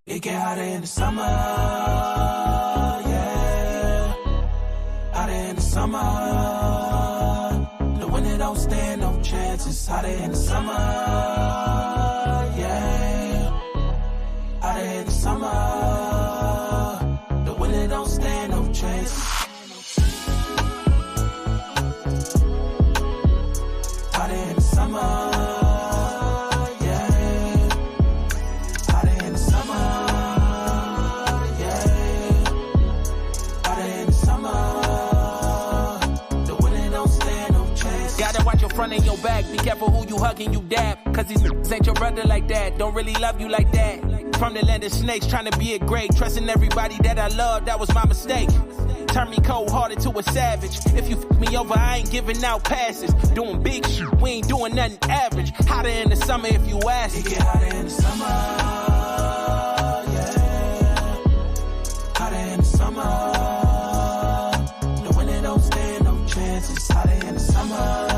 It get hotter in the summer, yeah. Hotter in the summer. The winter don't stand no chance. It's hotter in the summer, yeah. Hotter in the summer. The winter don't stand no chance. Hotter in the summer. Front in your back, be careful who you hugging, you dab. Cause these niggas ain't your brother like that. Don't really love you like that. From the land of snakes, trying to be a great. Trusting everybody that I love, that was my mistake. Turn me cold-hearted to a savage. If you fuck me over, I ain't giving out passes. Doing big shit, we ain't doing nothing average. Hotter in the summer if you ask. It get hotter in the summer, yeah. Hotter in the summer. The winter don't stand no chance. It's hotter in the summer.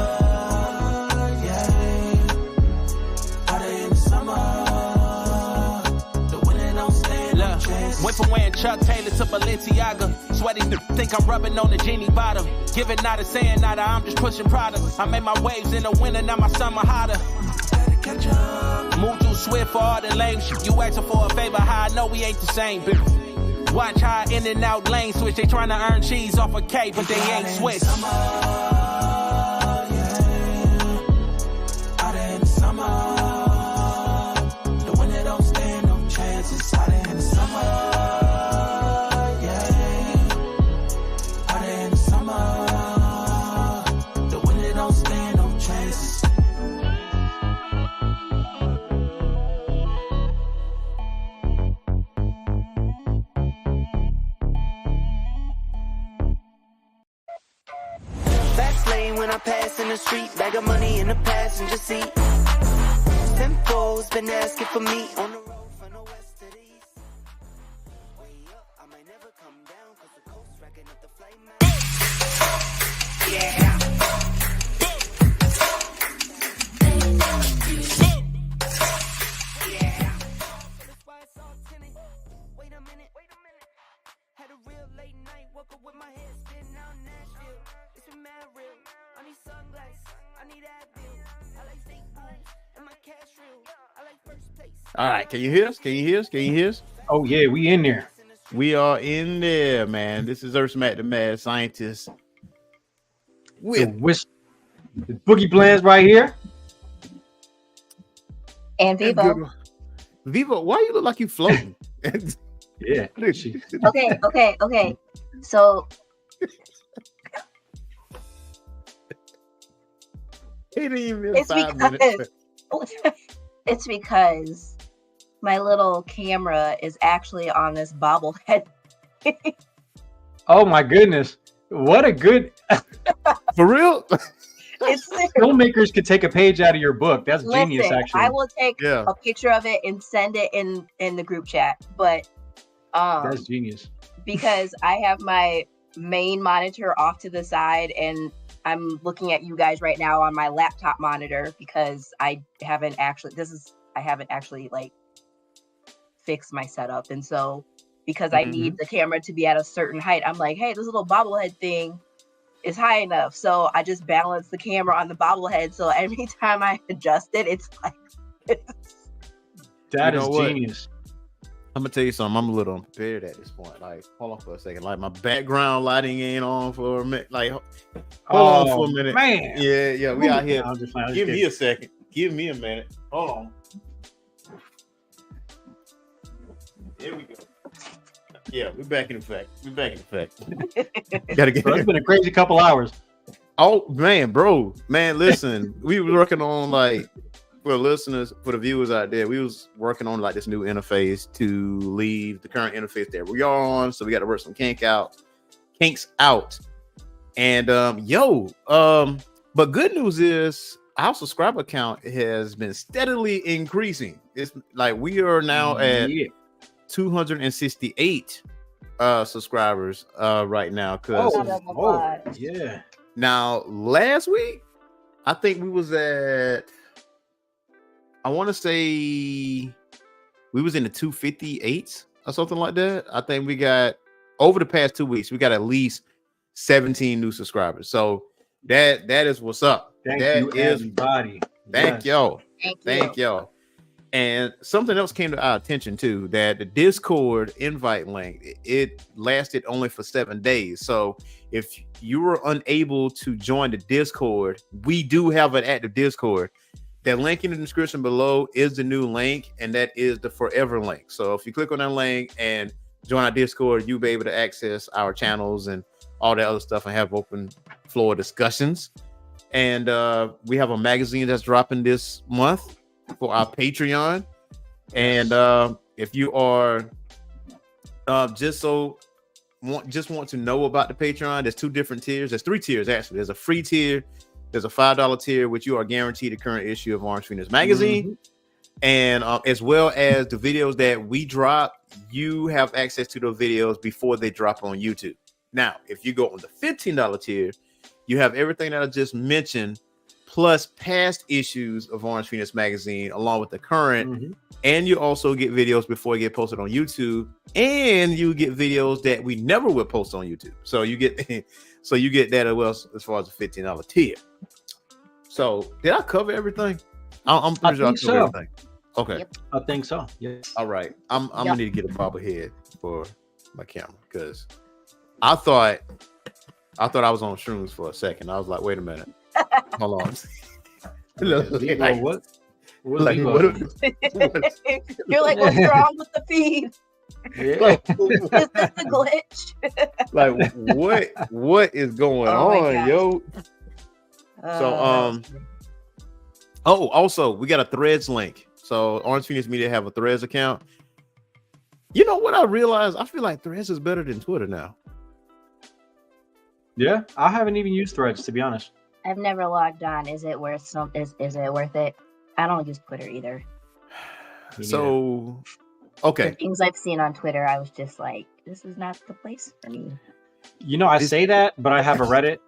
Went from wearing Chuck Taylor to Balenciaga. Sweaty think I'm rubbing on the genie bottom. Giving nada, saying nada, I'm just pushing product. I made my waves in the winter, now my summer hotter. Move too swift for all the lame shit. You asking for a favor, how I know we ain't the same, bitch. Watch how I in and out lane switch. They trying to earn cheese off a K, but they ain't switch. When I pass in the street, bag of money in the passenger seat. Simcoe's been asking for me on the road from the west to the east. Way up, I might never come down, cause the coast racking up the flame. Yeah. Yeah. That's why it's all tinted. Wait a minute. Had a real late night, woke up with my head spinning out Nashville. It's been mad real. I need sunglasses, I need Advil. I like steak boots and my cash real. I like first place. All right, can you hear us? Can you hear us? Can you hear us? Oh yeah, we in there. We are in there, man. This is Earth Matt, the mad scientist. With the Boogie Plans right here. And Vivo. Vivo, why you look like you floating? Yeah. Okay. So it's because my little camera is actually on this bobblehead. Oh my goodness. What a good for real. Filmmakers could take a page out of your book. That's genius, actually. I will take a picture of it and send it in the group chat. But that's genius. Because I have my main monitor off to the side and I'm looking at you guys right now on my laptop monitor because I haven't actually like fixed my setup. And so because I need the camera to be at a certain height, I'm like, hey, this little bobblehead thing is high enough. So I just balance the camera on the bobblehead. So every time I adjust it, it's like that is genius. I'm gonna tell you something. I'm a little unprepared at this point. Like, hold on for a second. Like, my background lighting ain't on for a minute. Like, hold on for a minute. Man. Yeah. We out here. Give me a second. Give me a minute. Hold on. Here we go. Yeah, we're back in effect. Gotta get. Bro, it's been a crazy couple hours. Oh man, bro, listen. We were working on, like, for the listeners, for the viewers out there, we was working on like this new interface to leave the current interface that we are on. So we got to work some kinks out. And but good news is our subscriber count has been steadily increasing. It's like we are now at 268 subscribers right now. Yeah. Now last week, I think we was at, I want to say we was in the 258s or something like that. I think we got over the past 2 weeks, we got at least 17 new subscribers. So that is what's up. Thank That you, is everybody. thank Yes. y'all. Thank you. Thank y'all. And something else came to our attention too, that the Discord invite link, it lasted only for 7 days. So if you were unable to join the Discord, we do have an active Discord. That link in the description below is the new link, and that is the forever link. So if you click on that link and join our Discord, you'll be able to access our channels and all that other stuff and have open floor discussions. And we have a magazine that's dropping this month for our Patreon. And if you are just want to know about the Patreon, there's 2 different tiers. There's 3 tiers actually. There's a free tier, there's a $5 tier, which you are guaranteed a current issue of Orange Phoenix magazine. And as well as the videos that we drop, you have access to those videos before they drop on YouTube. Now, if you go on the $15 tier, you have everything that I just mentioned, plus past issues of Orange Phoenix magazine, along with the current. And you also get videos before they get posted on YouTube, and you get videos that we never would post on YouTube. So you get that as well as far as the $15 tier. So did I cover everything? I'm pretty sure I covered everything. Okay. Yep. I think so. Yes. All right. I'm gonna need to get a bobblehead for my camera because I thought I was on shrooms for a second. I was like, wait a minute. Hold on. Like, what? Like, You're like, what's wrong with the feed? Yeah. Is this a glitch? Like, what is going on, yo? So also we got a Threads link. So Orange Phoenix Media have a Threads account. You know what I realized? I feel like Threads is better than Twitter now. Yeah, I haven't even used Threads, to be honest. I've never logged on. Is it worth is it worth it? I don't use Twitter either. So okay. The things I've seen on Twitter, I was just like, this is not the place for me. You know, I say that, but I have a Reddit,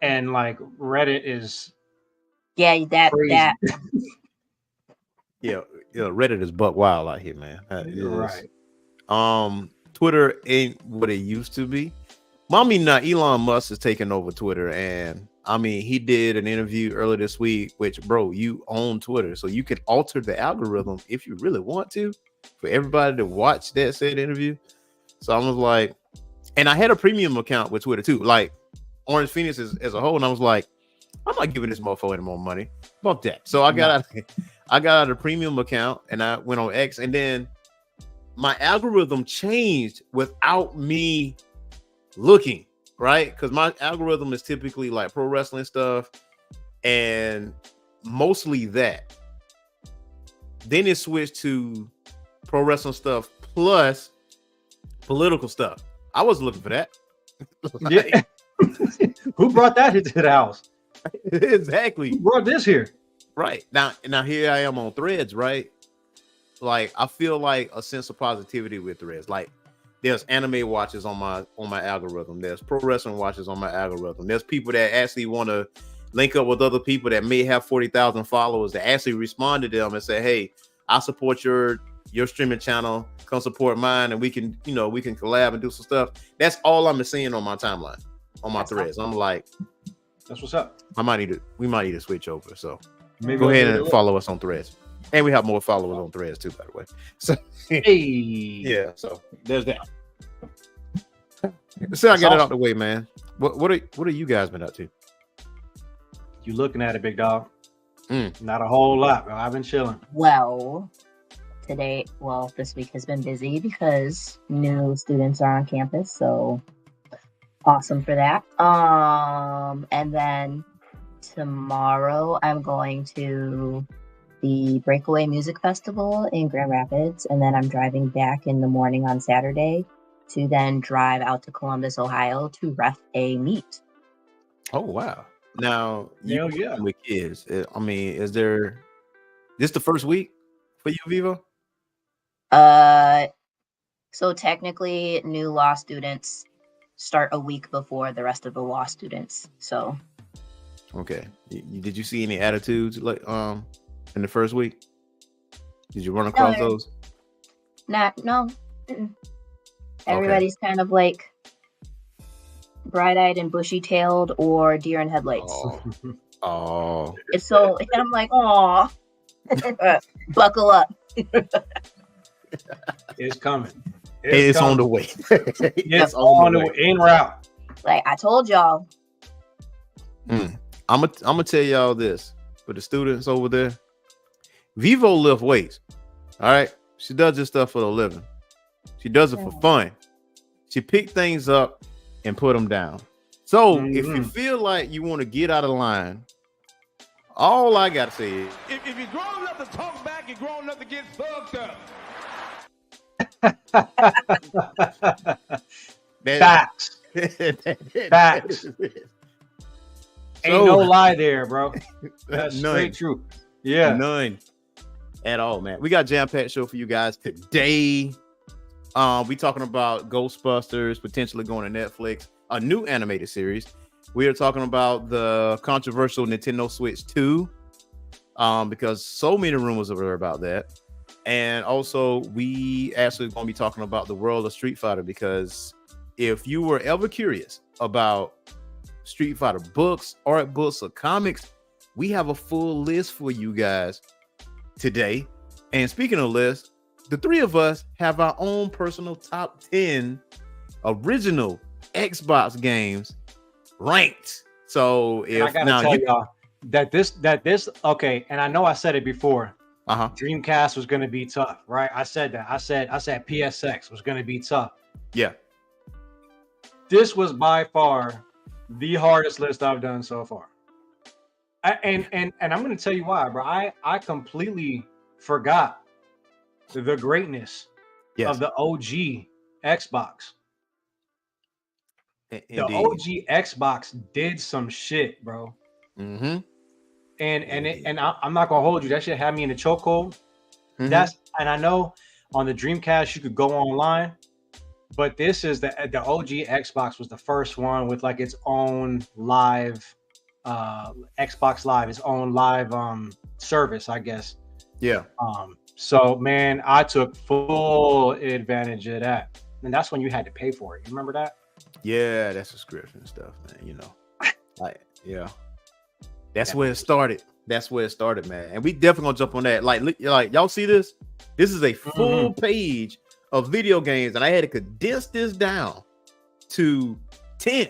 and like Reddit is crazy. Yeah, Reddit is buck wild out here, man. Right. Twitter ain't what it used to be. Now Elon Musk is taking over Twitter, and I mean, he did an interview earlier this week, which, bro, you own Twitter, so you can alter the algorithm if you really want to for everybody to watch that said interview. So I was like, and I had a premium account with Twitter too, like Orange Phoenix as a whole, and I was like, I'm not giving this motherfucker any more money. Fuck that. So I got out a premium account, and I went on X, and then my algorithm changed without me looking, right? Because my algorithm is typically like pro wrestling stuff and mostly that. Then it switched to pro wrestling stuff plus political stuff. I wasn't looking for that. Yeah. Who brought that into the house? Exactly. Who brought this here? Right. Now here I am on Threads, right? Like I feel like a sense of positivity with Threads. Like there's anime watchers on my algorithm. There's pro wrestling watchers on my algorithm. There's people that actually want to link up with other people that may have 40,000 followers that actually respond to them and say, "Hey, I support your streaming channel. Come support mine, and we can collab and do some stuff." That's all I'm seeing on my timeline, on my Threads. I'm like, that's what's up. we might need to switch over. So Maybe go ahead and follow us on Threads. And we have more followers on Threads too, by the way. So Hey. yeah, so there's that. So I get it out the way, man. What are you guys been up to? You looking at it, big dog? Not a whole lot, bro. I've been chilling. Well, this week has been busy because new students are on campus, so awesome for that. And then tomorrow I'm going to the Breakaway Music Festival in Grand Rapids, and then I'm driving back in the morning on Saturday to then drive out to Columbus, Ohio to ref a meet. Oh wow! Now you yeah, with kids. I mean, is there this the first week for you, Vivo? So technically, new law students start a week before the rest of the law students. So okay, did you see any attitudes like in the first week? Did you run across those? No. Everybody's kind of like bright-eyed and bushy-tailed or deer in headlights. Oh. It's so, and I'm like, oh, buckle up. It's coming. It's on the way. It's on the way. En route. Like I told y'all. I'm gonna tell y'all this for the students over there. Vivo lift weights. All right, she does this stuff for a living. She does it for fun. She picked things up and put them down. So if you feel like you want to get out of line, all I gotta say is, if you're grown enough to talk back, you're grown enough to get fucked up. Facts. Facts. Ain't no lie there, bro. That's straight true. Yeah. None at all, man. We got jam-packed show for you guys today. We talking about Ghostbusters potentially going to Netflix, a new animated series. We are talking about the controversial Nintendo Switch 2, because so many rumors are about that. And also, we actually going to be talking about the world of Street Fighter, because if you were ever curious about Street Fighter books, art books, or comics, we have a full list for you guys today. And speaking of lists, the three of us have our own personal top 10 original Xbox games ranked. So if I gotta now tell y'all that this okay, and I know I said it before. Dreamcast was going to be tough, right? I said that. I said PSX was going to be tough. Yeah. This was by far the hardest list I've done so far. And I'm going to tell you why, bro. I completely forgot the greatness of the OG Xbox. The OG Xbox did some shit, bro. Mm-hmm. And I'm not gonna hold you. That shit had me in the chokehold. And I know on the Dreamcast you could go online, but this is the OG Xbox was the first one with like its own live Xbox Live, its own live service, I guess. Yeah. So man, I took full advantage of that, and that's when you had to pay for it. You remember that? Yeah, that's subscription and stuff, man. You know, yeah. That's where it started. That's where it started, man. And we definitely gonna jump on that. Like y'all see this? This is a full page of video games, and I had to condense this down to 10.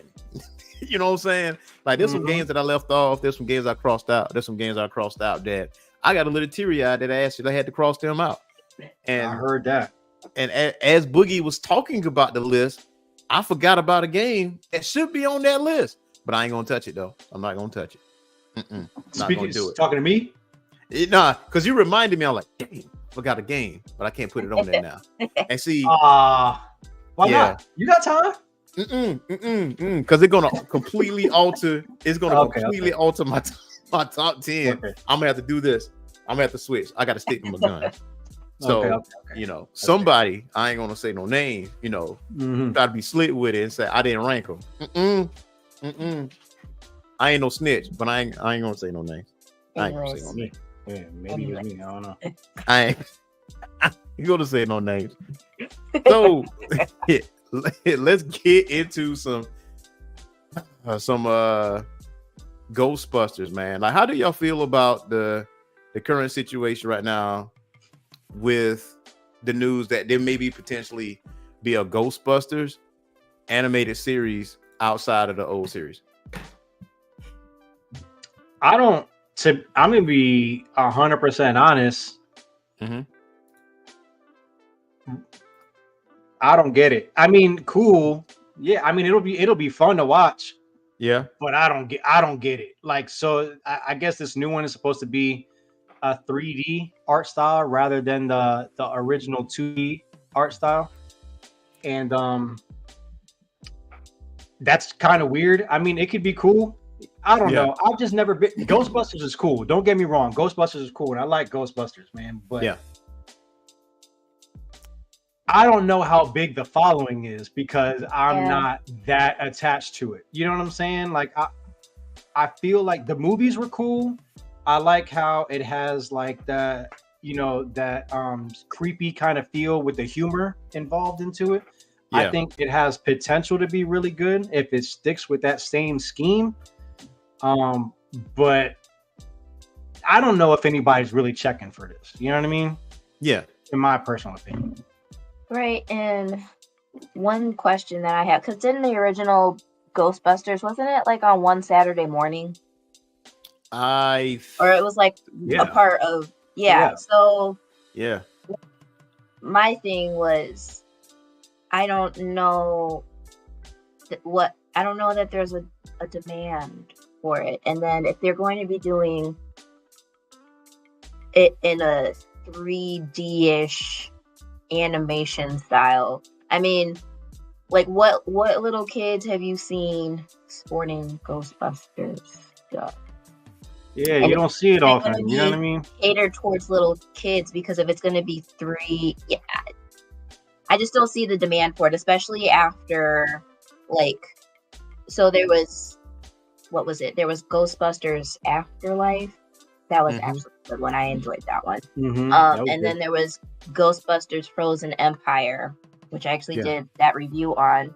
You know what I'm saying? Like there's some games that I left off. There's some games I crossed out. There's some games I crossed out that I got a little teary-eyed that I actually had to cross them out. And I heard that. And as Boogie was talking about the list, I forgot about a game that should be on that list, but I ain't gonna touch it though. I'm not gonna touch it. Not gonna do it. Talking to me? Because you reminded me. I'm like, dang, forgot a game, but I can't put it on there now. And see, why not? You got time? Because it's gonna completely alter. It's gonna completely alter my top 10. Okay. I'm gonna have to do this. I'm gonna have to switch. I got to stick to my gun. So you know, somebody, I ain't gonna say no name. You know, try to be slick with it and say I didn't rank them. I ain't no snitch, but I ain't gonna say no names. I ain't gonna say no names. Yeah, maybe it was me. I don't know. I ain't gonna say no names. So let's get into some Ghostbusters, man. Like, how do y'all feel about the current situation right now with the news that there may be potentially be a Ghostbusters animated series outside of the old series? I'm gonna be 100% honest. I don't get it. I mean, cool. Yeah, I mean it'll be fun to watch. Yeah, but I don't get it. Like, so I guess this new one is supposed to be a 3D art style rather than the original 2D art style, and that's kind of weird. I mean, it could be cool. I don't know. I've just never been. Ghostbusters is cool. Don't get me wrong. Ghostbusters is cool, and I like Ghostbusters, man. But I don't know how big the following is because I'm not that attached to it. You know what I'm saying? Like, I feel like the movies were cool. I like how it has like the, you know, that creepy kind of feel with the humor involved into it. Yeah. I think it has potential to be really good if it sticks with that same scheme. But I don't know if anybody's really checking for this. You know what I mean? Yeah. In my personal opinion. Right. And one question that I have, because in the original Ghostbusters, wasn't it like on one Saturday morning? Or it was like a part of, So yeah. My thing was, I don't know that there's a demand for it. And then if they're going to be doing it in a 3D-ish animation style, I mean, like what little kids have you seen sporting Ghostbusters stuff? Yeah, and you don't see it often. You know what I mean? Catered towards little kids, because if it's going to be I just don't see the demand for it, especially after, like, so there was, what was it? There was Ghostbusters Afterlife. That was actually a good one. I enjoyed that one. And then there was Ghostbusters Frozen Empire, which I actually did that review on,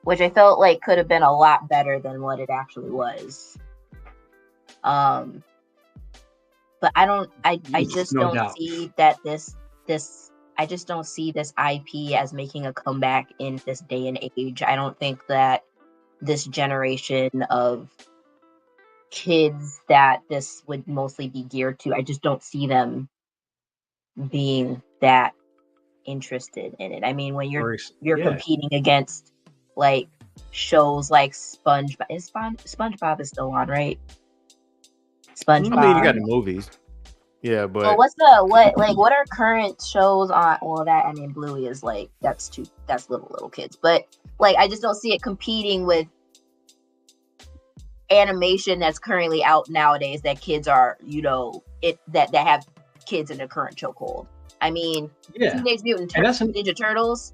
which I felt like could have been a lot better than what it actually was. But I just don't see that I just don't see this IP as making a comeback in this day and age. I don't think that this generation of kids that this would mostly be geared to, I just don't see them being that interested in it. I mean, when you're competing against like shows like SpongeBob is still on, right? SpongeBob. I mean, you got the movies. Yeah, but well, what are current shows on? Well, that, I mean, Bluey is like that's little kids, but like I just don't see it competing with animation that's currently out nowadays that kids are, that have kids in the current chokehold. I mean, Teenage Mutant Ninja Turtles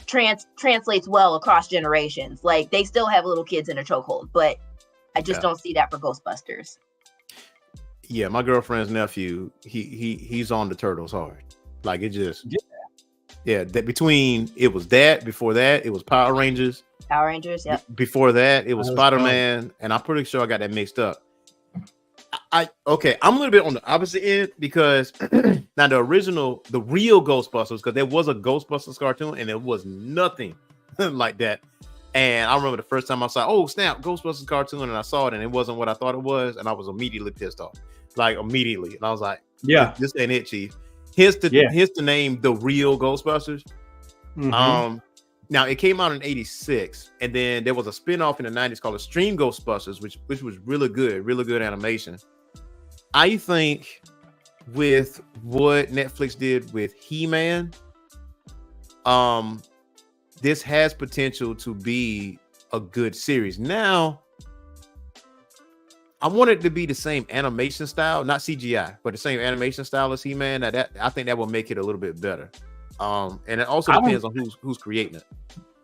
translates well across generations. Like they still have little kids in a chokehold, but I just don't see that for Ghostbusters. Yeah, my girlfriend's nephew, he's on the Turtles hard. Like it just that between before that it was Power Rangers. Before that it was Spider-Man, and I'm pretty sure I got that mixed up. I'm a little bit on the opposite end, because now the real Ghostbusters, because there was a Ghostbusters cartoon and there was nothing like that. And I remember the first time I saw, oh snap, Ghostbusters cartoon, and I saw it and it wasn't what I thought it was, and I was immediately pissed off. Like immediately. And I was like, this ain't it, Chief. Here's the name, The Real Ghostbusters. Now it came out in 86, and then there was a spinoff in the 90s called Extreme Ghostbusters, which was really good animation. I think with what Netflix did with He-Man, this has potential to be a good series. Now, I want it to be the same animation style, not CGI, but the same animation style as He-Man. I think that will make it a little bit better. And it also depends on who's creating it.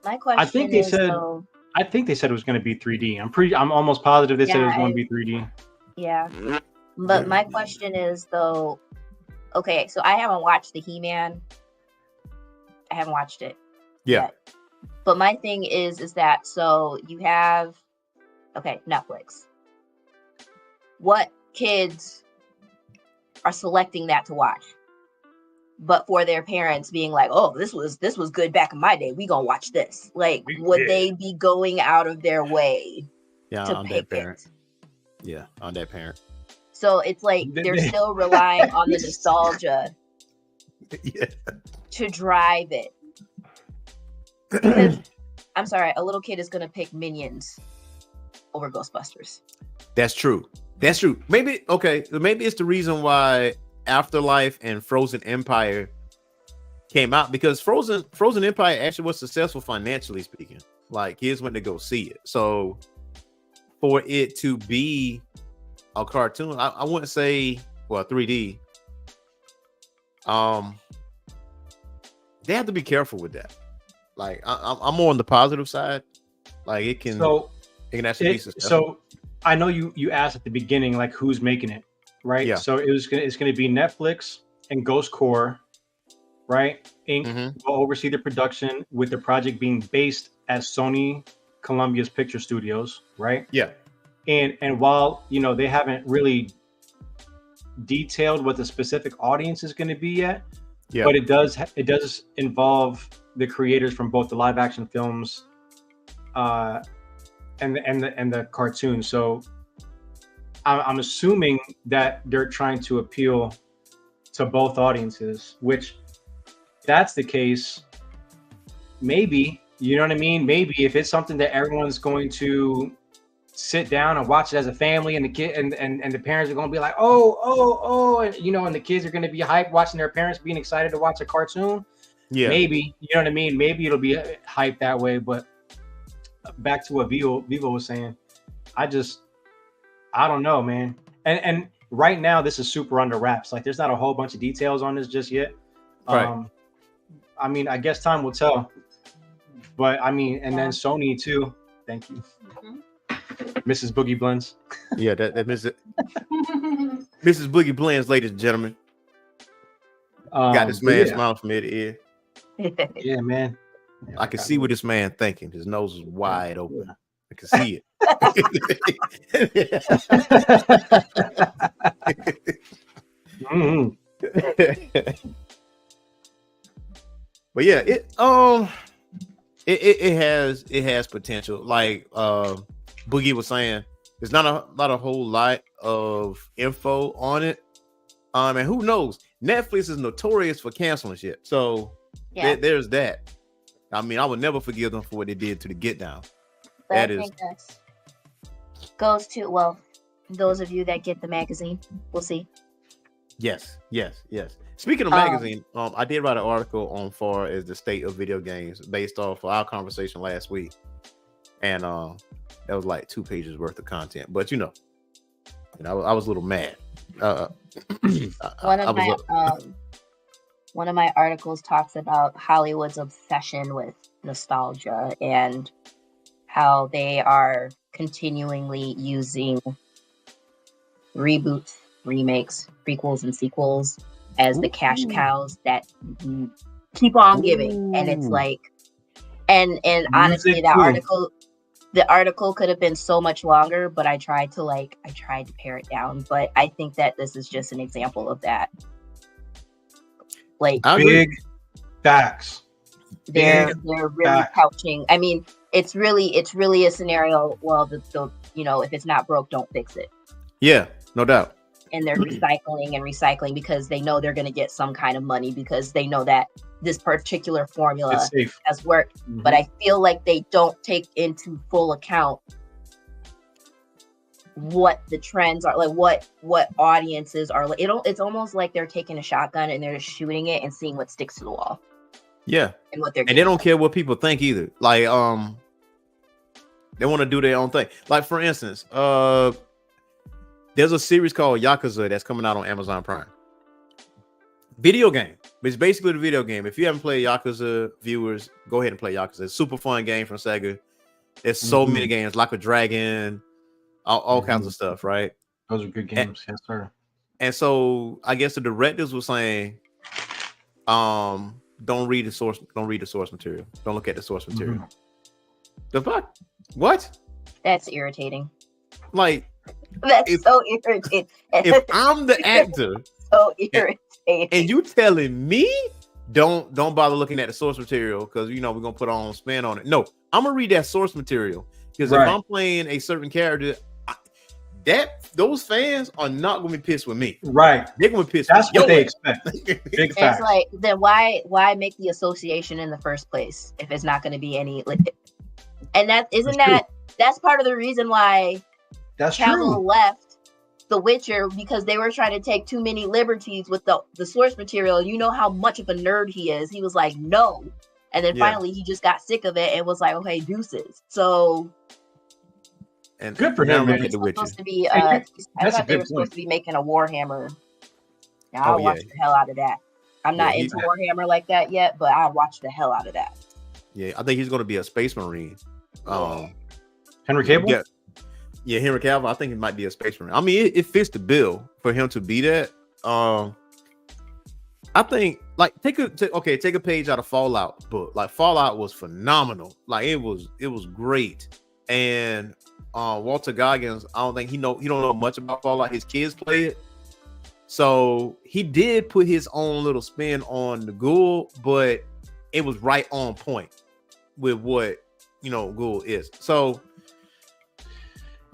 My question I think they said it was going to be 3D. I'm almost positive they said it was going to be 3D. Yeah. But my question is though, okay, so I haven't watched the He-Man. I haven't watched it. Yeah. Yet. But my thing is that, so you have, Netflix. What kids are selecting that to watch? But for their parents being like, oh, this was good back in my day, we gonna watch this. Like, would they be going out of their way to pick it? Yeah, on that parent. So it's like they're still relying on the nostalgia to drive it. Because, I'm sorry, a little kid is gonna pick Minions over Ghostbusters. That's true. Maybe it's the reason why Afterlife and Frozen Empire came out, because Frozen Empire actually was successful financially speaking. Like kids went to go see it. So for it to be a cartoon, I wouldn't say 3D. They have to be careful with that. Like I'm more on the positive side. Like it can actually be successful. So I know you asked at the beginning, like who's making it. right? Yeah. So it's gonna be Netflix and Ghost Core, right? Inc. will oversee the production, with the project being based at Sony Columbia's Picture Studios, right? Yeah. And while they haven't really detailed what the specific audience is going to be yet, but it does involve the creators from both the live action films and the cartoons. So I'm assuming that they're trying to appeal to both audiences, which, if that's the case, maybe, you know what I mean? Maybe if it's something that everyone's going to sit down and watch it as a family, and the kid and the parents are going to be like, oh, and and the kids are going to be hyped watching their parents being excited to watch a cartoon. Yeah, maybe, you know what I mean? Maybe it'll be hyped that way. But back to what Vivo was saying, I don't know, man. And right now, this is super under wraps. Like, there's not a whole bunch of details on this just yet. Right. I mean, I guess time will tell. But I mean, and then Sony too. Thank you. Mrs. Boogie Blends. Yeah, that Mrs. Boogie Blends, ladies and gentlemen. Got this man smiling from ear to ear. Yeah, man. I can see what this man thinking. His nose is wide open. I can see it. But yeah, it has potential. Like Boogie was saying, there's not a whole lot of info on it. And who knows? Netflix is notorious for canceling shit. So there's that. I mean, I would never forgive them for what they did to the Get Down. But I think that goes to, those of you that get the magazine, we'll see. Yes. Speaking of magazine, I did write an article on far as the state of video games based off of our conversation last week. And that was like 2 pages worth of content. But I was a little mad. One of my articles talks about Hollywood's obsession with nostalgia and how they are continually using reboots, remakes, prequels, and sequels as the cash cows that keep on giving. And it's like, and honestly, the article could have been so much longer, but I tried to pare it down. But I think that this is just an example of that. Like, big facts. They're really couching. I mean, it's really a scenario. Well, if it's not broke, don't fix it. Yeah, no doubt. And they're recycling because they know they're going to get some kind of money, because they know that this particular formula has worked. Mm-hmm. But I feel like they don't take into full account what the trends are, like what audiences are. It's almost like they're taking a shotgun and they're just shooting it and seeing what sticks to the wall. Yeah, and they don't care what people think either. Like they want to do their own thing. Like, for instance, there's a series called Yakuza that's coming out on Amazon Prime. Video game. It's basically the video game. If you haven't played Yakuza, viewers, go ahead and play Yakuza. It's a super fun game from Sega. There's so many games, like a dragon, all kinds of stuff, right? Those are good games, yes, sir. And so I guess the directors were saying, don't read the source material. Don't look at the source material. The fuck? What? That's irritating. Like, that's so irritating. If I'm the actor, so irritating. And you telling me don't bother looking at the source material because we're gonna put our own spin on it. No, I'm gonna read that source material, because if I'm playing a certain character, those fans are not gonna be pissed with me. Right. They're gonna be pissed. That's what they expect. Big facts. It's like, then why make the association in the first place if it's not gonna be any? And that's part of the reason why Cavill left The Witcher, because they were trying to take too many liberties with the source material. You know how much of a nerd he is. He was like, no. And then finally he just got sick of it and was like, okay, deuces. So, and good for him. It's supposed to be, I thought they were supposed to be making a Warhammer. Now, I'll watch the hell out of that. I'm not into Warhammer like that yet, but I'll watch the hell out of that. Yeah, I think he's going to be a Space Marine. Henry Cable? Yeah, Henry Cavill. I think it might be a Space Marine. I mean, it fits the bill for him to be that. I think like take a page out of Fallout book. Like Fallout was phenomenal. Like it was great. And Walter Goggins, I don't think he don't know much about Fallout. His kids play it. So he did put his own little spin on the Ghoul, but it was right on point with what Ghoul is. So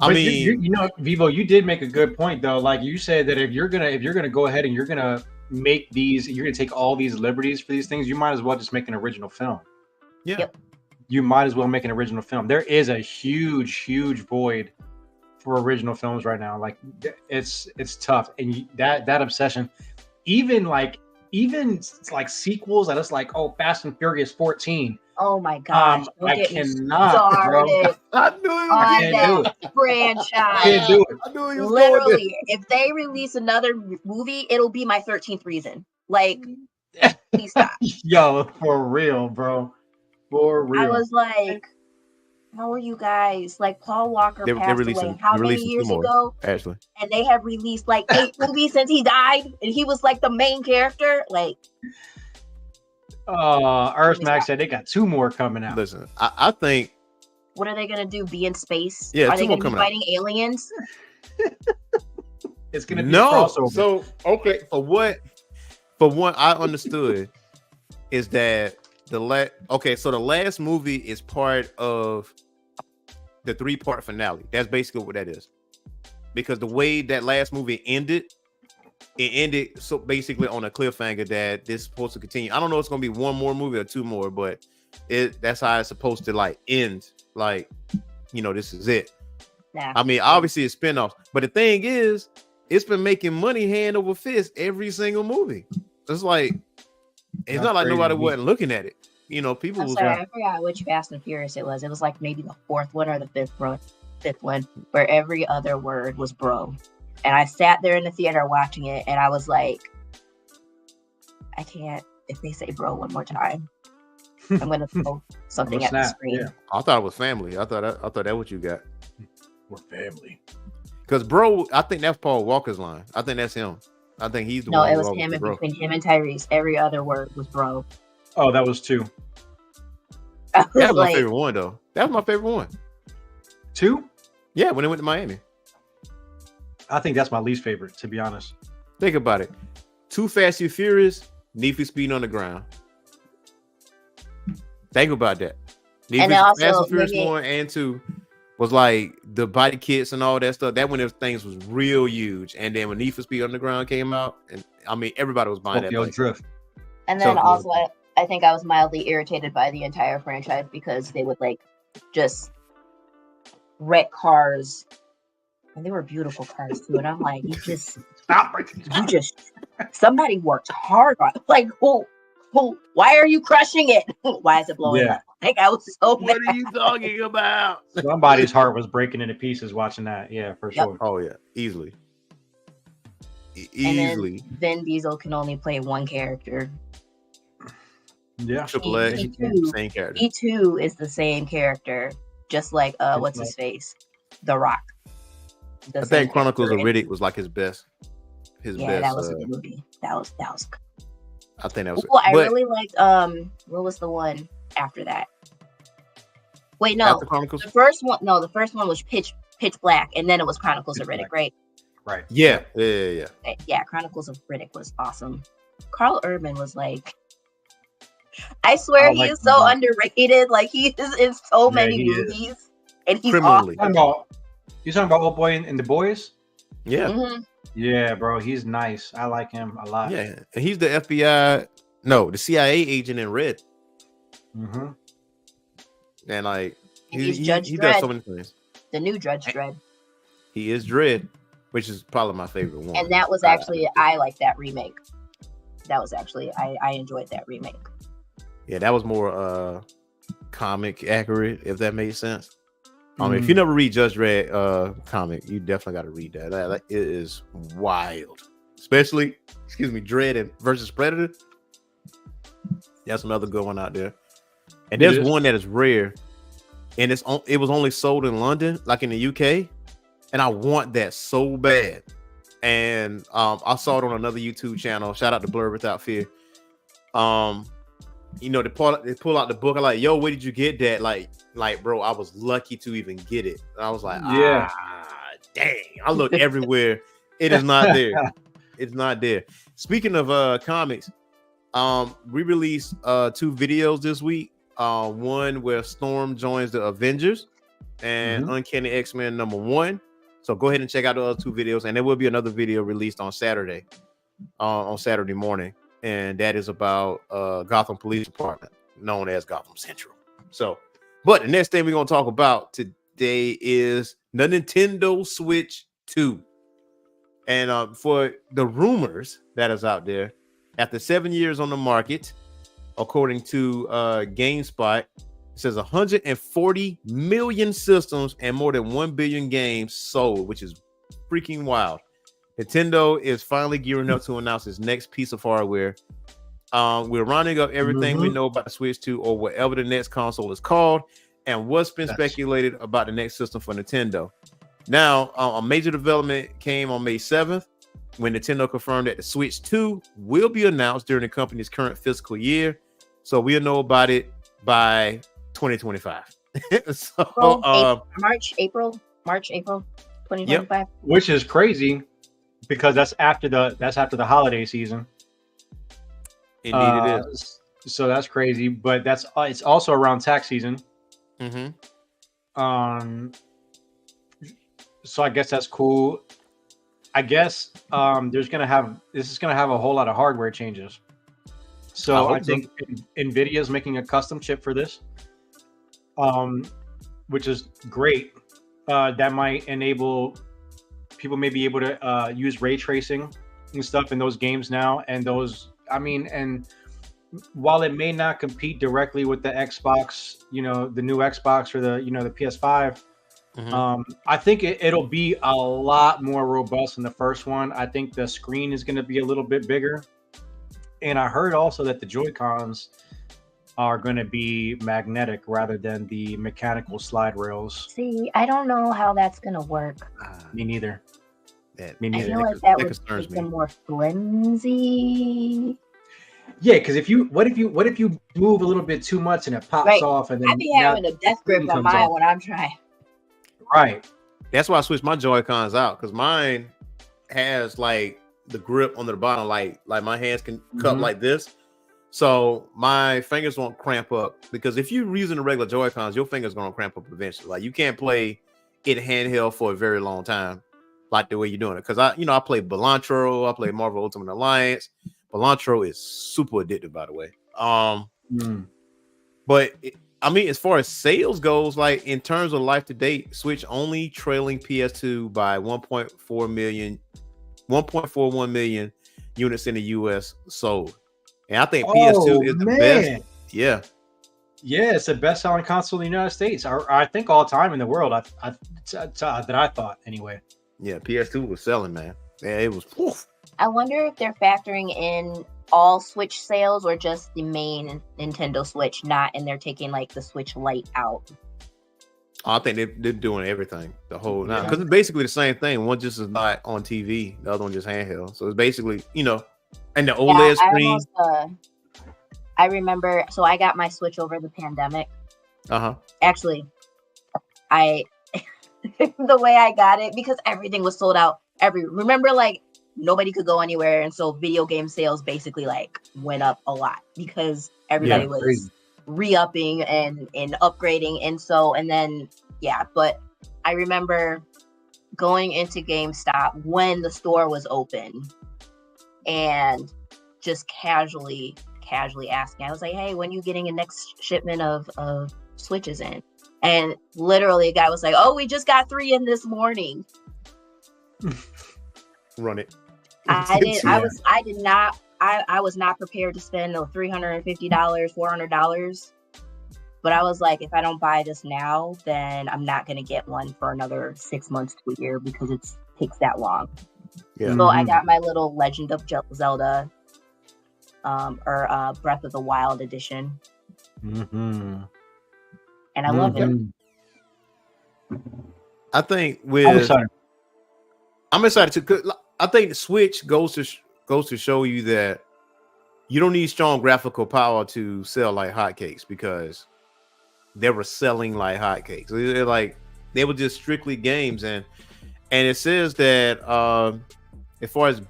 I mean, Vivo, you did make a good point though. Like you said that if you're gonna go ahead and you're gonna make these, you're gonna take all these liberties for these things, you might as well just make an original film. Yeah. Yep. You might as well make an original film. There is a huge void for original films right now. Like it's tough, and that obsession, even sequels that it's like, oh, Fast and Furious 14. Oh my gosh! I cannot, bro. I knew on that franchise. Can't do it. I knew he was Literally, if they release another movie, it'll be my 13th reason. Like, please stop. Yo, for real, bro. For real. I was like, how are you guys? Like, Paul Walker passed away how many years ago? Actually, and they have released like 8 movies since he died, and he was like the main character. Like, Earth Max said they got 2 more coming out. listen, I think what are they gonna do? Be in space? Yeah, are 2 they more gonna be coming out. fighting aliens? It's gonna be a no. crossover. So okay, for what I understood is that the last movie is part of the 3-part finale. That's basically what that is. Because the way that last movie ended, it ended so basically on a cliffhanger that this is supposed to continue. I don't know if it's gonna be 1 more movie or 2 more, but that's how it's supposed to like end. Like, this is it. Nah. I mean, obviously it's spinoffs, but the thing is, it's been making money hand over fist every single movie. It's like it's not like nobody wasn't looking at it. People I'm was sorry, I forgot which Fast and Furious it was. It was like maybe the 4th one or the 5th one, where every other word was bro. And I sat there in the theater watching it, and I was like, I can't. If they say bro one more time, I'm gonna throw something at the screen. Yeah. I thought it was family. I thought that what you got. We're family. Because bro, I think that's Paul Walker's line. I think that's him. I think he's the one. No, it was who him, and bro. between him and Tyrese, every other word was bro. Oh, that was 2. I That was was my like, favorite one, though. That was my favorite one. 2? Yeah, when they went to Miami. I think that's my least favorite, to be honest. Think about it. Too Fast and Furious, Need for Speed Underground. Think about that. Need And for also, Fast and Furious maybe- 1 and 2 was like the body kits and all that stuff. That when those things was real huge. And then when Need for Speed Underground came out, and I mean everybody was buying Tokyo that. Drift. and then So- also, I think I was mildly irritated by the entire franchise because they would like just wreck cars, and they were beautiful cars too. And I'm like, somebody worked hard on it. Like, why are you crushing it? Why is it blowing up? Like, I was so mad. What are you talking about? Somebody's heart was breaking into pieces watching that. Yeah, for sure. Oh yeah, easily. And Easily. then Vin Diesel can only play one character. Yeah. Triple X, E2. same character. E2 is the same character, just like what's his face, The Rock. The I same think Chronicles of character. Riddick was like his best. Yeah, that was a good movie. That was. I think that was. Well, I but really liked. What was the one after that? Wait, no. after Chronicles. The first one. No, the first one was Pitch Black, and then it was Chronicles of Riddick, right? Right. Yeah. Yeah, Chronicles of Riddick was awesome. Carl Urban was like, I swear he is so underrated. Like he is in so many movies, and he's Criminally. awesome. You talking about old boy in The Boys? Yeah. Mm-hmm. Yeah, bro, he's nice. I like him a lot. Yeah. And he's the FBI. No, the CIA agent in Red. Mm-hmm. And like And he's he Judge does Dredd. so many things. The new Judge Dredd, He is Dredd, which is probably my favorite one. and that was actually I like that remake. That was actually I enjoyed that remake. Yeah, that was more comic accurate, if that makes sense. I mean, if you never read Judge Dredd comic, you definitely got to read that. That it is wild, especially Dredd and versus Predator. That's another good one out there. And there's one that is rare, and it was only sold in London, like in the UK. and I want that so bad. And I saw it on another YouTube channel. Shout out to Blur Without Fear. You know, they pull out the book. I'm like, yo, where did you get that? Like, bro, I was lucky to even get it. And I was like, dang. I looked everywhere. It is not there. It's not there. Speaking of comics, we released 2 videos this week. One where Storm joins the Avengers and Uncanny X-Men #1. So go ahead and check out the other 2 videos, and there will be another video released on Saturday, on Saturday morning, and that is about Gotham Police Department, known as Gotham Central. So, but the next thing we're gonna talk about today is the Nintendo Switch 2, and for the rumors that is out there, after 7 years on the market, according to GameSpot. It says 140 million systems and more than 1 billion games sold, which is freaking wild. Nintendo is finally gearing up to announce its next piece of hardware. We're rounding up everything we know about the Switch 2, or whatever the next console is called, and what's been speculated about the next system for Nintendo. Now, a major development came on May 7th when Nintendo confirmed that the Switch 2 will be announced during the company's current fiscal year. So we'll know about it by 2025. So April 2025. Yep. Which is crazy because that's after the holiday season. Indeed it is. So that's crazy, but it's also around tax season. So I guess that's cool. I guess this is gonna have a whole lot of hardware changes. So I think NVIDIA is making a custom chip for this, which is great. That might enable people may be able to use ray tracing and stuff in those games now. And and while it may not compete directly with the Xbox, the new Xbox or the PS5, I think it'll be a lot more robust than the first one. I think the screen is going to be a little bit bigger. And I heard also that the Joy-Cons are going to be magnetic rather than the mechanical slide rails. See, I don't know how that's going to work. Me neither. Me neither. I feel like that would make them more flimsy. Yeah, because what if you move a little bit too much and it pops off, and then I'd be having a death grip on mine when I'm trying. Right. That's why I switched my Joy-Cons out, because mine has like the grip on the bottom, like my hands can cup like this, so my fingers won't cramp up. Because if you're using the regular Joy-Cons, your fingers gonna cramp up eventually. Like you can't play it handheld for a very long time, like the way you're doing it. Because I play Belantro, I play Marvel Ultimate Alliance. Belantro is super addictive, by the way. But as far as sales goes, like in terms of life to date, Switch only trailing PS2 by 1.41 million units in the US sold. And I think PS2 is the best. Yeah, it's the best selling console in the United States. I think all time in the world. That I thought anyway. Yeah, PS2 was selling, man. Yeah, it was. Woof. I wonder if they're factoring in all Switch sales or just the main Nintendo Switch, and they're taking like the Switch Lite out. I think they're doing everything, the whole now, because it's basically the same thing. One just is not on TV, the other one just handheld. So it's basically, and the OLED screen. I remember, so I got my Switch over the pandemic. Actually, the way I got it, because everything was sold out. Remember, like nobody could go anywhere, and so video game sales basically like went up a lot because everybody was crazy. Re-upping and upgrading, and then but I remember going into GameStop when the store was open and just casually asking. I was like, hey, when are you getting a next shipment of Switches in? And literally a guy was like, oh, we just got 3 in this morning. Run it. I was not prepared to spend $350, $400. But I was like, if I don't buy this now, then I'm not going to get one for another 6 months to a year because it takes that long. Yeah. So I got my little Legend of Zelda or Breath of the Wild edition. And I love it. I think with I'm excited to. 'Cause I think the Switch goes to show you that you don't need strong graphical power to sell like hotcakes, because they were selling like hotcakes. They're like, they were just strictly games, and it says that as far as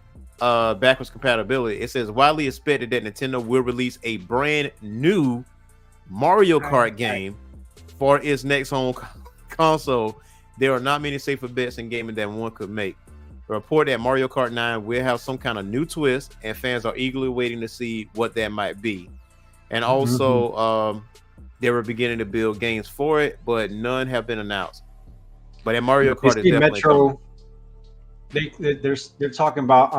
backwards compatibility, it says widely expected that Nintendo will release a brand new Mario Kart game for its next home console. There are not many safer bets in gaming than one could make. A report that Mario Kart 9 will have some kind of new twist, and fans are eagerly waiting to see what that might be. And also, they were beginning to build games for it, but none have been announced. But that Mario Kart is definitely Metro. They're talking about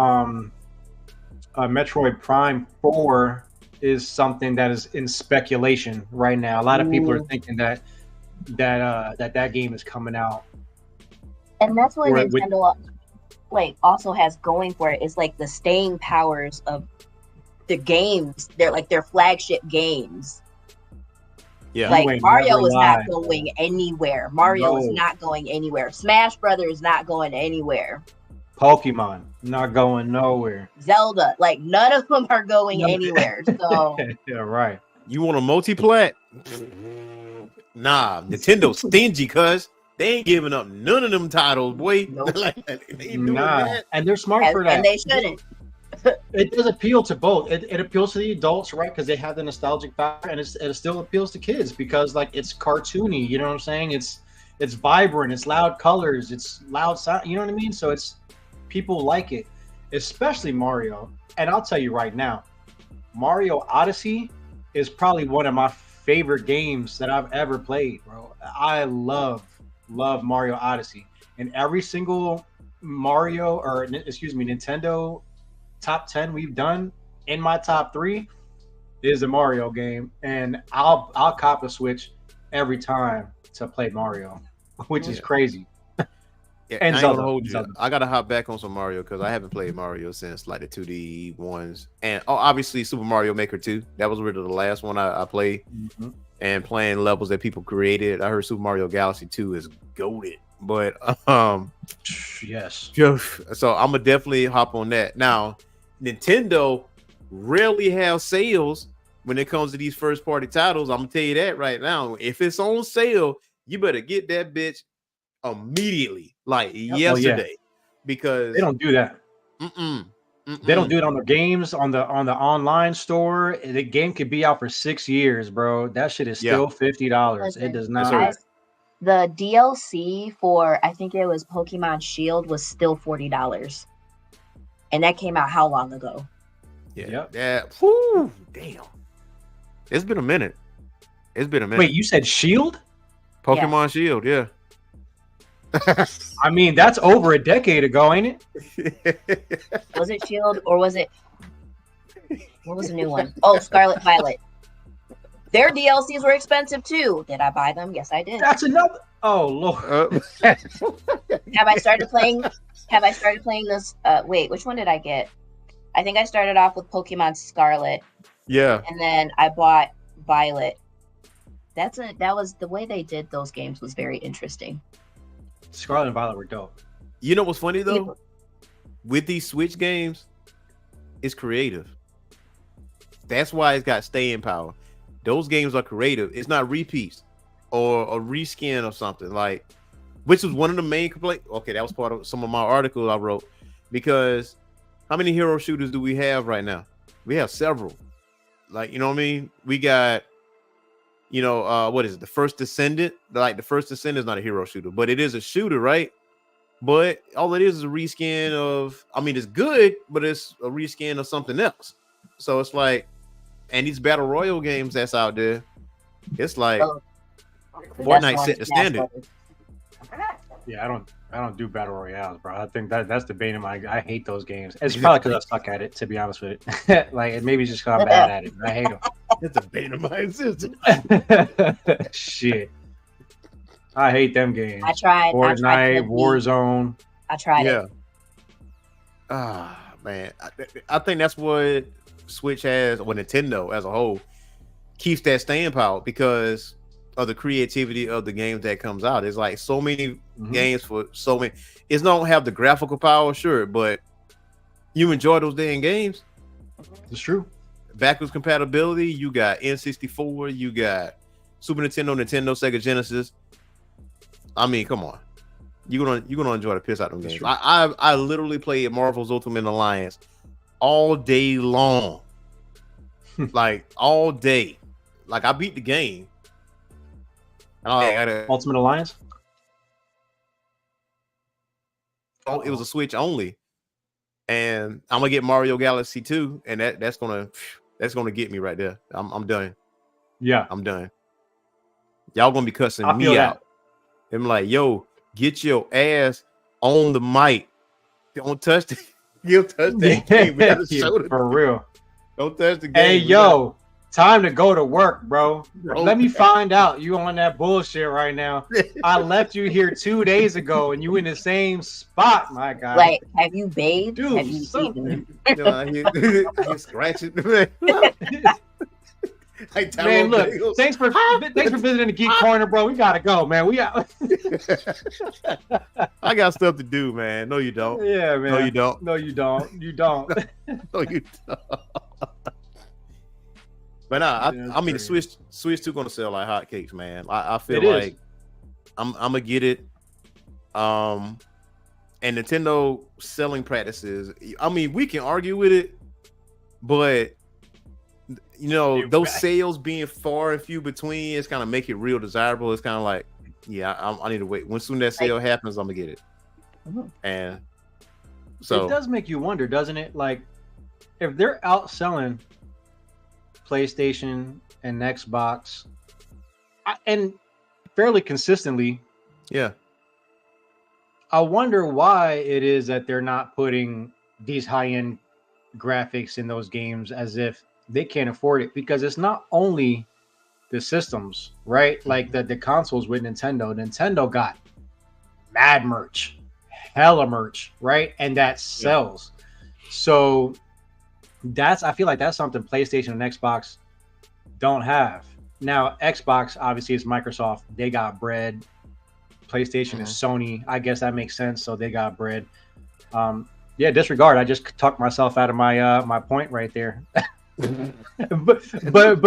Metroid Prime 4 is something that is in speculation right now. A lot of people are thinking that game is coming out. And that's what Nintendo like also has going for it, is like the staying powers of the games. They're like their flagship games. Yeah, like Mario is not going anywhere. Mario is not going anywhere. Smash Brothers is not going anywhere. Pokemon not going nowhere. Zelda, like none of them are going anywhere. So yeah, right. You want a multi-plat? Nah, Nintendo's stingy, cuz they ain't giving up none of them titles, boy. Nope. Like, they ain't doing that. And they're smart for that. And they shouldn't. It does appeal to both. It appeals to the adults, right? Because they have the nostalgic factor, and it still appeals to kids because, like, it's cartoony. You know what I'm saying? It's vibrant. It's loud colors. It's loud sound. You know what I mean? So it's people like it, especially Mario. And I'll tell you right now, Mario Odyssey is probably one of my favorite games that I've ever played, bro. I love Mario Odyssey, and every single Nintendo top 10 we've done, in my top 3 is a Mario game, and I'll cop a Switch every time to play Mario, which is crazy. Yeah, and Zelda. I gotta hop back on some Mario because I haven't played Mario since like the 2D ones, and obviously Super Mario Maker 2. That was really the last one I played, and playing levels that people created. I heard Super Mario Galaxy 2 is goated, but yes. So I'm gonna definitely hop on that. Now, Nintendo rarely have sales when it comes to these first party titles. I'm gonna tell you that right now. If it's on sale, you better get that bitch immediately, like yesterday, because they don't do that. They don't do it on the games, on the online store. The game could be out for 6 years, bro. That shit is still $50. It does not. The DLC for, I think it was Pokemon Shield, was still $40. And that came out how long ago? Whew, damn. It's been a minute. Wait, you said Shield? Pokemon Shield, yeah. I mean, that's over a decade ago, ain't it? Was it Shield or was it? What was the new one? Oh, Scarlet Violet. Their DLCs were expensive too. Did I buy them? Yes, I did. That's another. Oh Lord. Have I started playing this? Wait, which one did I get? I think I started off with Pokemon Scarlet. Yeah. And then I bought Violet. That was the way they did those games was very interesting. Scarlet and Violet were dope. You know what's funny though? With these Switch games, it's creative. That's why it's got staying power. Those games are creative. It's not repeats or a reskin or something, like, which was one of the main complaints. Okay, that was part of some of my articles I wrote, because how many hero shooters do we have right now? We have several. Like, you know what I mean? We got, what is it? The First Descendant. Like, the First Descendant is not a hero shooter, but it is a shooter, right? But all it is a reskin of, it's good, but it's a reskin of something else. So it's like, and these battle royale games that's out there, it's like Fortnite set the standard. Yeah, I don't do battle royales, bro. I think that's the bane of my. I hate those games. It's probably because I suck at it, to be honest with it. Like, maybe it's just because I'm bad at it. I hate them. It's a bane of my existence. Shit, I hate them games. I tried. Fortnite, Warzone. I tried it. Man, I think that's what Switch has, or Nintendo as a whole, keeps that staying power, because of the creativity of the games that comes out. It's like so many games for so many. It's not have the graphical power, sure, but you enjoy those damn games. It's true. Backwards compatibility. You got N64. You got Super Nintendo, Sega Genesis. I mean, come on. You're gonna enjoy the piss out of them games. I literally played Marvel's Ultimate Alliance all day long. Like all day. Like I beat the game. And I had Ultimate Alliance? It was a Switch only. And I'm gonna get Mario Galaxy 2, and that's gonna get me right there. I'm done. Yeah. I'm done. Y'all gonna be cussing me out. I'm like, yo, get your ass on the mic. Don't touch the you touch that game. We gotta show for real. Don't touch the game. Hey, yo, time to go to work, bro. Let me find out you on that bullshit right now. I left you here 2 days ago and you in the same spot, my guy. Like, have you bathed? Dude, have you eaten? I scratching. Man, look, thanks for visiting the Geek Corner, bro. We gotta go, man. We got I got stuff to do, man. No, you don't. Yeah, man. No, you don't. No, you don't. You don't. No, you don't. But nah, I mean, the Switch 2 gonna sell like hotcakes, man. I feel like I'm gonna get it. And Nintendo selling practices. I mean, we can argue with it, but you know, those sales being far and few between, it's kind of make it real desirable. It's kind of like, yeah, I need to wait. When soon that sale happens, I'm gonna get it. And so it does make you wonder, doesn't it? Like, if they're outselling PlayStation and Xbox, and fairly consistently, yeah, I wonder why it is that they're not putting these high-end graphics in those games as if they can't afford it, because it's not only the systems, right? Like the consoles with Nintendo. Nintendo got mad merch, hella merch, right? And that sells. So I feel like that's something PlayStation and Xbox don't have. Now, Xbox obviously is Microsoft. They got bread. PlayStation is Sony. I guess that makes sense. So they got bread. Yeah, disregard. I just talked myself out of my my point right there. but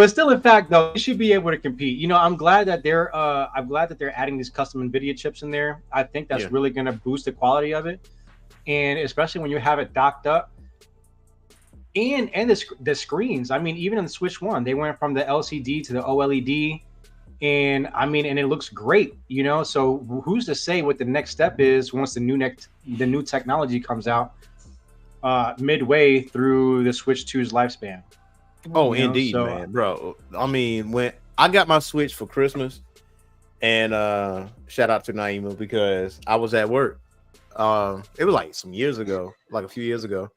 still, in fact, though, they should be able to compete. You know, I'm glad that they're adding these custom NVIDIA chips in there. I think that's really going to boost the quality of it, and especially when you have it docked up. And the screens. I mean, even in the Switch 1, they went from the LCD to the OLED, and I mean, and it looks great. You know, so who's to say what the next step is once the new technology comes out midway through the Switch 2's lifespan? Oh, indeed, man, bro. I mean, when I got my Switch for Christmas, and shout out to Naima, because I was at work. It was like some years ago, like a few years ago.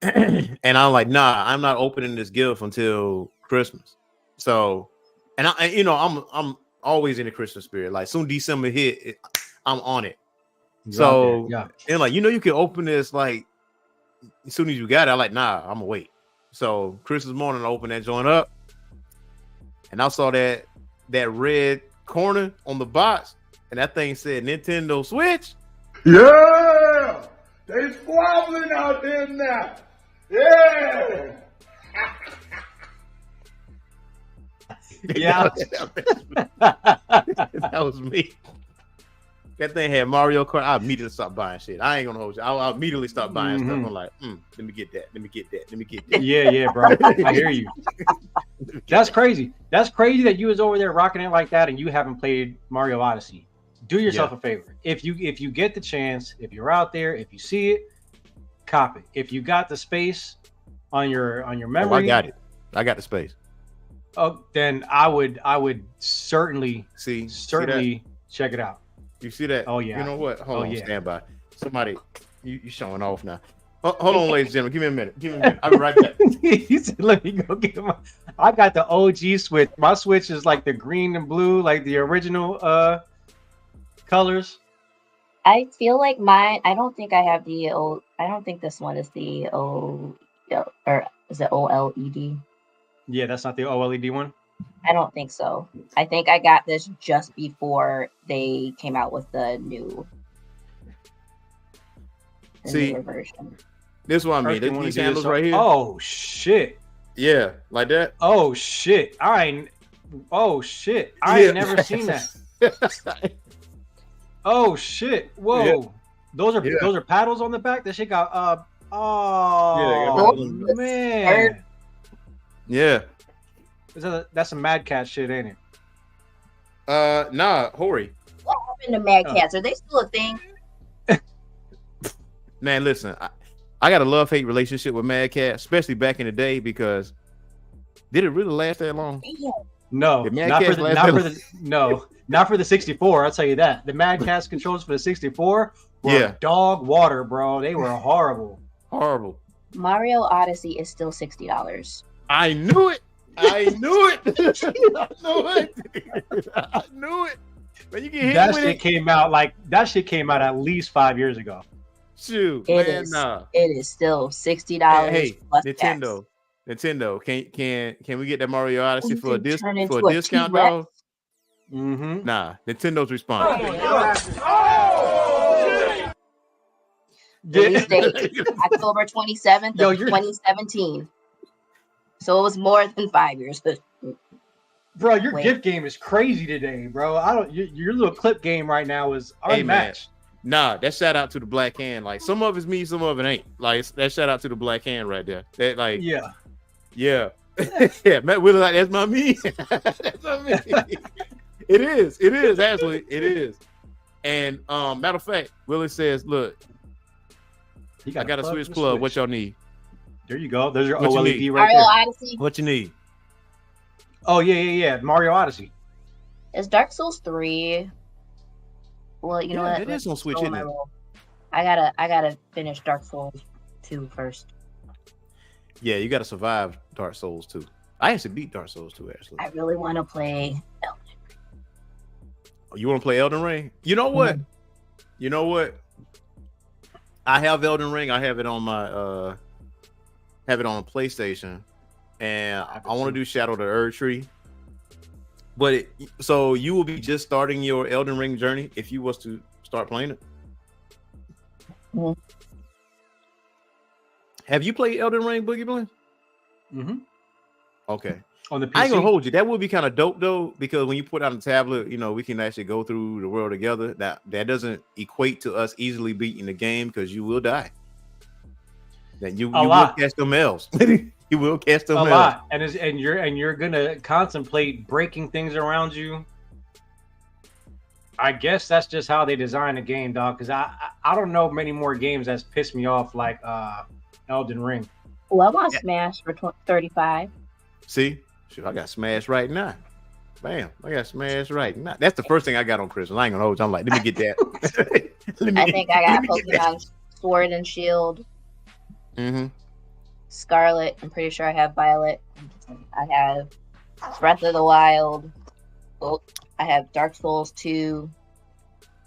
And I'm like, nah, I'm not opening this gift until Christmas. So, and I'm always in the Christmas spirit. Like, soon December hit, I'm on it. So, and like, you can open this like as soon as you got it. I'm like, nah, I'm gonna wait. So Christmas morning, I opened that joint up, and I saw that red corner on the box, and that thing said Nintendo Switch. Yeah, they squabbling out there now. Yeah. Yeah. That was me. That thing had Mario Kart. I immediately stopped buying shit. I ain't gonna hold you. I immediately stopped buying stuff. I'm like, let me get that. Let me get that. Let me get that. Yeah, bro. I hear you. That's crazy. That's crazy that you was over there rocking it like that and you haven't played Mario Odyssey. Do yourself a favor. If you get the chance, if you're out there, if you see it, cop it. If you got the space on your memory, I got it. I got the space. Oh, then I would certainly see check it out. You see that? Oh yeah. You know what? Hold on, stand by. Somebody, you showing off now. Hold on, ladies and gentlemen. Give me a minute. I'll be right back. He said, "Let me go get my." I got the OG Switch. My Switch is like the green and blue, like the original colors. I feel like mine. I don't think I have the old. I don't think this one is the O, or is it OLED? Yeah, that's not the OLED one. I don't think so. I think I got this just before they came out with the newer version. This is what I mean. These handles right here. Oh shit! Yeah, like that. Oh shit! Oh shit! I ain't never seen that. Oh shit! Whoa! Yeah. Those are paddles on the back. That shit got man. Yeah. That's some Mad Cat shit, ain't it? Nah, Hori. What happened to Mad Cats? Are they still a thing? Man, listen, I got a love-hate relationship with Mad Cat, especially back in the day, because did it really last that long? No, not for the 64. I'll tell you that. The Mad Cat's controls for the 64 were dog water, bro. They were horrible. Horrible. Mario Odyssey is still $60. I knew it. I knew it. I knew it. But you get hit that with shit came out at least 5 years ago. Shoot, it is still $60. Hey, plus Nintendo. tax. Nintendo, can we get that Mario Odyssey for a discount, T-Rex? dog? Mm-hmm. Nah, Nintendo's response. Release date October 27th of 2017. So it was more than 5 years. Bro, your gift game is crazy today, bro. Your little clip game right now is unmatched. Nah, that shout out to the Black Hand. Like, some of it's me, some of it ain't. Like, that shout out to the Black Hand right there. That, like, yeah. Yeah, Matt Wheeler, like, that's my me. That's my me. It is actually, it is. And matter of fact, Willie says, look, I got a Switch plug. What y'all need? There you go. There's your OLED right Mario there. Odyssey. What you need? Oh yeah. Mario Odyssey. Is Dark Souls 3? Well, you know what? It is on Switch, isn't it? I gotta finish Dark Souls 2 first. Yeah, you gotta survive Dark Souls 2. I actually beat Dark Souls 2, actually. I really want to play Elden Ring. Oh, you want to play Elden Ring? You know what? You know what? I have Elden Ring. I have it on my PlayStation, and I want to do Shadow of the Erd Tree. But so you will be just starting your Elden Ring journey if you was to start playing it. Mm-hmm. Have you played Elden Ring, Boogie Blend? Mm-hmm. Okay. On the PC? I ain't gonna hold you. That would be kind of dope though, because when you put out a tablet, you know, we can actually go through the world together. That doesn't equate to us easily beating the game, because you will die. That you will catch them L's. You will catch them a L's. lot, and you're gonna contemplate breaking things around you. I guess that's just how they design the game, dog. Because I don't know many more games that's pissed me off like Elden Ring. Well, I want Smash for $35. See, shit, I got Smash right now. Bam, I got Smash right now. That's the first thing I got on Christmas. I ain't gonna hold you. I'm like, let me get that. I think I got Pokemon Sword and Shield. Mm-hmm. Scarlet. I'm pretty sure I have Violet. I have Breath of the Wild. I have Dark Souls 2.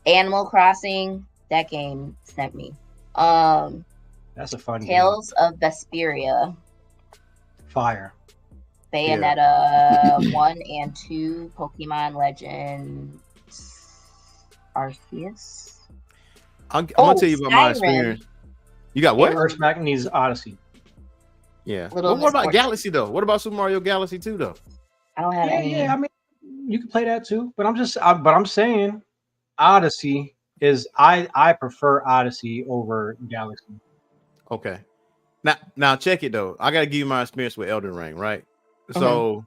Animal Crossing. That game sent me. That's a fun Tales of Vesperia. Fire. Bayonetta 1 and 2. Pokemon Legends Arceus. I'm gonna tell you about my experience. You got what? First Mac needs Odyssey. Yeah. What about Galaxy though? What about Super Mario Galaxy 2 though? I don't have any. Yeah, I mean, you can play that too. But I'm saying Odyssey is I prefer Odyssey over Galaxy. Okay. Now check it though. I gotta give you my experience with Elden Ring, right? So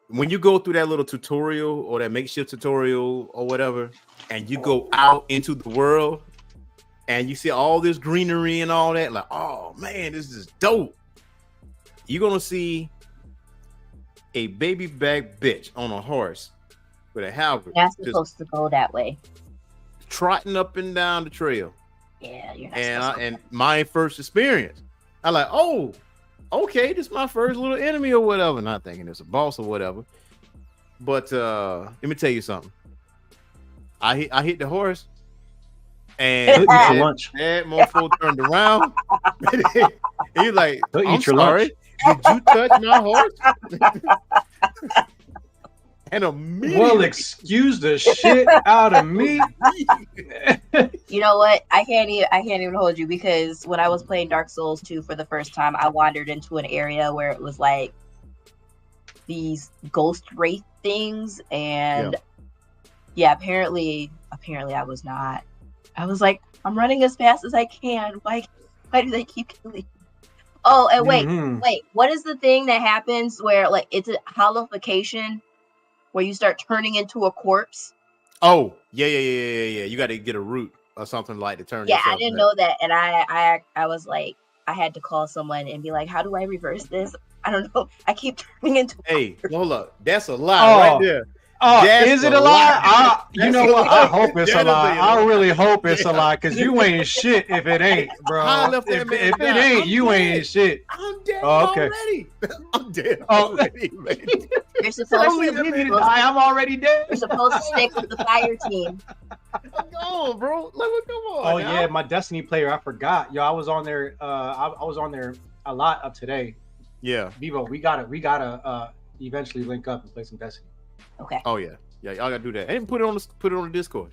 when you go through that little tutorial or that makeshift tutorial or whatever, and you go out into the world and you see all this greenery and all that, like, oh man, this is dope. You're gonna see a baby back bitch on a horse with a halberd. That's supposed to go that way. Trotting up and down the trail. Yeah, you're not and my first experience, I like, oh, okay, this is my first little enemy or whatever. Not thinking it's a boss or whatever. But let me tell you something. I hit the horse, and that motherfucker turned around. And he's like, I'm sorry. Did you touch my horse? And immediately, Well, excuse the shit out of me. You know what? I can't even hold you, because when I was playing Dark Souls 2 for the first time, I wandered into an area where it was like these ghost wraith things, and yeah, apparently I was not. I was like, I'm running as fast as I can. Why do they keep killing me? Oh, and wait, what is the thing that happens where like it's a hollowification where you start turning into a corpse? Oh, yeah. You got to get a root or something like to turn. Yeah, I didn't know that, and I was like, I had to call someone and be like, how do I reverse this? I don't know. I keep turning into. Hey, hold up, that's a lie right there. Oh, is it a lie? You know what? I hope it's a lie. I really hope it's a lie, because you ain't shit if it ain't, bro. If it ain't, you ain't shit. I'm dead already. I'm dead already, man. You're supposed to I'm already dead. You're supposed to stick with the fire team. Come on, bro. Come on. Oh yeah, my Destiny player. I forgot. Yo, I was on there. I was on there a lot of today. Yeah, Vivo, we gotta eventually link up and play some Destiny. Okay. Oh yeah, y'all gotta do that. And put it on the Discord.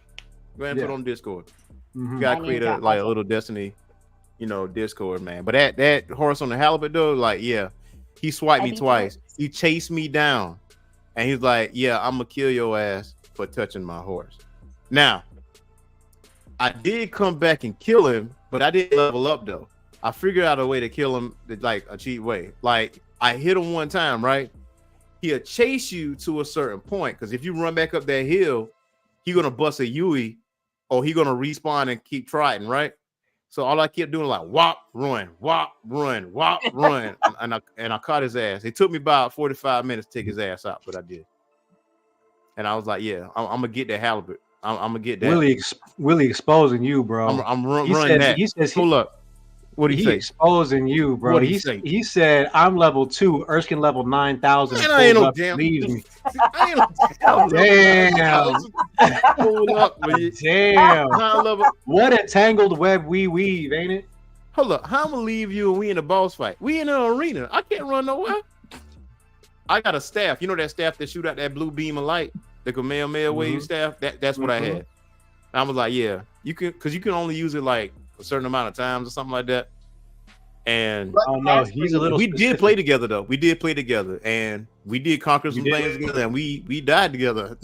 Go ahead and put it on Discord. Mm-hmm. You gotta create a little Destiny, Discord, man. But that horse on the halibut though, like, yeah, he swiped me twice. He chased me down, and he's like, "Yeah, I'm gonna kill your ass for touching my horse." Now, I did come back and kill him, but I didn't level up though. I figured out a way to kill him, like a cheat way. Like, I hit him one time, right? He'll chase you to a certain point, because if you run back up that hill, he's gonna bust a Yui, or he's gonna respawn and keep trying, right? So all I kept doing like whop, run, whop, run, whop, run, and I caught his ass. It took me about 45 minutes to take his ass out, but I did. And I was like, yeah, I'm gonna get that halibut. I'm gonna get that. Willie exposing you, bro. I'm running that. He says, hold up. What did he say? Exposing you, bro. He said, I'm level 2, Erskine level 9,000. Man, I ain't no damn. Leaves me. I ain't no damn. Hold up, man. Damn. What a tangled web we weave, ain't it? Hold up. How I'm gonna leave you and we in a boss fight? We in an arena. I can't run nowhere. I got a staff. You know that staff that shoot out that blue beam of light? The Kamehameha wave staff? That's what I had. I was like, yeah, you can, because you can only use it like a certain amount of times or something like that. And he's a little. We did play together though. We did play together, and we did conquer some things together, and we died together.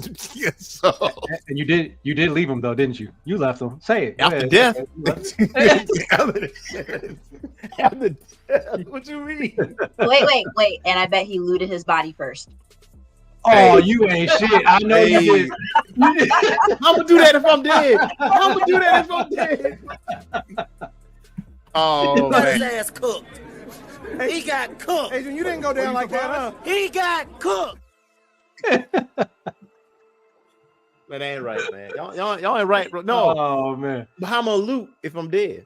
So. And you did leave him though, didn't you? You left him. Say it. After death. After death. What you mean? Wait, and I bet he looted his body first. Oh, you ain't shit. I know you did. I'm gonna do that if I'm dead. Oh, man. His ass cooked. He got cooked. Adrian, you didn't go down like that, huh? He got cooked. That ain't right, man. Y'all ain't right, bro. No. Oh man. But how I'm gonna loot if I'm dead?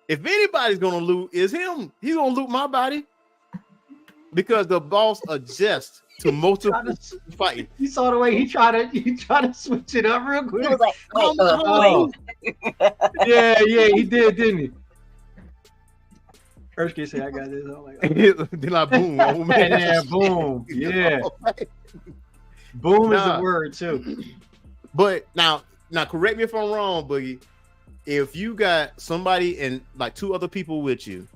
If anybody's gonna loot, it's him. He's gonna loot my body. Because the boss adjusts to multiple fighting. You saw the way he tried to switch it up real quick. He was like, wait. Yeah, he did, didn't he? Erskine said, I got this. I'm like, then I boom. Oh, man. Yeah, boom. Yeah. Boom is a word too. But now correct me if I'm wrong, Boogie. If you got somebody and like 2 other people with you,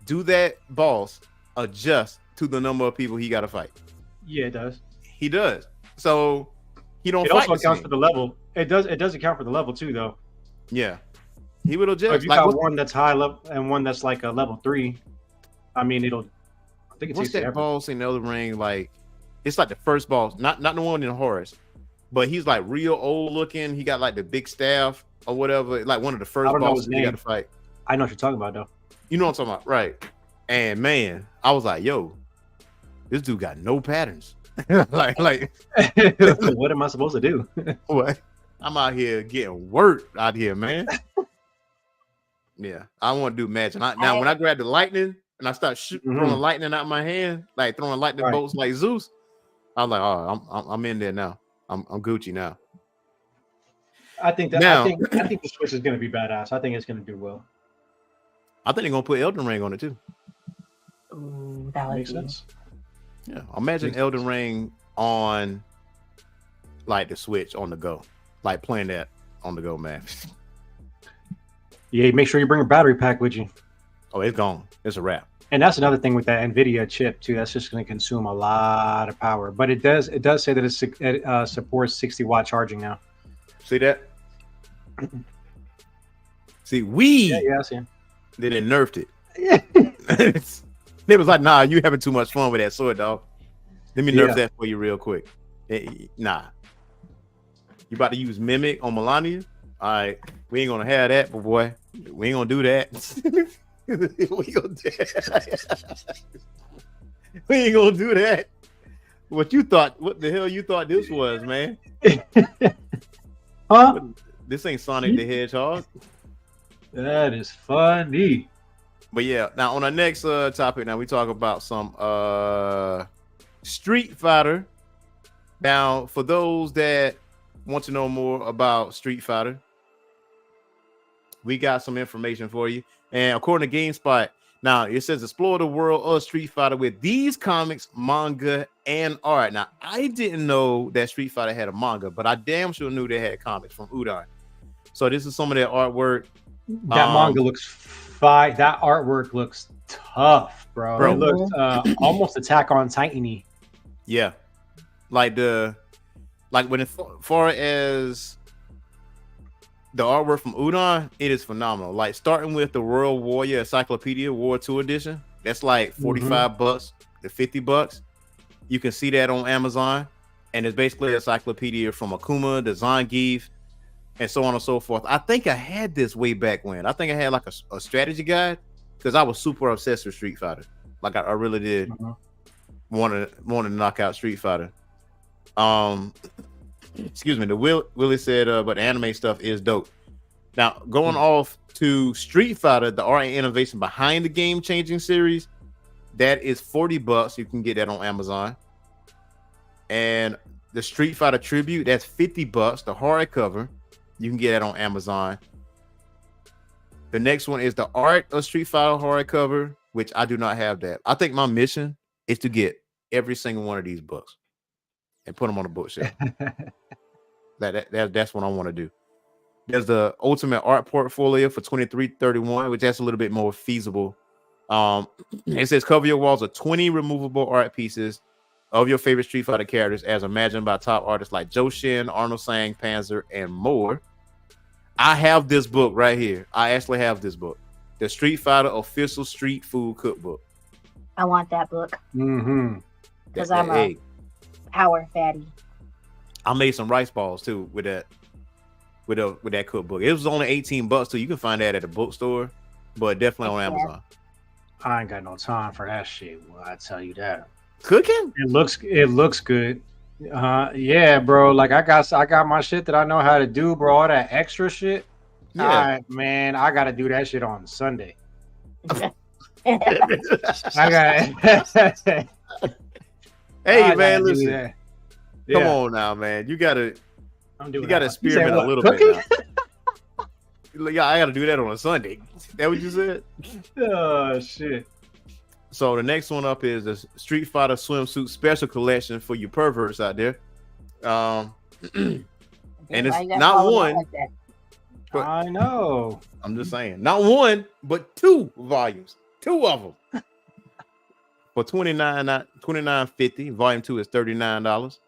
do that boss adjust to the number of people he got to fight? Yeah, it does. He does. So he don't. It fight also accounts for the level. It does account for the level too, though. Yeah, he will adjust. So if you got one that's high level and one that's like a level 3, I mean, I think it's what's that boss in Elden Ring? Like, it's like the first boss, not the one in Horus, but he's like real old looking. He got like the big staff or whatever. Like one of the first bosses you got to fight. I know what you're talking about, though. You know what I'm talking about, right? And man, I was like, yo, this dude got no patterns. like what am I supposed to do? What? I'm out here getting worked out here, man. Yeah, I want to do magic. Now, when I grab the lightning and I start throwing lightning out my hand, like throwing lightning bolts like Zeus, I'm like, oh, I'm in there now. I'm Gucci now. I think the Switch is going to be badass. I think it's going to do well. I think they're going to put Elden Ring on it too. Ooh, that would Makes be. sense. Yeah, imagine Elden Ring on like the Switch on the go, like playing that on the go, man. Yeah, make sure you bring a battery pack with you. Oh, it's gone. It's a wrap. And that's another thing with that NVIDIA chip too. That's just going to consume a lot of power. But it does say that it supports 60-watt charging now. See that? See, we Yeah, I see. they didn't nerfed it. They was like, nah, you having too much fun with that sword, dog. Let me nerf that for you real quick. Nah. You about to use Mimic on Melania? All right, we ain't gonna have that, but boy, we ain't gonna do that. We ain't gonna do that. What you thought? What the hell you thought this was, man? Huh? This ain't Sonic the Hedgehog. That is funny. But yeah, now on our next topic, now we talk about some Street Fighter. Now, for those that want to know more about Street Fighter, we got some information for you. And according to GameSpot, now it says explore the world of Street Fighter with these comics, manga, and art. Now, I didn't know that Street Fighter had a manga, but I damn sure knew they had comics from Udon. So this is some of their artwork. That manga looks fine. That artwork looks tough, bro. It looks almost Attack on Titan-y. Yeah, like when as far as the artwork from Udon, it is phenomenal. Like starting with the World Warrior Encyclopedia War 2 edition, that's like $45 to $50. You can see that on Amazon, and it's basically an encyclopedia from Akuma to Zangief, and so on and so forth. I think I had this way back when. I think I had like a strategy guide because I was super obsessed with Street Fighter. Like I really did want to knock out Street Fighter. Excuse me. The Willie said, but anime stuff is dope. Now going off to Street Fighter, the art and innovation behind the game-changing series, that is $40. You can get that on Amazon. And the Street Fighter tribute, that's $50. The hardcover, you can get that on Amazon. The next one is the art of Street Fighter hardcover, which I do not have that. I think my mission is to get every single one of these books and put them on the bookshelf. That's what I want to do. There's the Ultimate Art Portfolio for $23.31, which that's a little bit more feasible. It says cover your walls with 20 removable art pieces of your favorite Street Fighter characters as imagined by top artists like Joe Shin, Arnold Sang, Panzer, and more. I have this book right here. I actually have this book. The Street Fighter Official Street Food Cookbook. I want that book. Because I'm a power fatty. I made some rice balls too with that cookbook. It was only $18 too. You can find that at a bookstore, but definitely on Amazon. I ain't got no time for that shit. Well, I tell you that. Cooking? It looks good. Yeah, bro. Like I got my shit that I know how to do, bro. All that extra shit. Yeah, man. I gotta do that shit on Sunday. I got. Hey, man, listen. Come on now, man. You gotta experiment a little bit now. Yeah, I gotta do that on a Sunday. That what you said? Oh shit. So the next one up is the Street Fighter swimsuit special collection for you perverts out there. And it's not one. I know. I'm just saying, not one, but 2 volumes. 2 of them. For $29.50. Volume 2 is $39.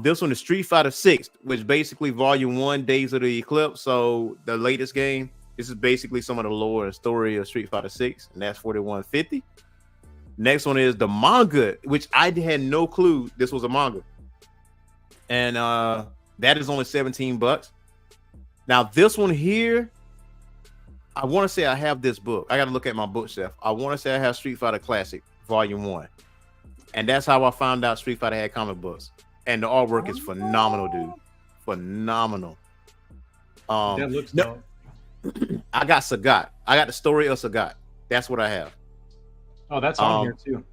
This one is Street Fighter 6, which basically volume 1, Days of the Eclipse. So the latest game. This is basically some of the lore and story of Street Fighter 6, and that's $41.50. Next one is the manga, which I had no clue this was a manga. And that is only $17. Now, this one here, I want to say I have this book. I got to look at my bookshelf. I want to say I have Street Fighter Classic, Volume 1. And that's how I found out Street Fighter had comic books. And the artwork is phenomenal, dude. Phenomenal. That looks dope. I got Sagat. I got the story of Sagat. That's what I have. Oh, that's on here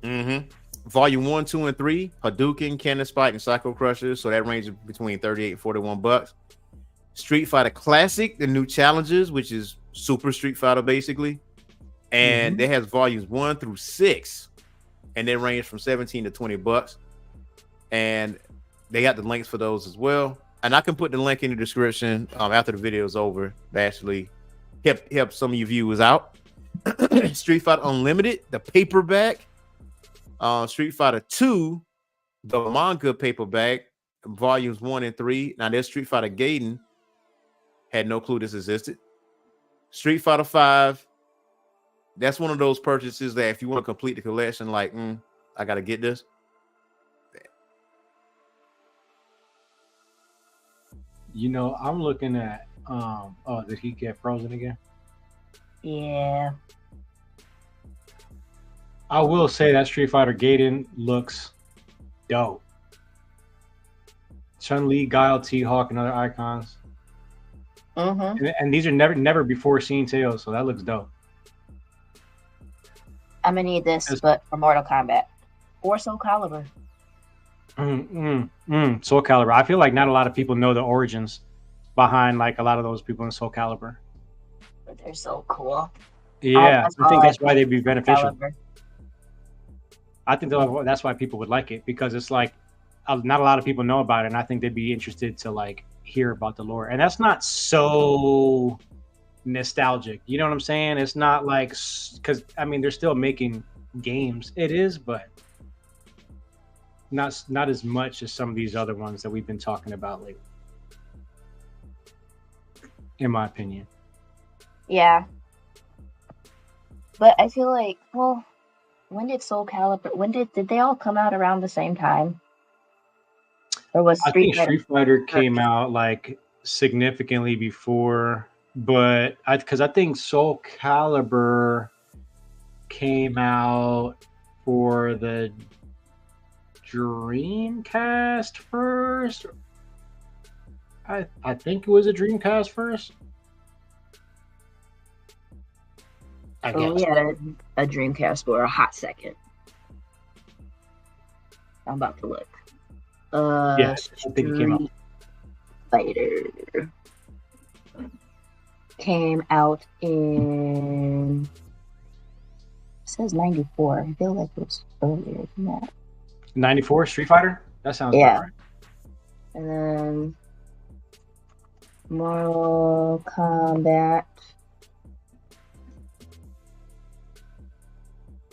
too. Volume 1, 2, and 3, Hadouken, Cannon Spike, and Psycho Crusher. So that ranges between $38 and $41. Street Fighter Classic, the new challenges, which is Super Street Fighter basically. and it has volumes 1 through 6, and they range from $17 to $20. And they got the links for those as well. And I can put the link in the description after the video is over. To actually help some of you viewers out. Street Fighter Unlimited, the paperback. Street Fighter 2, the manga paperback, volumes 1 and 3. Now there's Street Fighter Gaiden. Had no clue this existed. Street Fighter 5. That's one of those purchases that if you want to complete the collection, like, I gotta get this. You know, I'm looking at did he get frozen again? Yeah. I will say that Street Fighter Gaiden looks dope. Chun-Li, Guile, T-Hawk, and other icons. And these are never before seen tales, so that looks dope. I'm gonna need this, but for Mortal Kombat or Soul Calibur. Soul Calibur. I feel like not a lot of people know the origins behind like a lot of those people in Soul Calibur. But they're so cool. Yeah, I think that's why they'd be beneficial. Calibur. I think that's why people would like it, because it's like not a lot of people know about it, and I think they'd be interested to like hear about the lore. And that's not so nostalgic. You know what I'm saying? It's not like, because I mean they're still making games. It is, but not as much as some of these other ones that we've been talking about lately, in my opinion. Yeah. But I feel like, well, when did Soul Calibur, did they all come out around the same time? Or was I think Street Fighter came out like significantly before, but I think Soul Calibur came out for the Dreamcast first. I think it was a Dreamcast first. I guess. We had a Dreamcast for a hot second. I'm about to look. Yes, I think it came out. Fighter came out in, it says 94. I feel like it was earlier than that. 94 Street Fighter? That sounds Yeah. right. And then Mortal Kombat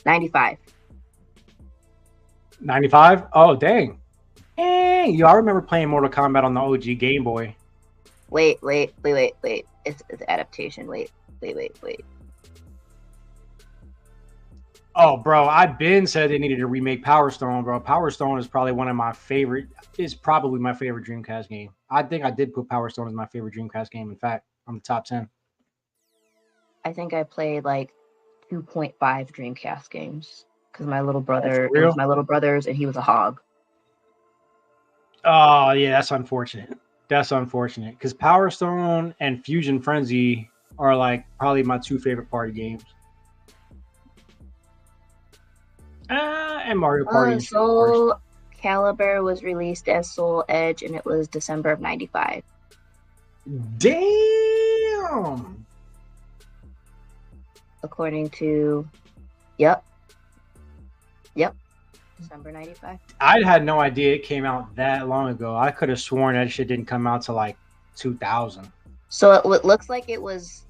95. 95? Oh, dang. Yo, I remember playing Mortal Kombat on the OG Game Boy. Wait. It's adaptation. Wait. Oh, bro, I've been said they needed to remake Power Stone, bro. Power Stone is probably my favorite Dreamcast game. I think I did put Power Stone as my favorite Dreamcast game. In fact, on the top 10. I think I played like 2.5 Dreamcast games because my little brother, it was my little brother's, and he was a hog. Oh, yeah, that's unfortunate. Because Power Stone and Fusion Frenzy are like probably my two favorite party games. And Mario Party. Soul Calibur was released as Soul Edge, and it was December of 95. Damn. According to, yep, December 95. I had no idea it came out that long ago. I could have sworn that shit didn't come out till like 2000. So it looks like it was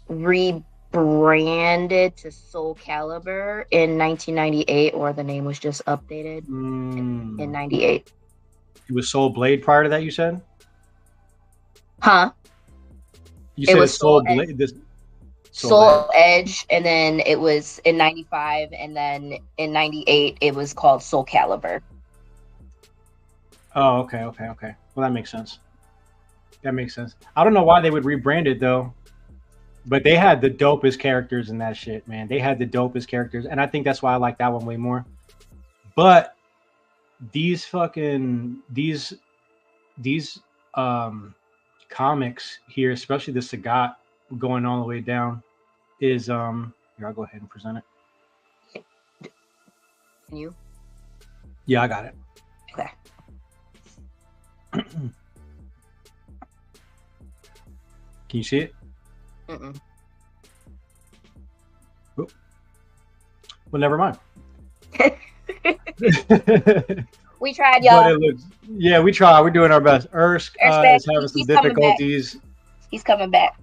rebranded to Soul Calibur in 1998, or the name was just updated in 98. It was Soul Blade prior to that, you said? Huh? You said it was Soul Blade. Soul Edge, and then it was in 95, and then in 98 it was called Soul Calibur. Oh, okay. Well, that makes sense. I don't know why they would rebrand it though, but they had the dopest characters in that shit, man. They had the dopest characters, and I think that's why I like that one way more. But these comics here, especially the Sagat going all the way down, is here, I'll go ahead and present it. Can you? Yeah, I got it. Okay. Can you see it? Mm-mm. Well, never mind. We tried, But y'all. it looks, yeah, we try. We're doing our best. Ersk Ersk's is having some he's coming back. difficulties. He's coming back.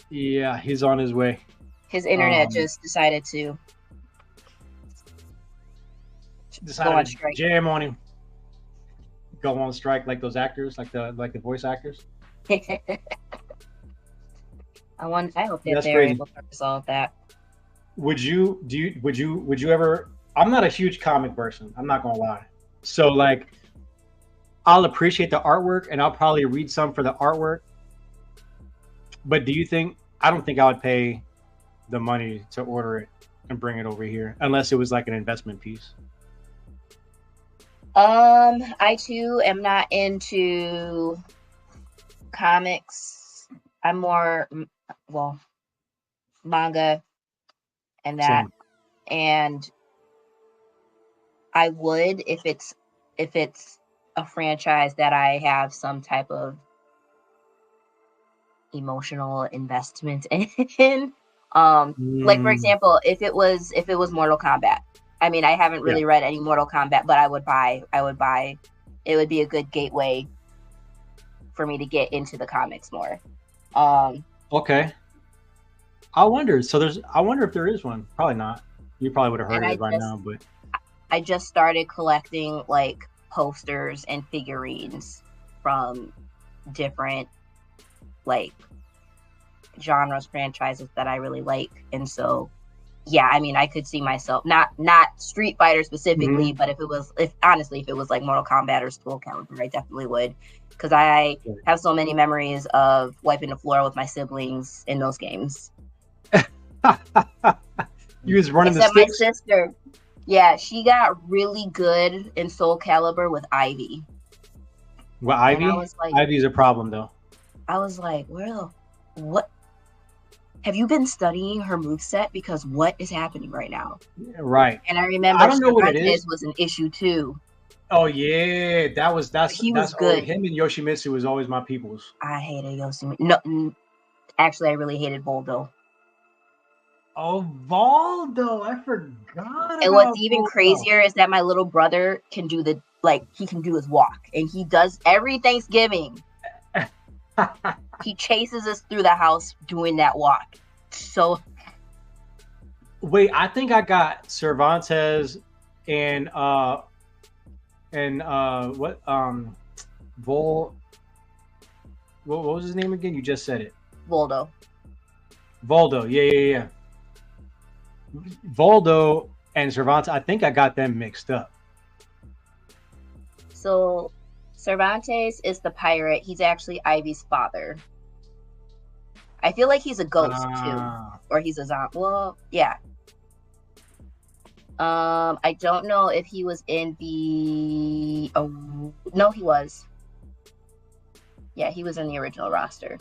Yeah, he's on his way. His internet just decided to go on to strike. jam on him. Go on strike like those actors, like the voice actors. I hope that That's they're crazy. able to resolve that. Would you ever? I'm not a huge comic person. I'm not gonna lie. So like, I'll appreciate the artwork and I'll probably read some for the artwork. But do you think? I don't think I would pay the money to order it and bring it over here unless it was like an investment piece. I too am not into comics. I'm more manga and that. Same. And I would if it's a franchise that I have some type of emotional investment in. Like for example, if it was Mortal Kombat. I mean, I haven't really read any Mortal Kombat, but I would buy. It would be a good gateway for me to get into the comics more. Okay. I wonder if there is one. Probably not. You probably would have heard of it by now, but I just started collecting like posters and figurines from different like genres, franchises that I really like, and so yeah, I mean, I could see myself not Street Fighter specifically, but if it was like Mortal Kombat or Soul Calibur, I definitely would, because I have so many memories of wiping the floor with my siblings in those games. You was running Except the sticks? my sister, yeah, she got really good in Soul Calibur with Ivy. Well, Ivy? Like, Ivy's a problem though. I was like, what? Have you been studying her moveset? Because what is happening right now? Right. And I remember I don't know what it Cervantes is. was an issue too. Oh yeah, that's good. Him and Yoshimitsu was always my peoples. I hated Yoshimitsu. No, actually, I really hated Voldo. Oh, Voldo! I forgot. And what's even crazier is that my little brother can do he can do his walk, and he does every Thanksgiving. He chases us through the house doing that walk. So wait, I think I got Cervantes and what what was his name again? You just said it. Voldo. Yeah. Voldo and Cervantes, I think I got them mixed up. So Cervantes is the pirate. He's actually Ivy's father. I feel like he's a ghost too, or he's a zombie. Well, yeah. I don't know if he was in the. Oh, no, he was. Yeah, he was in the original roster.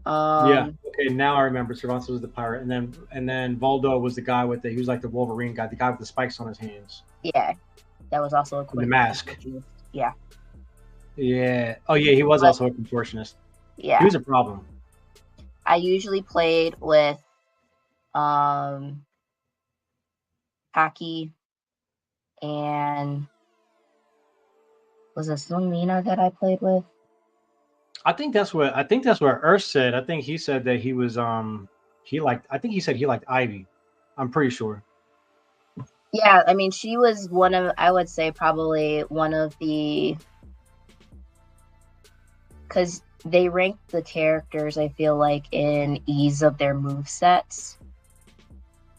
Yeah. Okay. Now I remember. Cervantes was the pirate, and then Voldo was the guy he was like the Wolverine guy, the guy with the spikes on his hands. Yeah, that was also a the mask. Yeah. Yeah. Oh yeah, he was also a contortionist. Yeah. He was a problem. I usually played with Hockey and was it Selena that I played with? I think that's what Earth said. I think he said that he was he liked Ivy. I'm pretty sure. Yeah, I mean she was I would say probably one of the, because they ranked the characters, I feel like, in ease of their movesets.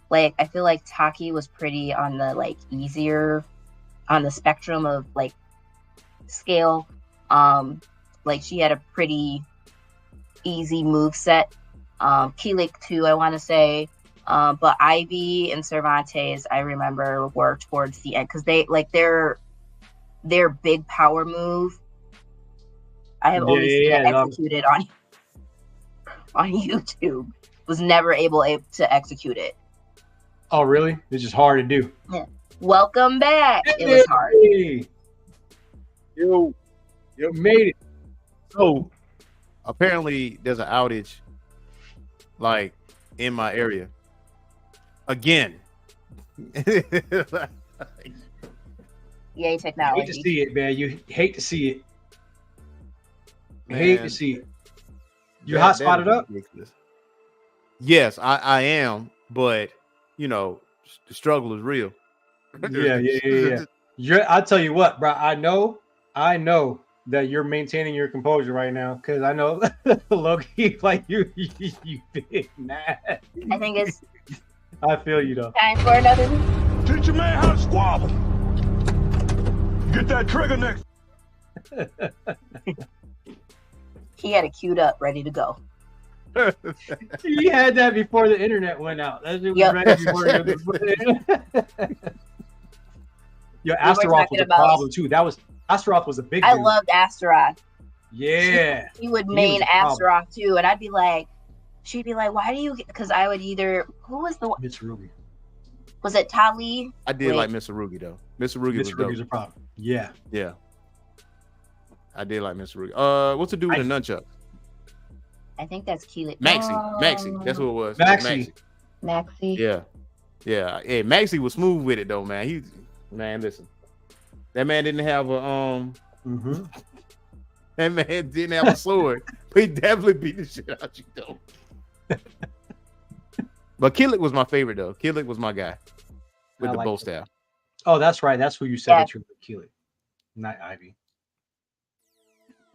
Like, I feel like Taki was pretty on the, like, easier, on the spectrum of, like, scale. Like, she had a pretty easy moveset. Kilik, too, I want to say. But Ivy and Cervantes, I remember, were towards the end. Because they, like, their big power move, I have only seen it executed on YouTube. Was never able to execute it. Oh, really? It's just hard to do. Yeah. Welcome back. It was hard. Yo, made it. So apparently there's an outage like in my area. Again. Yay, Hate to technology. see it, man. You hate to see it. Man, Hate to see it. You that hot is spotted up? ridiculous. Yes, I am, but you know, the struggle is real. Yeah. I'll tell you what, bro. I know that you're maintaining your composure right now because I know Loki, like you big mad. I think it's I feel you though. time for another. Teach your man how to squabble. Get that trigger next. He had it queued up, ready to go. He had that before the internet went out. That shit was Yep. right before the internet. Yo, Astaroth was a problem too. Astaroth was a big. I dude. loved Astaroth. Yeah. He would He main was a problem. Astaroth too, and I'd be like, she'd be like, "Why do you?" Because I would either who was the one? Mitsurugi. Was it Tali? I did like Mr. Rugi though. Mr. Rugi was Mitsurugi's a dope. problem. Yeah. Yeah, I did like Mr. Rugi. What's to do with the nunchuck? I think that's Keelan. Maxie. That's what it was. Maxie. Maxie. Yeah. Hey, Maxie was smooth with it though, man. Man, listen. That man didn't have a That man didn't have a sword, but he definitely beat the shit out you though. But Killick was my favorite though. Killick was my guy with the bow staff. Oh, that's right. That's who you said that you would kill it. Not Ivy.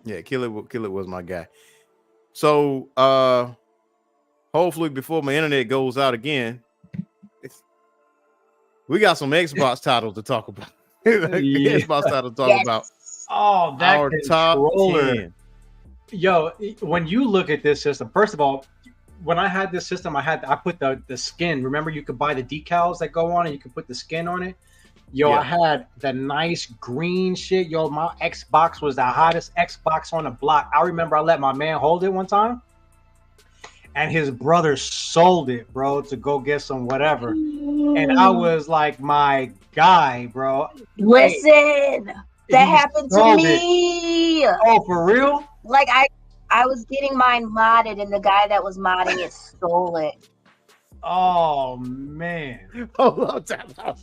Yeah, Killick was my guy. So hopefully before my internet goes out again, we got some Xbox titles to talk about. Xbox titles to talk about. Oh, that our controller. top 10. Yo, when you look at this system, first of all, when I had this system, I put the skin. Remember, you could buy the decals that go on, and you could put the skin on it. Yo, I had the nice green shit. Yo, my Xbox was the hottest Xbox on the block. I remember I let my man hold it one time, and his brother sold it, bro, to go get some whatever. And I was like, my guy, bro. Listen, that happened to me. Oh, for real? Like I was getting mine modded, and the guy that was modding it stole it. Oh man! Hold on, time out.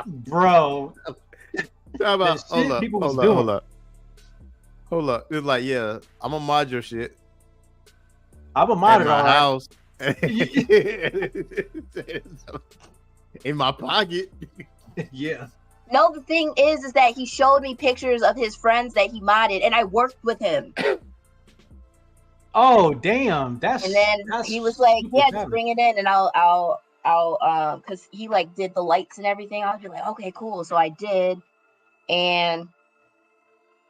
Bro. Hold up. It's like, yeah, I'm gonna mod your shit. I'm a mod it my all house. In my pocket. Yeah. No, the thing is that he showed me pictures of his friends that he modded, and I worked with him. Oh damn! And then he was like, "Yeah, just bring it in, and I'll, because he like did the lights and everything." I was like, "Okay, cool." So I did, and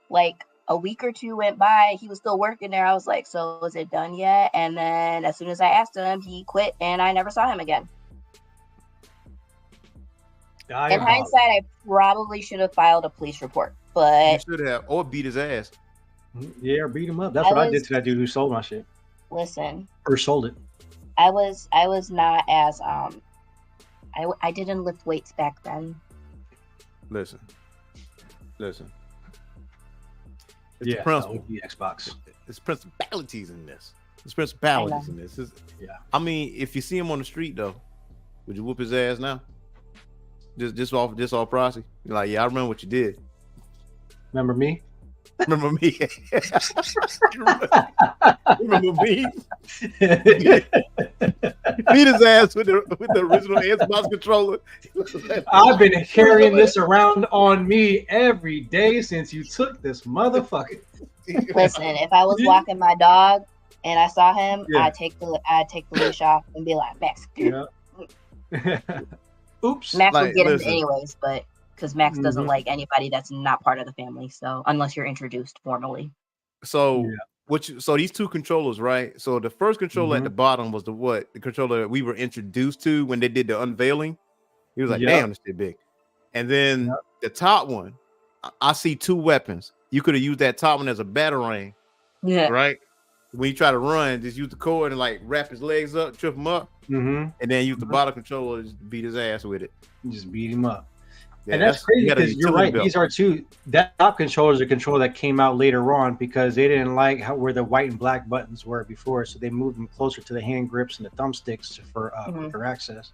like a week or two went by, he was still working there. I was like, "So is it done yet?" And then as soon as I asked him, he quit, and I never saw him again. In hindsight, I probably should have filed a police report, but you should have, or beat his ass. Yeah, or beat him up. That's what I did to that dude who sold my shit. Listen, or sold it. I was not as I didn't lift weights back then. Listen. It's Yeah, principle. the Xbox. It's principalities in this. I mean, if you see him on the street though, would you whoop his ass now? Just off proxy. You're like, yeah, I remember what you did. Remember me? Remember me? Remember me? Beat his ass with the original Xbox controller. I've been carrying this around on me every day since you took this motherfucker. Listen, if I was walking my dog and I saw him, I'd take the leash off and be like, Max. Yeah. Oops. Max would get him anyways, but because Max doesn't like anybody that's not part of the family. So unless you're introduced formally. So so these two controllers, right? So the first controller at the bottom was the controller that we were introduced to when they did the unveiling. He was like, damn, this shit big. And then the top one, I see two weapons. You could have used that top one as a batarang. Yeah. Right? When you try to run, just use the cord and like wrap his legs up, trip him up, and then use the bottom controller to just beat his ass with it. Just beat him up. Yeah, and that's crazy because you're right. These are two. That top controller is a controller that came out later on because they didn't like where the white and black buttons were before, so they moved them closer to the hand grips and the thumbsticks for access.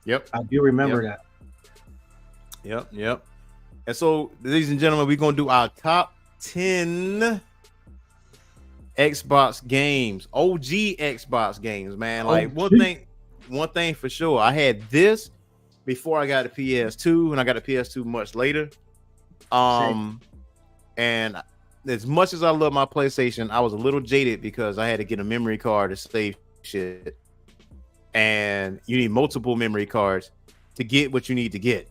Yep. I do remember that. Yep. And so, ladies and gentlemen, we're gonna do our top 10 Xbox games, OG Xbox games, man. Like one thing for sure. I had this before I got a PS2, and I got a PS2 much later. And as much as I love my PlayStation, I was a little jaded because I had to get a memory card to save shit. And you need multiple memory cards to get what you need to get.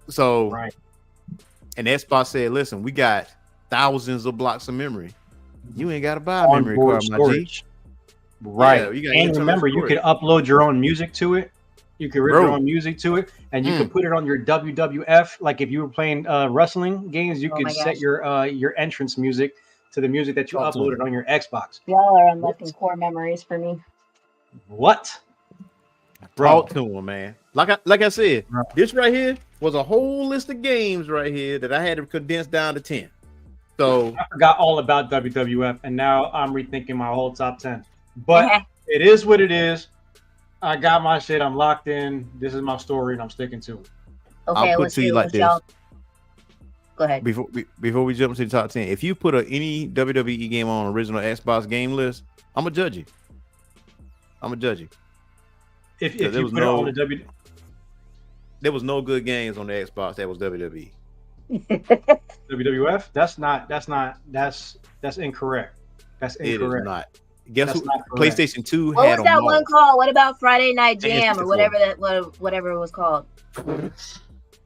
So, right. And Xbox said, listen, we got thousands of blocks of memory. You ain't got to buy a memory card, storage. Right. Yeah, and remember, you could upload your own music to it. You could rip your own music to it, and you could put it on your WWF. Like if you were playing wrestling games, you could set your entrance music to the music that you uploaded on your Xbox. Y'all are unlocking core memories for me. What? Brought to him, man. Like I said, this right here was a whole list of games right here that I had to condense down to 10. So I forgot all about WWF, and now I'm rethinking my whole top 10. But it is what it is. I got my shit. I'm locked in. This is my story, and I'm sticking to it. Okay, I'll put to you like this. Go ahead. Before we jump into the top 10, if you put any WWE game on original Xbox game list, I'm gonna judge you. If you put it on the there was no good games on the Xbox that was WWE. WWF? That's incorrect. That's incorrect. It is not. Guess who? PlayStation 2 what had was that one called? What about Friday Night Jam or whatever it was called?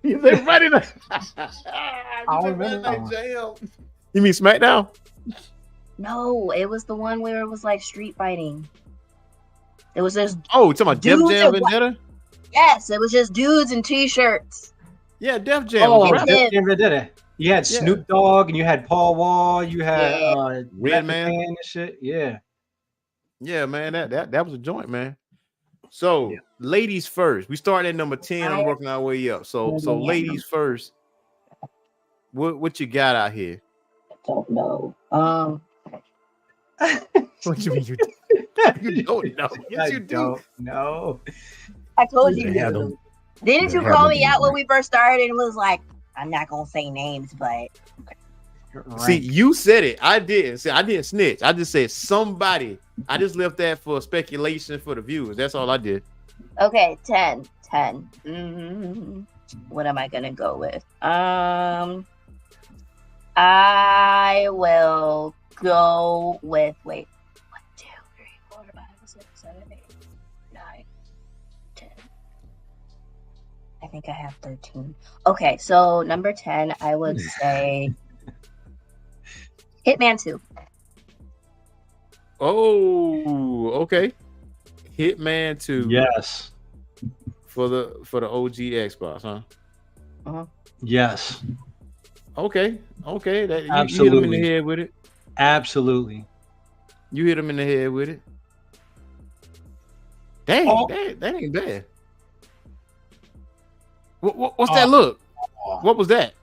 You said Friday Night. I remember Jam. You mean SmackDown? No, it was the one where it was like street fighting. It was just you talking about Def Jam Vendetta? Yes, it was just dudes in t-shirts. Yeah, Def Jam. Def Jam Vendetta. You had Snoop Dogg and you had Paul Wall. You had Redman and shit. Yeah. Yeah, man, that was a joint, man. So, ladies first. We started at number 10. I'm working our way up. So ladies first. What you got out here? I don't know. What you mean you don't know? Yes, you do. No. I told you. Didn't you call me out when we first started and was like, I'm not gonna say names, but see, you said it. I didn't. See, I didn't snitch. I just said somebody. I just left that for speculation for the viewers. That's all I did. Okay, 10. Mm-hmm. What am I gonna go with? I will go with 1, 2, 3, 4, 5, 6, 7, 8, 9, 10. I think I have 13. Okay, so number 10, I would say Hitman 2. Oh, okay. Hitman 2. Yes. For the OG Xbox, huh? Uh-huh. Yes. Okay. Absolutely. You hit him in the head with it. Absolutely. You hit him in the head with it. Dang, that ain't bad. What's that look? What was that?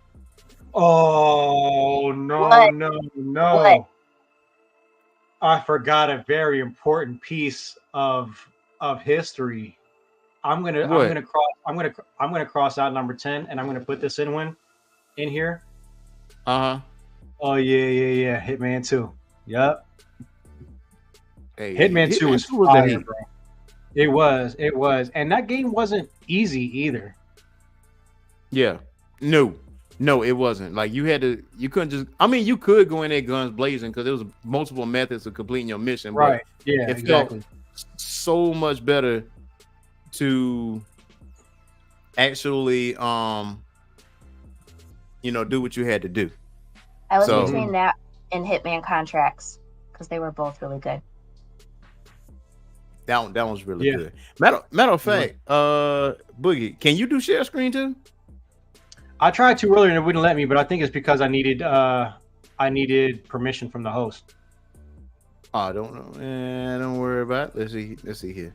Oh no, What? no. What? I forgot a very important piece of history. I'm gonna cross out number 10 and I'm gonna put this in here. Uh-huh. Oh yeah. Hitman 2. Yep. Hey, Hitman 2 was fire, bro. It was. And that game wasn't easy either. Yeah. No, it wasn't. Like you couldn't just, you could go in there guns blazing because there was multiple methods of completing your mission. Right. But yeah, it exactly. felt so much better to actually do what you had to do. I was between that and Hitman Contracts because they were both really good. That one was really good. Matter of fact, Boogie, can you do share screen too? I tried to earlier and it wouldn't let me, but I think it's because I needed permission from the host. I don't know. Don't worry about it. Let's see here.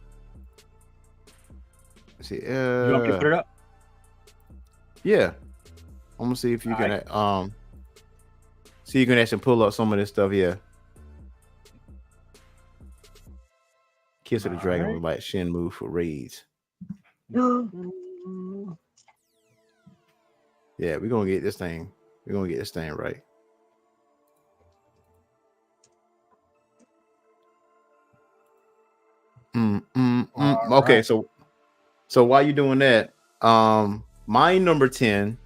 Let's see. You want me to put it up? Yeah. I'm gonna see if you can see you can actually pull up some of this stuff here. Kiss of the Dragon was like Shenmue for raids. Yeah, we're gonna get this thing. We're gonna get this thing right. Okay, right. so while you're doing that, my number 10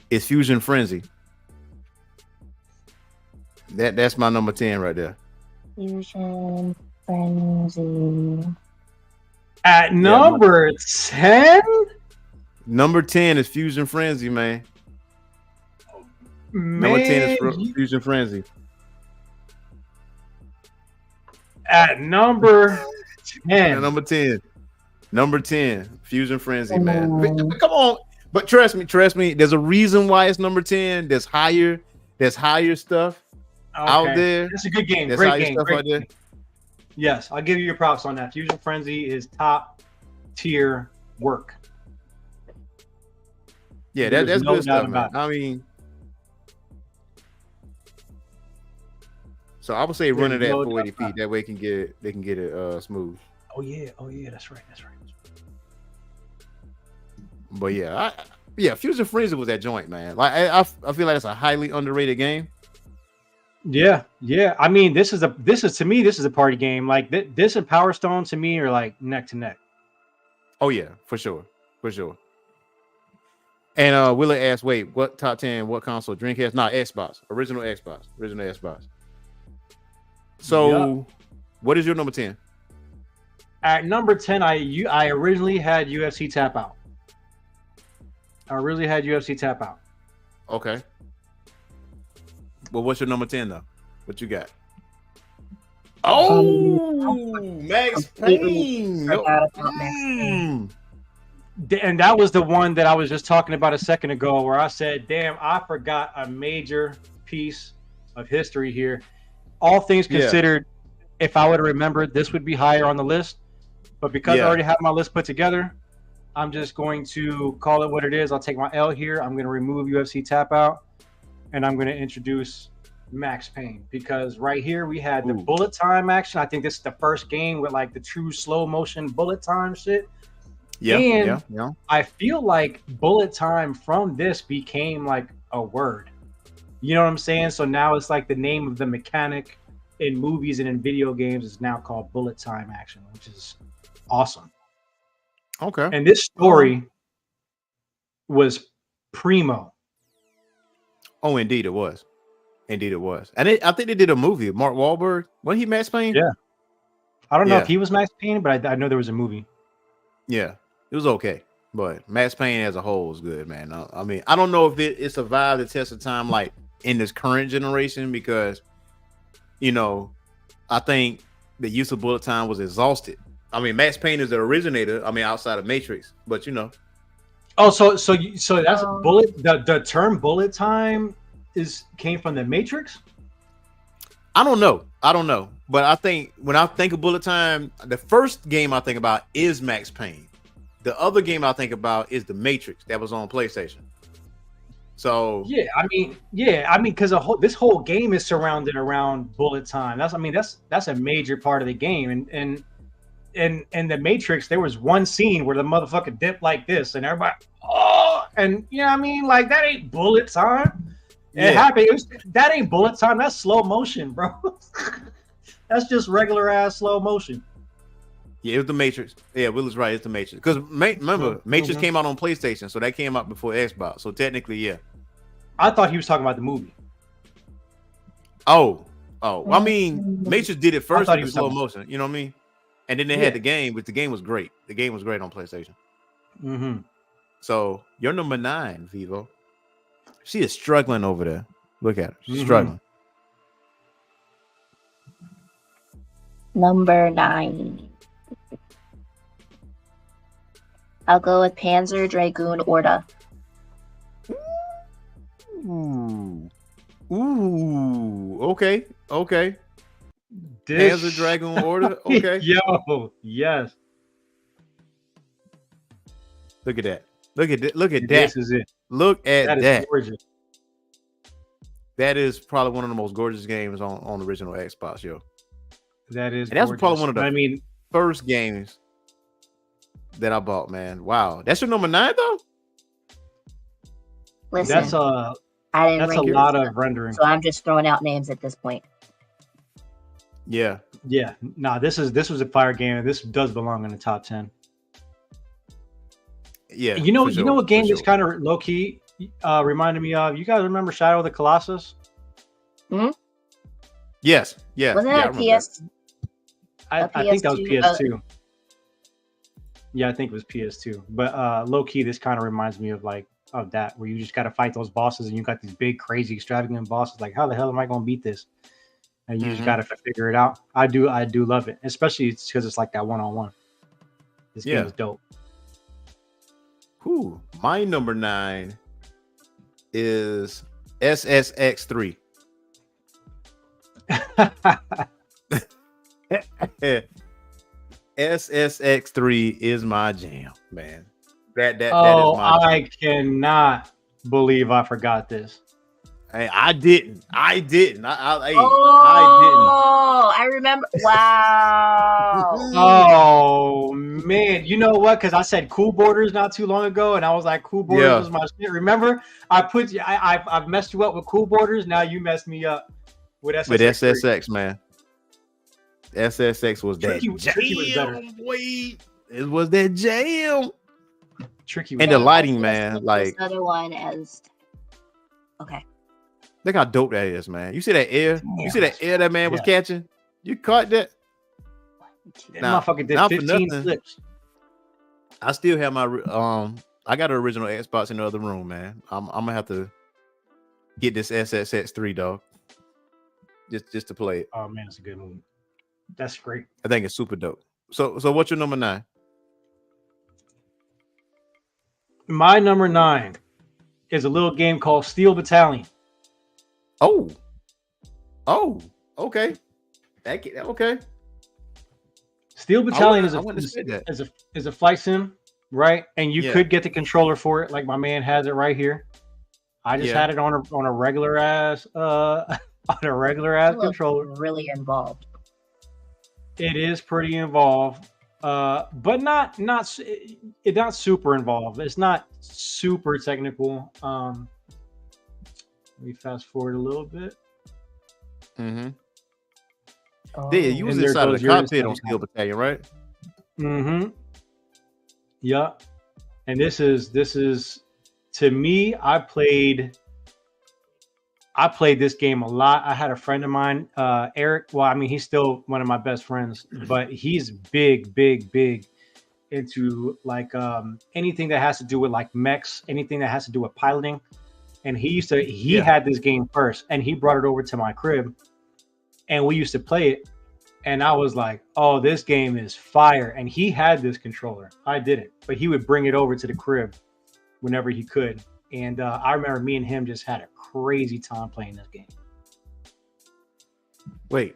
is Fusion Frenzy. That's my number 10 right there. Fusion Frenzy. At number 10? Number 10 is Fusion Frenzy, man. Number 10 is Fusion Frenzy. At number 10. Number 10, Fusion Frenzy, man. Come on. But trust me, there's a reason why it's number 10. There's higher stuff out there. It's a good game. There's Great game. stuff out there. Yes, I'll give you your props on that. Fusion Frenzy is top tier work. Yeah, that's no good stuff, man. I mean, so I would say run it at 480 feet. That way they can get it smooth. Oh yeah, that's right. But yeah, Fusion Frenzy was that joint, man. Like I feel like it's a highly underrated game. Yeah. I mean, this is to me, this is a party game. Like this and Power Stone to me are like neck to neck. Oh yeah, for sure. And Willa asked, wait, what top 10? What console? Dreamcast? Nah, Xbox. Original Xbox. So, What is your number 10? At number 10, I originally had UFC Tap Out. Okay. Well, what's your number 10 though? What you got? Oh, Max Payne. And that was the one that I was just talking about a second ago, where I said, "Damn, I forgot a major piece of history here." All things considered, if I would have remembered, this would be higher on the list. But because I already have my list put together, I'm just going to call it what it is. I'll take my L here. I'm going to remove UFC Tap Out, and I'm going to introduce Max Payne, because right here we had the bullet time action. I think this is the first game with like the true slow motion bullet time shit. Yeah. I feel like bullet time from this became like a word. You know what I'm saying? So now it's like the name of the mechanic in movies and in video games is now called bullet time action, which is awesome. Okay. And this story was primo. Oh, indeed it was. And I think they did a movie. Mark Wahlberg. Wasn't he Max Payne? Yeah. I don't know if he was Max Payne, but I know there was a movie. Yeah. It was okay. But Max Payne as a whole is good, man. I mean, I don't know if it survived the test of time like in this current generation, because, I think the use of bullet time was exhausted. I mean, Max Payne is the originator. I mean, outside of Matrix, but Oh, so that's bullet. The term bullet time came from the Matrix. I don't know, but I think when I think of bullet time, the first game I think about is Max Payne. The other game I think about is the Matrix that was on PlayStation. So I mean, because this whole game is surrounded around bullet time. That's a major part of the game. And in the Matrix, there was one scene where the motherfucker dipped like this, and everybody, like that ain't bullet time. It happened. That ain't bullet time. That's slow motion, bro. That's just regular ass slow motion. Yeah, it was the Matrix. Yeah, Will is right. It's the Matrix. Because remember, Matrix came out on PlayStation, so that came out before Xbox. So technically, yeah. I thought he was talking about the movie. Oh. I mean, Matrix did it first with slow motion. You know what I mean? And then they had the game, but the game was great. The game was great on PlayStation. Mm-hmm. So you're number 9, Vivo. She is struggling over there. Look at her. She's struggling. Number 9. I'll go with Panzer Dragoon Orta. Ooh. Okay. Panzer Dragoon Orta. Okay. Yo, yes. Look at that. Look at that. This is it. Look at that. Gorgeous. That is probably one of the most gorgeous games on the original Xbox, yo. That is. And that's probably one of the first games that I bought, man. Wow, that's your number 9 though. Listen, That's I didn't that's a rank lot this, of rendering. so I'm just throwing out names at this point. Yeah, Yeah, nah, this was a fire game, and this does belong in the top 10. yeah. You know, for you know sure, what game for that's sure. kind of low key reminded me of? You guys remember Shadow of the Colossus? Yes, yeah. Wasn't yeah, I that remember that. I think that was PS2? PS2. Yeah, I think it was PS2. But low key, this kind of reminds me of that, where you just got to fight those bosses, and you got these big, crazy, extravagant bosses. Like, how the hell am I going to beat this? And you just got to figure it out. I do love it, especially because it's like that one-on-one. This game is dope. Whew. My number 9 is SSX3. SSX3 is my jam, man. That is my jam. I cannot believe I forgot this. Hey, I didn't. I didn't. I remember. Wow. Oh man, you know what? Because I said Cool Borders not too long ago, and I was like, Cool Borders was my shit. Remember, I've messed you up with Cool Borders. Now you messed me up with SSX. With SSX, man. SSX was that Tricky jam. was better. Wait, it was that jam. Tricky was And the better. lighting, man. Like, this other one as okay. look how dope that is, man. You see that air? You see that air that man was catching? You caught that? That motherfucker did not for 15 nothing. flips. I still have my I got an original Xbox in the other room, man. I'm gonna have to get this SSX3, dog. Just to play it. Oh man, it's a good movie. That's great. I think it's super dope. So what's your number 9? My number 9 is a little game called Steel Battalion. Oh, okay. Okay. Steel Battalion I wouldn't have said that. is a flight sim, right? And you Yeah. could get the controller for it, like my man has it right here. I just had it on a regular ass controller. Really involved. It is pretty involved, but not super involved. It's not super technical. Let me fast forward a little bit. Mm-hmm. Oh. Yeah, you was And there inside of goes the yours. cockpit on Steel Battalion, right? Mm-hmm. Yeah. And this is to me, I played this game a lot. I had a friend of mine, Eric. Well, I mean, he's still one of my best friends, but he's big into like anything that has to do with like mechs, anything that has to do with piloting. And he had this game first, and he brought it over to my crib, and we used to play it. And I was like, oh, this game is fire. And he had this controller. I didn't, but he would bring it over to the crib whenever he could. And I remember me and him just had a crazy time playing this game. Wait,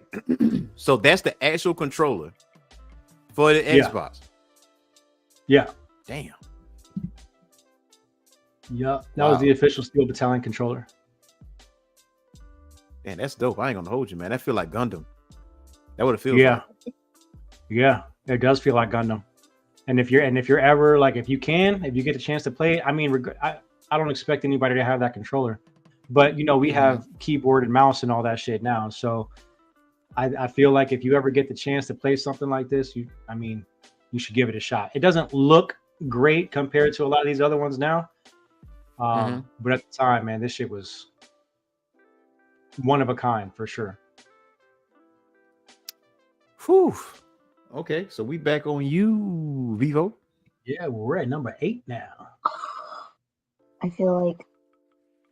so that's the actual controller for the Xbox? Yeah. Damn. Yeah, that was the official Steel Battalion controller. Man, that's dope. I ain't gonna hold you, man. That feel like Gundam. That would have feel. Yeah. Yeah, it does feel like Gundam. And if you're ever like, if you get a chance to play it, I mean, I don't expect anybody to have that controller, but you know, we have keyboard and mouse and all that shit now. So I feel like if you ever get the chance to play something like this, you should give it a shot. It doesn't look great compared to a lot of these other ones now. But at the time, man, this shit was one of a kind for sure. Whew. Okay, so we back on you, Vivo. Yeah, we're at number 8 now. I feel like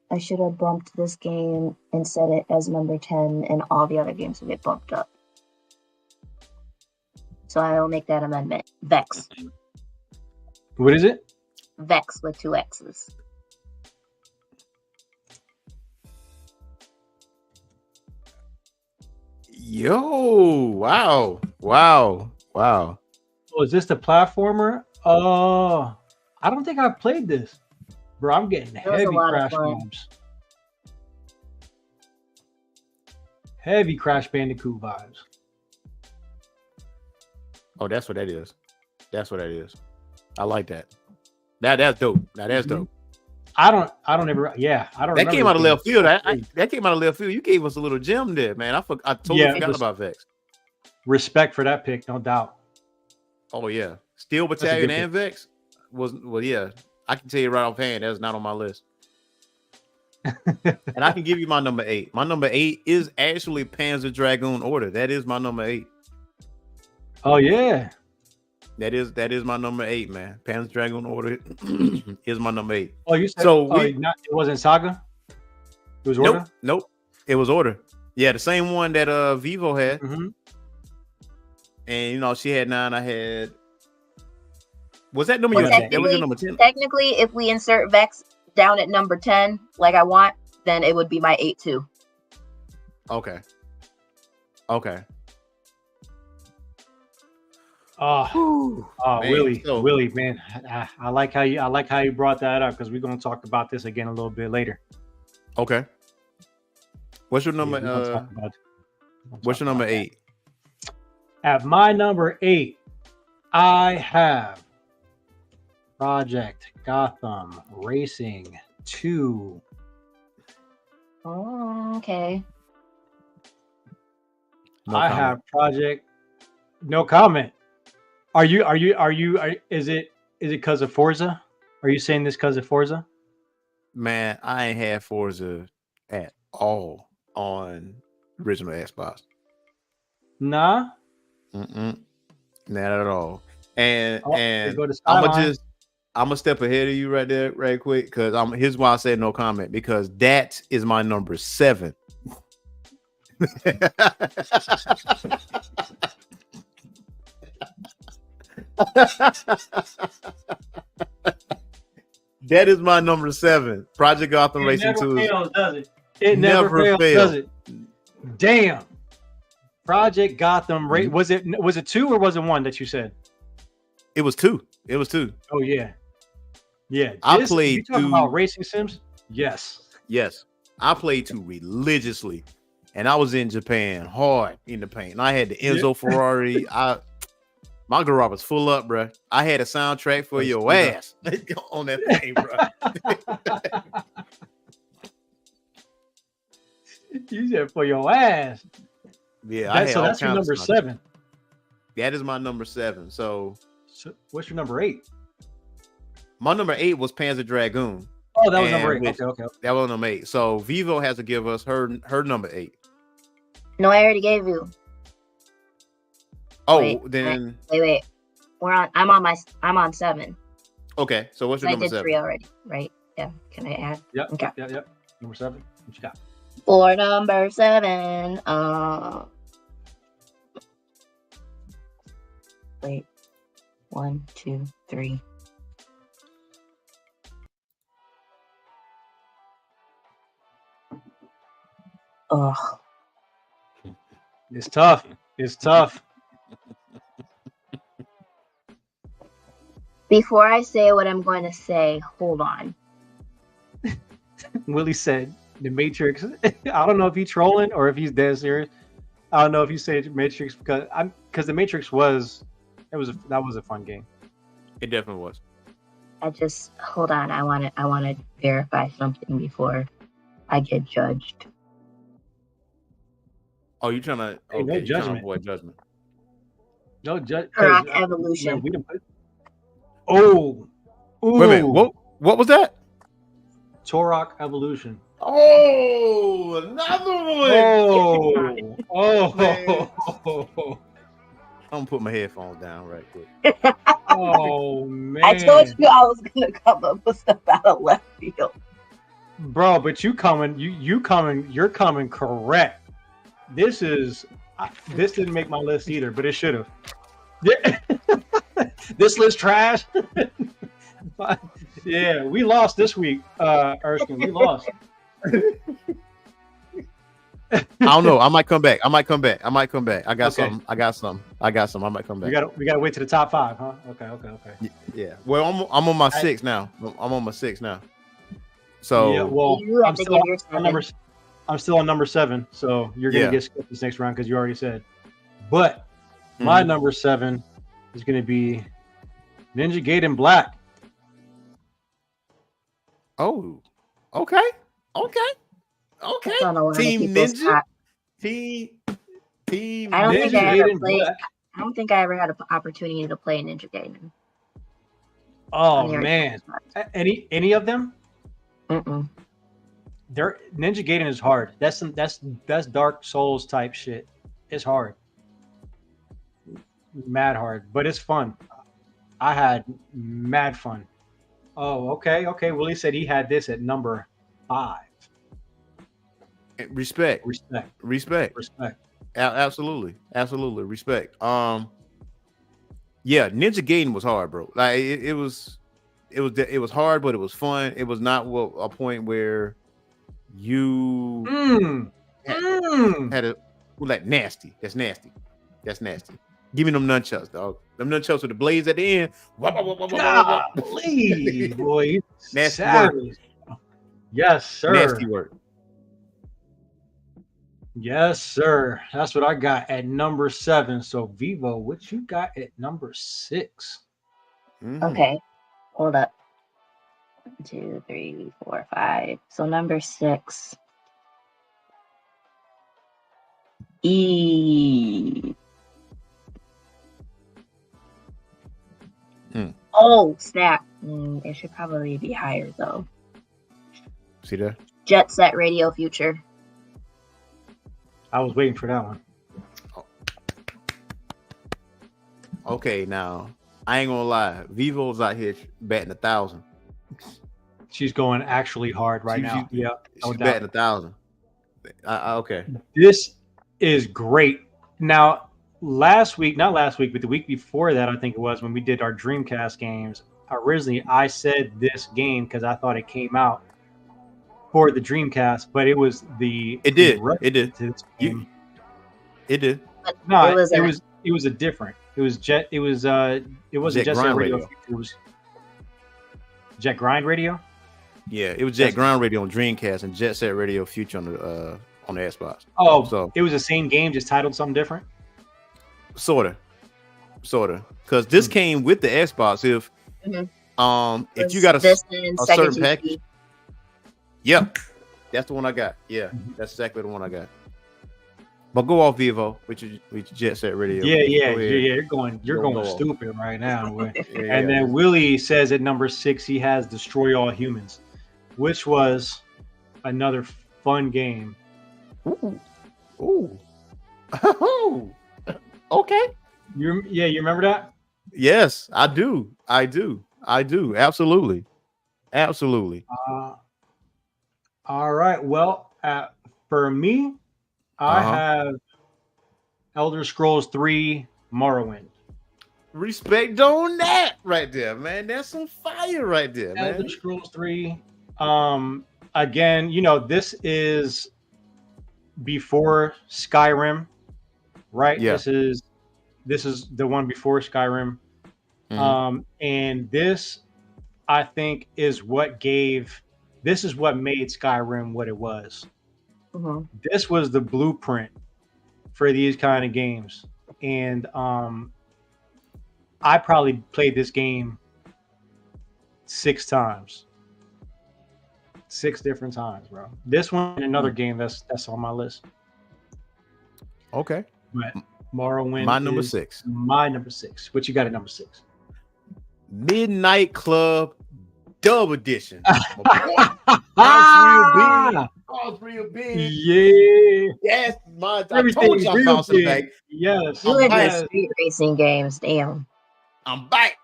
I should have bumped this game and set it as number 10, and all the other games will get bumped up. So I will make that amendment. Vex. What is it? Vex with 2 X's. Yo, wow. Oh, is this the platformer? Oh, I don't think I've played this. Bro, I'm getting heavy Crash vibes. Heavy Crash Bandicoot vibes. Oh, that's what that is. I like that. That's dope. Now that's dope. I don't ever. Yeah, I don't. That came out of left field. That came out of left field. You gave us a little gem there, man. I totally forgot about Vex. Respect for that pick, no doubt. Oh yeah, Steel Battalion and Vex yeah. I can tell you right offhand, that's not on my list. And I can give you my number 8. My number 8 is actually Panzer Dragoon Order. That is my number 8. Oh yeah. That is my number 8, man. Panzer Dragoon Order is my number 8. Oh, you said it wasn't Saga? It was Order? Nope. It was Order. Yeah, the same one that Vivo had. Mm-hmm. And she had 9. I had. Was that number? That was your number 10. Technically, if we insert Vex down at number 10, like I want, then it would be my 8 too. Okay. Oh, man, Willie, man, I like how you brought that up because we're gonna talk about this again a little bit later. Okay. What's your number? What's your number 8? At my number 8, I have Project Gotham Racing 2. Oh, okay. I have Project. No comment. Is it because of Forza? Are you saying this because of Forza? Man, I ain't had Forza at all on original Xbox. Nah. Not at all. And I'm gonna step ahead of you right there, right quick, because here's why I said no comment, because that is my number 7. That is my number 7. Project Gotham Racing 2. Fails, does it? It never fails, does it? Damn. Project Gotham Racing. Was it 2 or was it 1 that you said? It was 2. Oh yeah. Yeah. I played you talking about racing sims? Yes. I played 2 religiously. And I was in Japan hard in the paint. And I had the Enzo Ferrari. My garage was full up, bro. I had a soundtrack for your ass on that thing, bro. You said for your ass. Yeah, that's your number 7. That is my number 7. So what's your number 8? My number 8 was Panzer Dragoon. Oh, that was number 8. Okay. That was number 8. So Vivo has to give us her number 8. No, I already gave you. Oh, wait. I'm on 7. Okay, so what's your number 7? I did 3 already, right? Yeah. Can I add? Yep. Okay. Yep. Number 7. What you got? For number 7, wait. 1, 2, 3. Ugh. It's tough. Before I say what I'm going to say, hold on. Willie said the Matrix. I don't know if he's trolling or if he's dead serious. I don't know if he said Matrix because the Matrix was a fun game. It definitely was. Hold on. I want to verify something before I get judged. Oh, you trying to? Okay, no judgment. Trying to avoid judgment. No judgment. Rock Evolution. Oh. Wait a minute. What was that? Turok Evolution. Oh, another one. Oh. I'm gonna put my headphones down right quick. Oh man! I told you I was gonna come up with stuff out of left field, bro. But you're coming correct. This didn't make my list either, but it should have. Yeah. This list trash. Yeah, we lost this week, Erskine. We lost. I don't know. I might come back. I got some. I might come back. We gotta wait to the top 5, huh? Okay. Yeah. Well, I'm on my 6 now. So yeah, well, I'm still on number 7. So you're gonna get skipped this next round because you already said. But my number 7 is gonna be Ninja Gaiden Black. Oh, okay. That's on a lot of Team people's Ninja. top. Team I don't think Ninja I ever Gaiden played. Black. I don't think I ever had an opportunity to play Ninja Gaiden. Oh On the man, arcade any of them? Mm-mm. Ninja Gaiden is hard. That's Dark Souls type shit. It's hard, mad hard, but it's fun. I had mad fun. Oh, okay. Willie said he had this at number 5. Respect. Absolutely. Respect. Yeah, Ninja Gaiden was hard, bro. Like it was hard, but it was fun. It was not a point where you had a like nasty. That's nasty. Give me them nunchucks, dog. Them nunchucks with the blades at the end. Golly, boy, nasty work. Yes, sir. Nasty work. Yes, sir. That's what I got at number 7. So, Vivo, what you got at number 6? Okay, hold up. 1, 2, 3, 4, 5. So number 6. Oh, snap. It should probably be higher, though. See that? Jet Set Radio Future. I was waiting for that one. Okay, now, I ain't gonna lie. Vivo's out here batting 1,000. She's going actually hard right now. Yeah, she's batting 1,000. Okay. This is great. Now, not last week, but the week before that, I think it was when we did our Dreamcast games. Originally, I said this game because I thought it came out for the Dreamcast, but it was the. It did. No, it was a different. It was Jet. It wasn't Jet Set Radio. It was Jet Grind Radio. Yeah, it was Jet Grind Radio on Dreamcast and Jet Set Radio Future on the Xbox. Oh, so it was the same game, just titled something different. Sorta, because this came with the Xbox. If you got a certain package, yep, that's the one I got. Yeah, that's exactly the one I got. But go off Vivo, which Jet Set Radio. Yeah. You're going stupid right now. Then Willie says at number 6 he has Destroy All Humans, which was another fun game. Ooh. Okay. You remember that? Yes, I do. Absolutely. All right. Well, for me, I have Elder Scrolls 3 Morrowind. Respect on that right there, man. That's some fire right there, man. Elder Scrolls 3. Again, this is before Skyrim, right? Yeah. This is the one before Skyrim. And this, I think, is what made Skyrim what it was. This was the blueprint for these kind of games, and I probably played this game 6 times, 6 different times, bro. This one and another game that's on my list. Okay, but Morrowind, my number 6. My number 6. What you got at number 6? Midnight Club Dub Edition. Real big. Yeah. Yes, I told you I'm bouncing back. Yes. You live in street racing games. Damn. I'm back.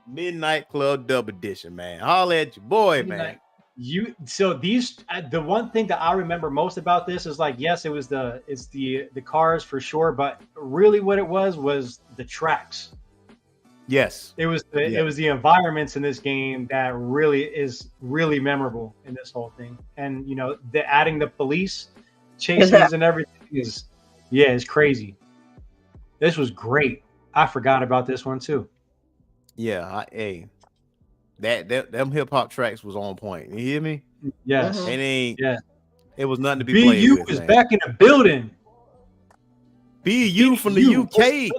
Midnight Club Dub Edition, man. Holla at your boy, man. The one thing that I remember most about this is yes, it's the cars for sure, but really what it was the tracks. Yes, it was the environments in this game that is really memorable in this whole thing, and adding the police chases and everything is crazy. This was great. I forgot about this one too. Yeah, them hip hop tracks was on point. You hear me? Yes, it was nothing to be played with. BU was back in the building. BU from the UK.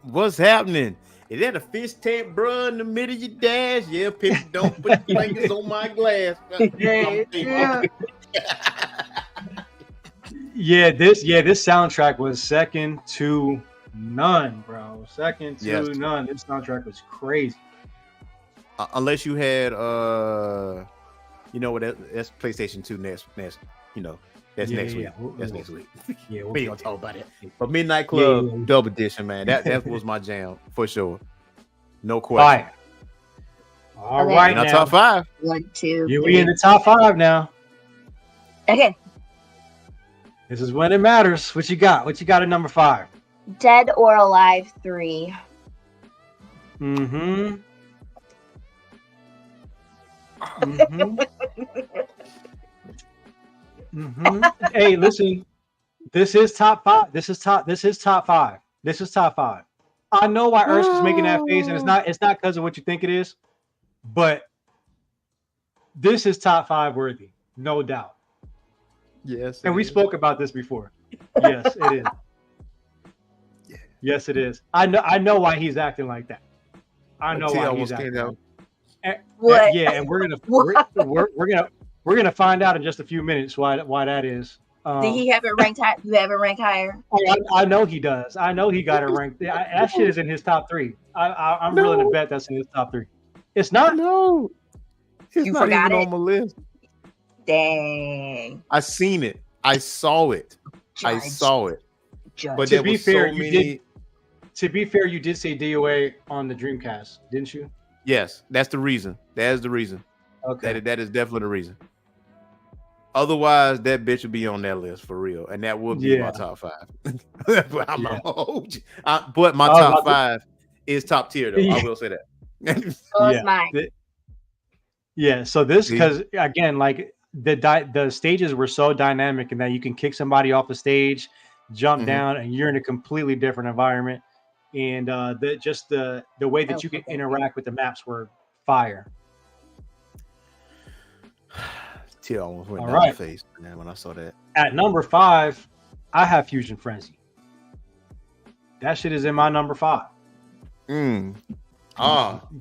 What's happening? Is that a fish tank, bro, in the middle of your dash? Yeah, Pip, don't put your fingers on my glass. This soundtrack was second to none, bro. Second to none. This soundtrack was crazy. Unless you had you know what, that's PlayStation 2 next, you know, that's next week. That's next week. Yeah, we ain't gonna talk about it. But Midnight Club Double Edition, man, that was my jam for sure. No question. All right, now top 5. 1, 2. We in the top 5 now. Okay. This is when it matters. What you got? What you got at number 5? Dead or Alive 3. Mm-hmm. Hey, listen. This is top 5. This is top 5. I know why Ernst is making that face, and it's not because of what you think it is, but this is top 5 worthy, no doubt. Yes. And we spoke about this before. Yes, it is. Yes, it is. I know why he's acting like that. I know why he's acting like that. What? Yeah, and we're gonna find out in just a few minutes why that is. Did he have it ranked high? You have it ranked higher? I know he does. I know he got it ranked. That shit is in his top 3. I'm willing to bet that's in his top 3. It's not. No, you not forgot even it on my list. Dang. I seen it. I saw it. Judge. But to be fair, you did say DOA on the Dreamcast, didn't you? Yes, that's the reason. That is the reason. Okay. That is definitely the reason. Otherwise, that bitch would be on that list for real, and that would be my top 5. But my top 5 is top tier, though. I will say that. So is mine. Yeah. So this, because again, like the stages were so dynamic, and that you can kick somebody off the stage, jump down, and you're in a completely different environment, and the way that you can interact with the maps were fire. Tear almost went down my face, man, when I saw that. At number 5, I have Fusion Frenzy. That shit is in my number 5.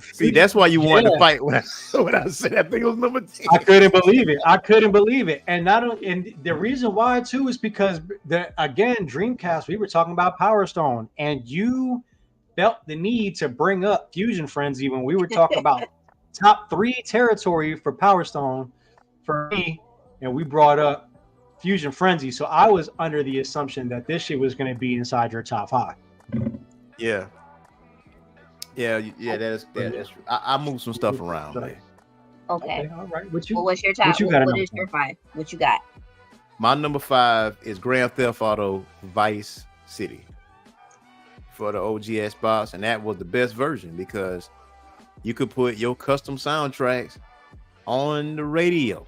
See, that's why you wanted to fight when I said that thing was number 10. I couldn't believe it. And the reason why too is because Dreamcast, we were talking about Power Stone, and you felt the need to bring up Fusion Frenzy when we were talking about top 3 territory for Power Stone for me, and we brought up Fusion Frenzy. So I was under the assumption that this shit was going to be inside your top 5. Yeah. That is true. I moved some stuff around, man. Okay. All right. What's your top? What is your 5? What you got? My number 5 is Grand Theft Auto Vice City for the OG Xbox, and that was the best version because you could put your custom soundtracks on the radio.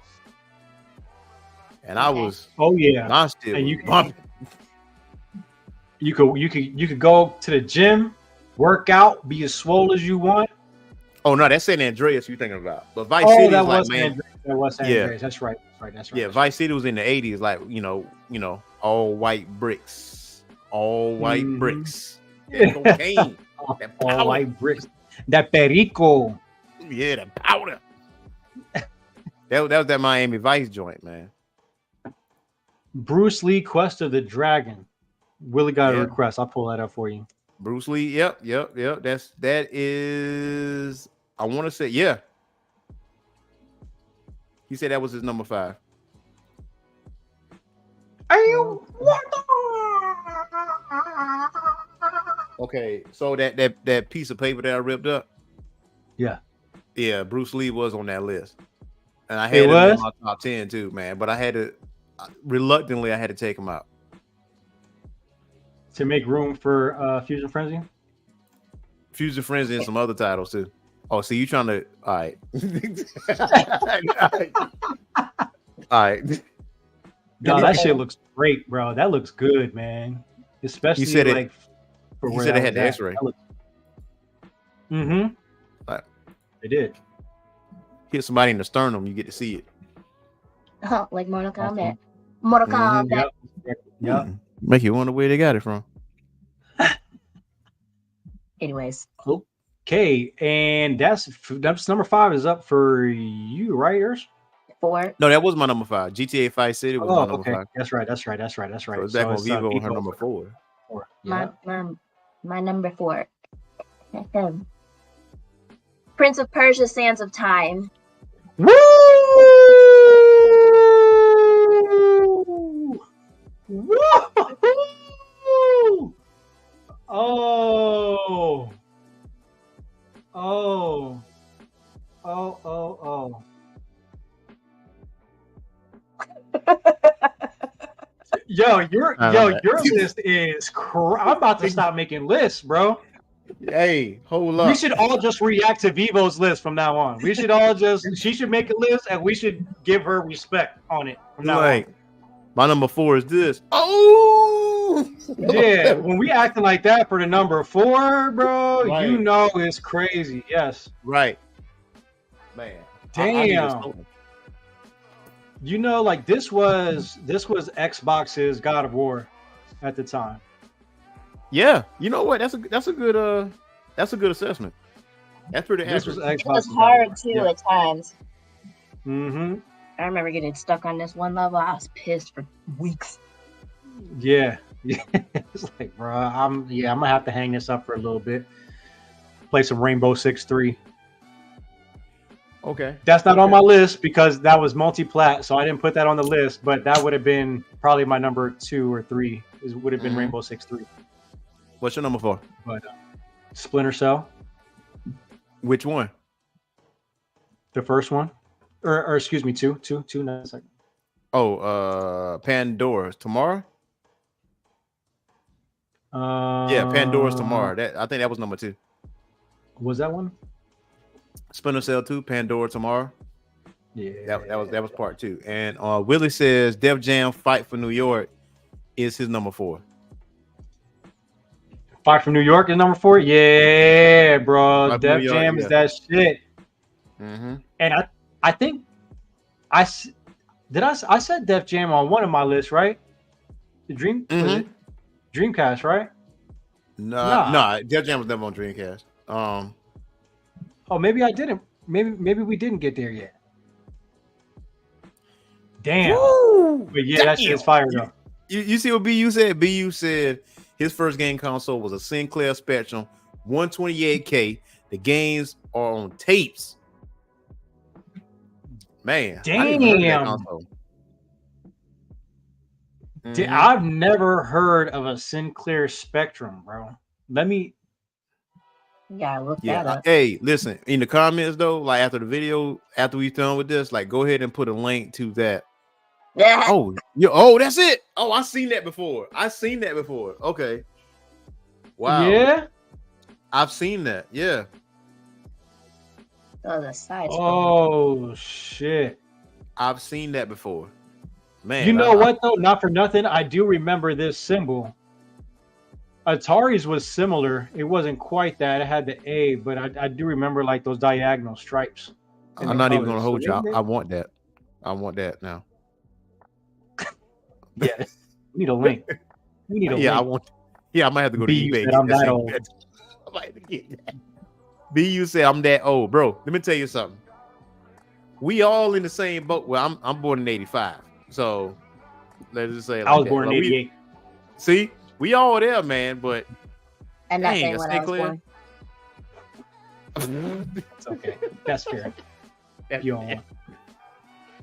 And I was still and you could go to the gym, work out, be as swole as you want. Oh no, that's San Andreas you're thinking about. But Vice City that was San Andreas. That's right. Yeah, Vice City was in the 80s, like you know, all white bricks. That cocaine. That all white bricks. That perico. Yeah, the powder. that was that Miami Vice joint, man. Bruce Lee Quest of the Dragon. Willie got a request. I'll pull that up for you. Bruce Lee. Yep. That is. I want to say He said that was his number 5. Are you? Okay, so that piece of paper that I ripped up. Yeah, Bruce Lee was on that list, and I had him in my top 10 too, man. But I had to reluctantly take him out to make room for Fusion Frenzy. Fusion Frenzy and some other titles too. Oh, so you trying to? All right. All right. No, that shit looks great, bro. That looks good, man. Especially you said like you said it had the X-ray. Mm-hmm. Right. It did. Hit somebody in the sternum, you get to see it. Like Mortal Kombat. Mortal Kombat. Yep. Make you wonder where they got it from. Anyways. Cool. Okay, and that's number 5 is up for you, right? Yours? 4. No, that was my number 5. GTA Vice City was my number 5. That's right. So it's back on Vivo with her number 4. Yeah. My number 4. Prince of Persia: Sands of Time. Woo! Woo! Oh. Yo, your list is I'm about to stop making lists, bro. Hey, hold up. We should all just react to Vivo's list from now on. We should all she should make a list and we should give her respect on it from now on. My number 4 is this. Oh, yeah. When we acting like that for the number 4, bro, right. You know it's crazy. Yes. Right. Man. Damn. You know, like this was Xbox's God of War at the time. Yeah. You know what? That's a good assessment. That's pretty accurate. This was Xbox. It was hard too at times. Mm-hmm. I remember getting stuck on this one level. I was pissed for weeks. Yeah. It's like, bro, I'm gonna have to hang this up for a little bit. Play some Rainbow Six 3. Okay. That's not on my list because that was multi-plat, so I didn't put that on the list. But that would have been probably my number 2 or 3. Would have been Rainbow Six 3. What's your number 4? But Splinter Cell. Which one? The first one, or excuse me, two. Not a second. Oh, Pandora's Tomorrow. Yeah, Pandora's Tomorrow. I think that was number 2. Was that one? Splinter Cell 2, Pandora Tomorrow. Yeah, that was part 2. And Willie says Def Jam Fight for New York is his number 4. Fight for New York is number 4. Yeah, bro. Def Jam is that shit. Mm-hmm. And I think I said Def Jam on one of my lists, right? The was it Dreamcast, right? No, Def Jam was never on Dreamcast. Oh, maybe I didn't. Maybe we didn't get there yet. Damn. Woo! But yeah, that shit is fire though. You see what BU said? BU said his first game console was a Sinclair Spectrum 128K. The games are on tapes. Man, damn. I've never heard of a Sinclair Spectrum, bro. Look that up. Hey, listen, in the comments though, like after the video, after we done with this, like go ahead and put a link to that. Oh, that's it. Oh, I've seen that before. Okay. Wow. Yeah. I've seen that. Yeah. Oh, the sides. Oh shit. I've seen that before. Man. You know what though? Not for nothing. I do remember this symbol. Atari's was similar. It wasn't quite that. It had the A, but I do remember like those diagonal stripes. I'm not even gonna hold you. I want that. I want that now. Yeah, we need a link. I want. Yeah, I might have to go to eBay. I'm that old. I might have to get that. BU said I'm that old, bro. Let me tell you something. We all in the same boat. Well, I'm born in '85, so let's just say I was born in '88. See. We all there, man, but and that thing when I was born. It's okay. That's fair. You all want.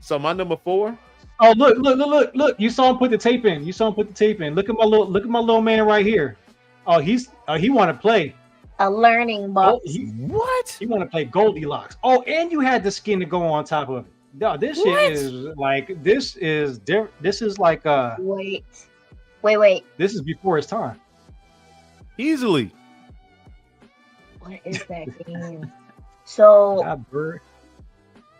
So my number 4. Oh, look! You saw him put the tape in. Look at my little man right here. Oh, he want to play. A learning box. Oh, what? He want to play Goldilocks. Oh, and you had the skin to go on top of it. No, this shit is like this is like Wait. This is before his time. Easily. What is that game? So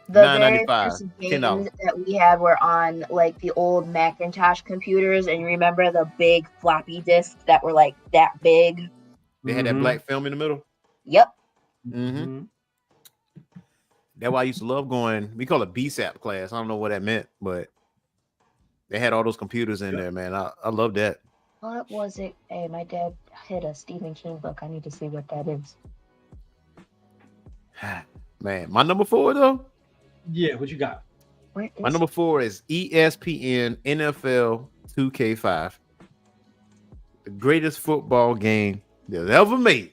the very first games that we had were on like the old Macintosh computers, and you remember the big floppy disks that were like that big? They had that black film in the middle. Yep. Mm-hmm. That's why I used to love going. We call it BSAP class. I don't know what that meant, but they had all those computers in there, man. I love that. What was it? Hey, my dad hit a Stephen King book. I need to see what that is. Man, my number 4 though. Yeah, what you got? My number 4 is ESPN NFL 2K5. The greatest football game they've ever made.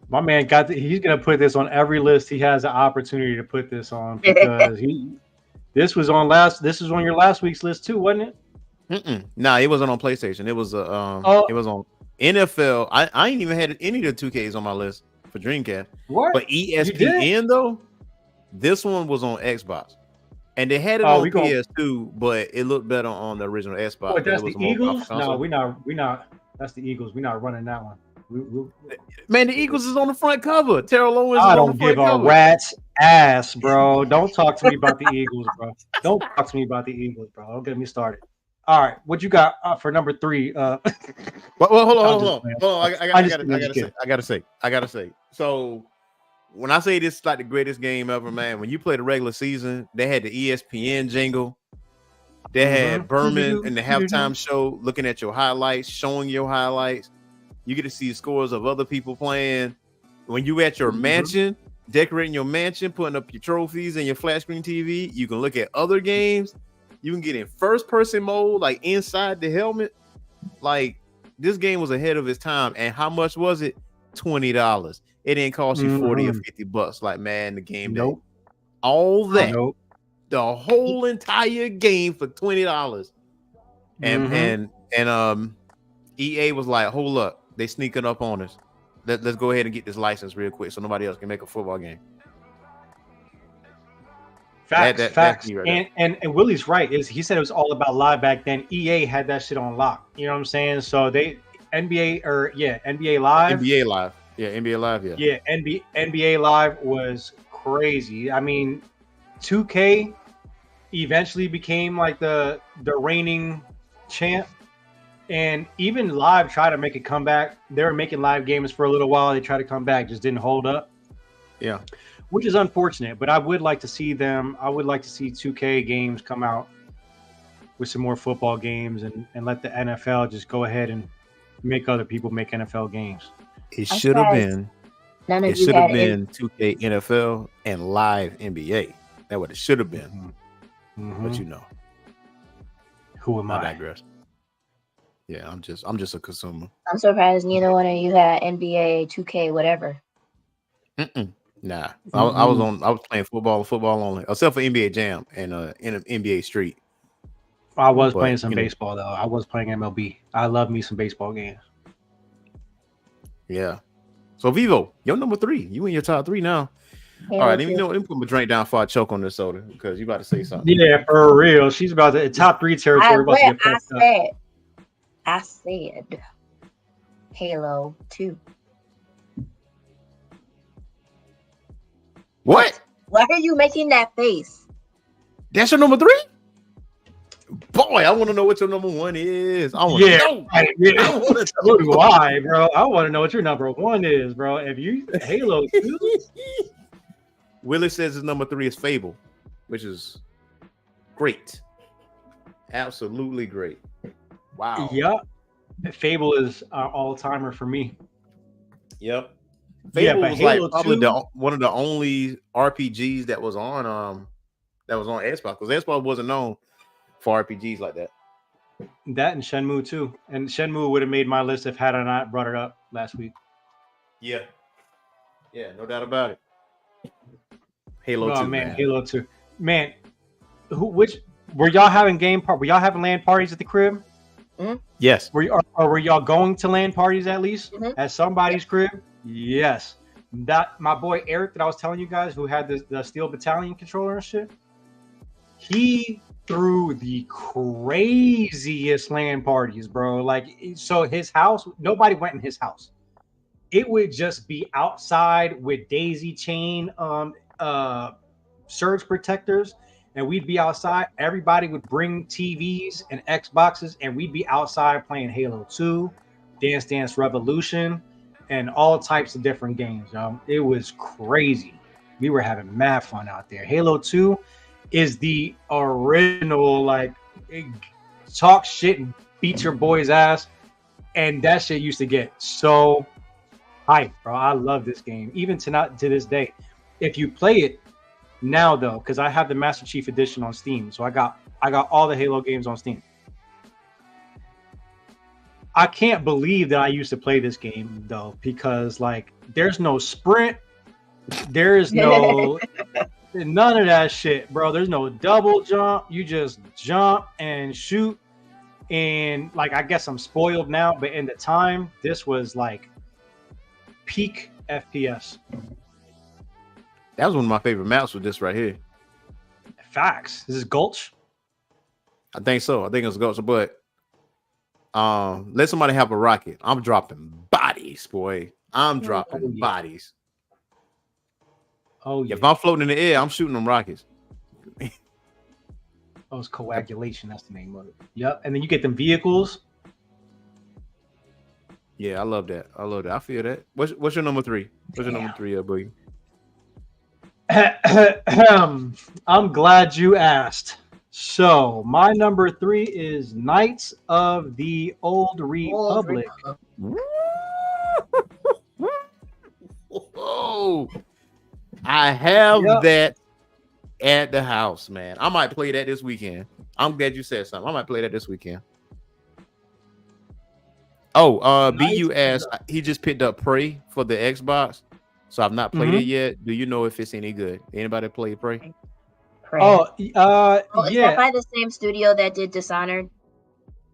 My man he's gonna put this on every list he has an opportunity to put this on because this was on your last week's list too, wasn't it? Nah, it wasn't on PlayStation. It was it was on NFL. I ain't even had any of the 2Ks on my list for Dreamcast. What? But ESPN though, this one was on Xbox. And they had it on PS2, but it looked better on the original Xbox. What, that's the Eagles? No, we not. That's the Eagles. We're not running that one. Man, the Eagles is on the front cover. Terrell Owens. I don't give a rat's ass, bro. Don't talk to me about the Eagles, bro. Don't talk to me about the Eagles, bro. Don't get me started. All right, what you got for number 3? Well, hold on. I gotta say. So when I say this is like the greatest game ever, man, when you play the regular season, they had the ESPN jingle. They had Berman in the halftime show looking at your highlights, showing your highlights. You get to see scores of other people playing. When you at your mansion, decorating your mansion, putting up your trophies and your flat screen TV, you can look at other games. You can get in first person mode, like inside the helmet. Like this game was ahead of its time. And how much was it? $20. It didn't cost you 40 or $50. Like, man, the game day. All that. The whole entire game for $20. And EA was like, hold up. They sneaking up on us. Let's go ahead and get this license real quick so nobody else can make a football game. Facts. And Willie's right. He said it was all about live back then. EA had that shit on lock. You know what I'm saying? So NBA Live. Yeah, NBA Live. Yeah, NBA Live was crazy. I mean, 2K eventually became like the reigning champ. And even Live tried to make a comeback. They were making live games for a little while. They tried to come back, just didn't hold up. Yeah. Which is unfortunate, but I would like to see 2K games come out with some more football games and let the NFL just go ahead and make other people make NFL games. It should have been 2K NFL and live NBA. That's what it should have been. But you know. Who am I? Digress. Yeah, I'm just a consumer. I'm surprised neither one of you had NBA, 2K, whatever. Nah, I was playing football only, except for NBA Jam and in NBA Street. I was playing some baseball though. I was playing MLB. I love me some baseball games. Yeah. So Vivo, you're number 3. You in your top 3 now. All right, let me put my drink down before I choke on this soda because you about to say something. Yeah, for real. She's about to top 3 territory. I said Halo 2. What? Why are you making that face? That's your number 3? Boy, I want to know what your number 1 is. I want to know. So do I, bro. I want to know what your number 1 is, bro. If you Halo 2. Willie says his number 3 is Fable, which is great. Absolutely great. Wow. Yep. Fable is all-timer for me. Yep. Fable was like probably one of the only RPGs that was on Xbox, because Xbox wasn't known for RPGs like that. That and Shenmue too. And Shenmue would have made my list if had I not brought it up last week. Yeah. Yeah, no doubt about it. Halo 2. Man, Halo 2. Man, were y'all having were y'all having LAN parties at the crib? Mm-hmm. Yes. Were y'all going to LAN parties at least at somebody's crib? Yes. That my boy Eric that I was telling you guys who had the Steel Battalion controller and shit. He threw the craziest LAN parties, bro. Like, so his house, nobody went in his house. It would just be outside with daisy chain surge protectors, and we'd be outside. Everybody would bring TVs and Xboxes, and we'd be outside playing Halo 2, Dance Dance Revolution, and all types of different games. It was crazy. We were having mad fun out there. Halo 2 is the original, like, talk shit and beat your boy's ass, and that shit used to get so Hype, bro. I love this game. Even to this day. If you play it now though, because I have the Master Chief Edition on Steam, so I got all the Halo games on Steam. I can't believe that I used to play this game though, because like there's no sprint, there's no none of that shit, bro. There's no double jump. You just jump and shoot. And like I guess I'm spoiled now, but in the time, this was like peak FPS. That was one of my favorite maps with this right here. Facts. This is Gulch. I think so. I think it's Ghost, but let somebody have a rocket. I'm dropping bodies, boy. I'm dropping bodies. Oh yeah. If I'm floating in the air, I'm shooting them rockets. Oh, it's coagulation. That's the name of it. Yep. And then you get them vehicles. Yeah, I love that. I feel that. What's your number 3? What's your number 3, Boogie? I'm glad you asked. So my number 3 is Knights of the Old Republic. Whoa! I have that at the house, man. I might play that this weekend. I'm glad you said something. I might play that this weekend. Oh, BU asked, he just picked up Prey for the Xbox, so I've not played it yet. Do you know if it's any good? Anybody play Prey? Oh, is that by the same studio that did Dishonored?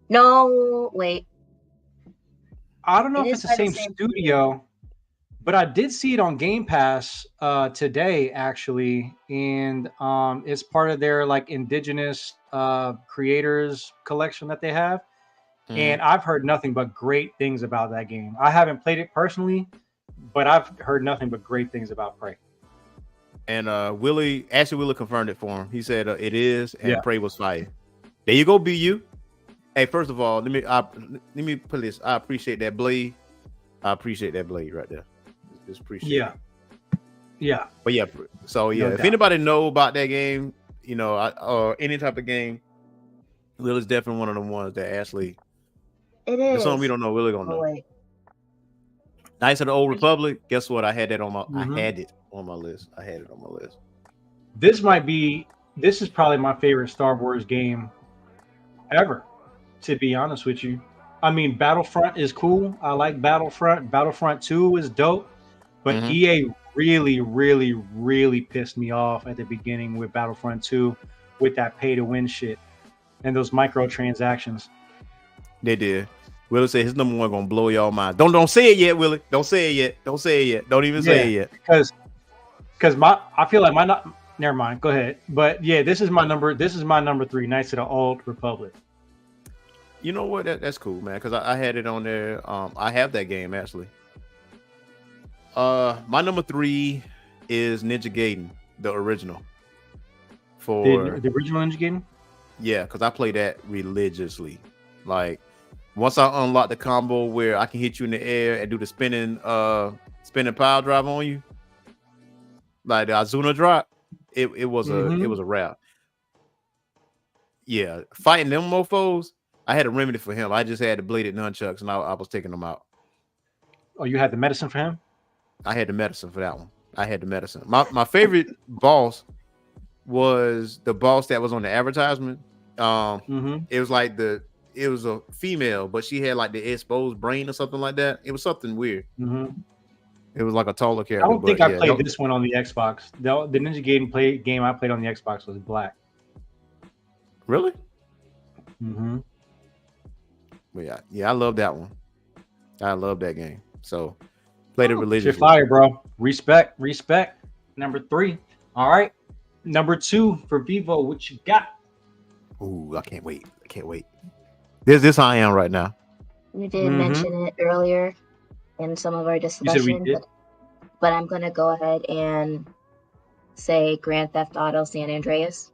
No, wait. I don't know if it's the same studio, but I did see it on Game Pass today, actually, and it's part of their like indigenous creators collection that they have. And I've heard nothing but great things about that game. I haven't played it personally, but I've heard nothing but great things about Prey. And Willie confirmed it for him. He said it is, and Prey was fire. There you go, BU. Hey, first of all, let me put this. I appreciate that blade. I appreciate that blade right there. Just appreciate it. Yeah. But yeah, so yeah, if anybody know about that game, you know, or any type of game, Will is definitely one of the ones that actually. It is. There's something we don't know. Willie gonna know. Wait. Knights of the Old Republic. Guess what? I had that on my. I had it on my list. This is probably my favorite Star Wars game ever, to be honest with you. I mean, Battlefront is cool. I like Battlefront. Battlefront 2 is dope. But EA really, really, really pissed me off at the beginning with Battlefront 2 with that pay-to-win shit and those microtransactions. They did. Willie said his number 1 gonna blow y'all mind. Don't say it yet, Willie. Don't say it yet. Don't even say it yet. Because I feel like never mind. Go ahead. But yeah, this is my number 3, Knights of the Old Republic. You know what? That's cool, man. Because I had it on there. I have that game actually. My number 3 is Ninja Gaiden, the original. For the original Ninja Gaiden. Yeah, because I play that religiously. Like once I unlock the combo where I can hit you in the air and do the spinning pile drive on you, like the Azuna drop, it was a wrap. Yeah, fighting them mofos, I had a remedy for him. I just had the bladed nunchucks and I was taking them out. Oh, you had the medicine for him? I had the medicine for that one. I had the medicine. My favorite boss was the boss that was on the advertisement. It was like it was a female, but she had like the exposed brain or something like that. It was something weird. It was like a taller character. I don't think I played this one on the Xbox. The Ninja Gaiden game I played on the Xbox was black. Really? But yeah, I love that one. I love that game. So played it religiously. Shit fire, bro. Respect. Number 3. All right. Number 2 for Vivo. What you got? Ooh, I can't wait. This I am right now. We did mention it earlier in some of our discussion, but I'm gonna go ahead and say Grand Theft Auto San Andreas.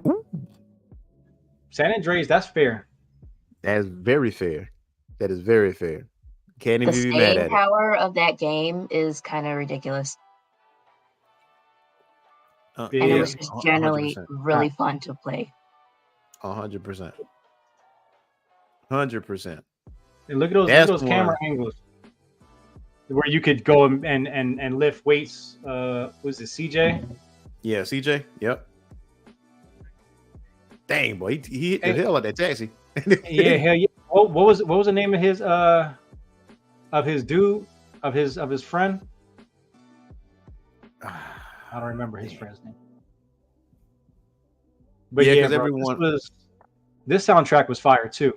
Ooh. San Andreas, that's fair. That is very fair. Can't even be mad at it. The staying power of that game is kind of ridiculous. And it was just generally 100%. Really fun to play. 100%. 100%. And look at those camera angles. where you could go and lift weights. Was it CJ? Yeah, CJ. Yep. Dang boy, he hit the hell out that taxi. Yeah, hell yeah. What was the name of his friend? I don't remember his friend's name. But yeah, bro, everyone... this soundtrack was fire too.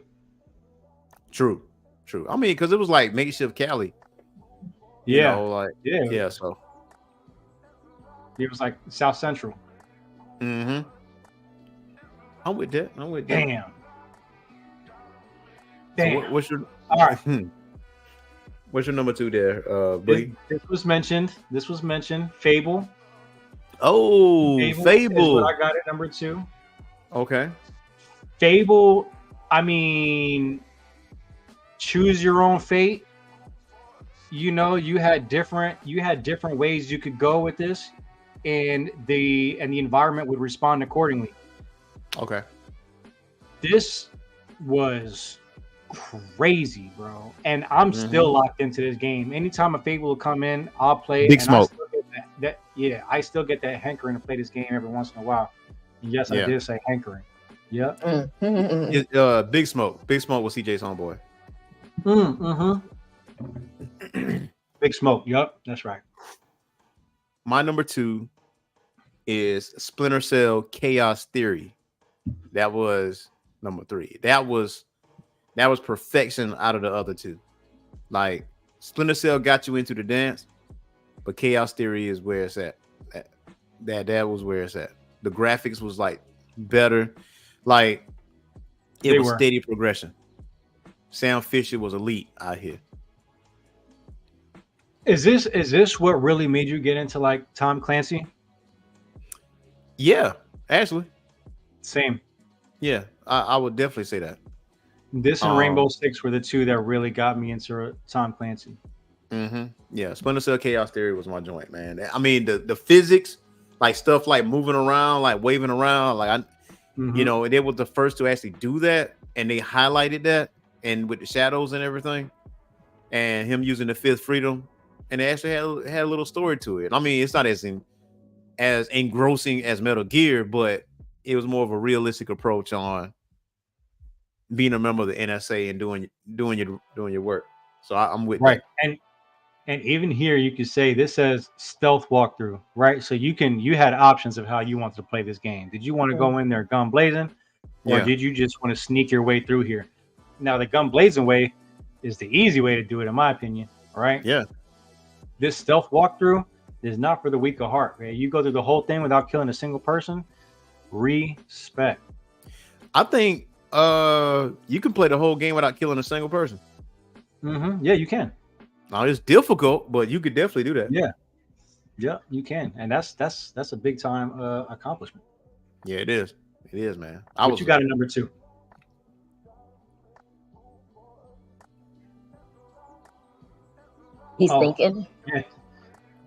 True. I mean, because it was like makeshift Cali. Yeah, yeah. So it was like South Central. Mm-hmm. I'm with that. Damn. So what's your all right? What's your number 2 there? This was mentioned. Fable. Oh, Fable. Is what I got at number 2. Okay. Fable. I mean, choose your own fate. You know, you had different ways you could go with this, and the environment would respond accordingly. Okay. This was crazy, bro, and I'm still locked into this game. Anytime a Fable will come in, I'll play. Big Smoke. I still get that hankering to play this game every once in a while. And yes, I did say hankering. Yeah. Big Smoke. Big Smoke was CJ's homeboy. Big Smoke. Yep, that's right. My number 2 is Splinter Cell Chaos Theory. That was number 3. That was perfection out of the other 2. Like Splinter Cell got you into the dance, but Chaos Theory is where it's at. That was where it's at. The graphics was like better. Like it was steady progression. Sam Fisher was elite out here. Is this what really made you get into like Tom Clancy? Yeah, actually. Same. Yeah, I would definitely say that. This and Rainbow Six were the 2 that really got me into Tom Clancy. Yeah, Splinter Cell Chaos Theory was my joint, man. I mean, the physics, like stuff like moving around, like waving around, like you know, they were the first to actually do that, and they highlighted that, and with the shadows and everything, and him using the fifth freedom, and it actually had a little story to it. I mean, it's not as engrossing as Metal Gear, but it was more of a realistic approach on being a member of the NSA and doing your work. So I'm with right. That. And even here, you could say this says stealth walkthrough, right? So you had options of how you wanted to play this game. Did you want to go in there gun blazing, or did you just want to sneak your way through here? Now, the gun blazing way is the easy way to do it, in my opinion. All right. Yeah. This stealth walkthrough is not for the weak of heart, man. You go through the whole thing without killing a single person. Respect. I think you can play the whole game without killing a single person. Yeah, you can. Now it's difficult, but you could definitely do that. Yeah, you can, and that's a big time accomplishment. Yeah, it is, man. What you got at number 2? He's thinking. Yeah.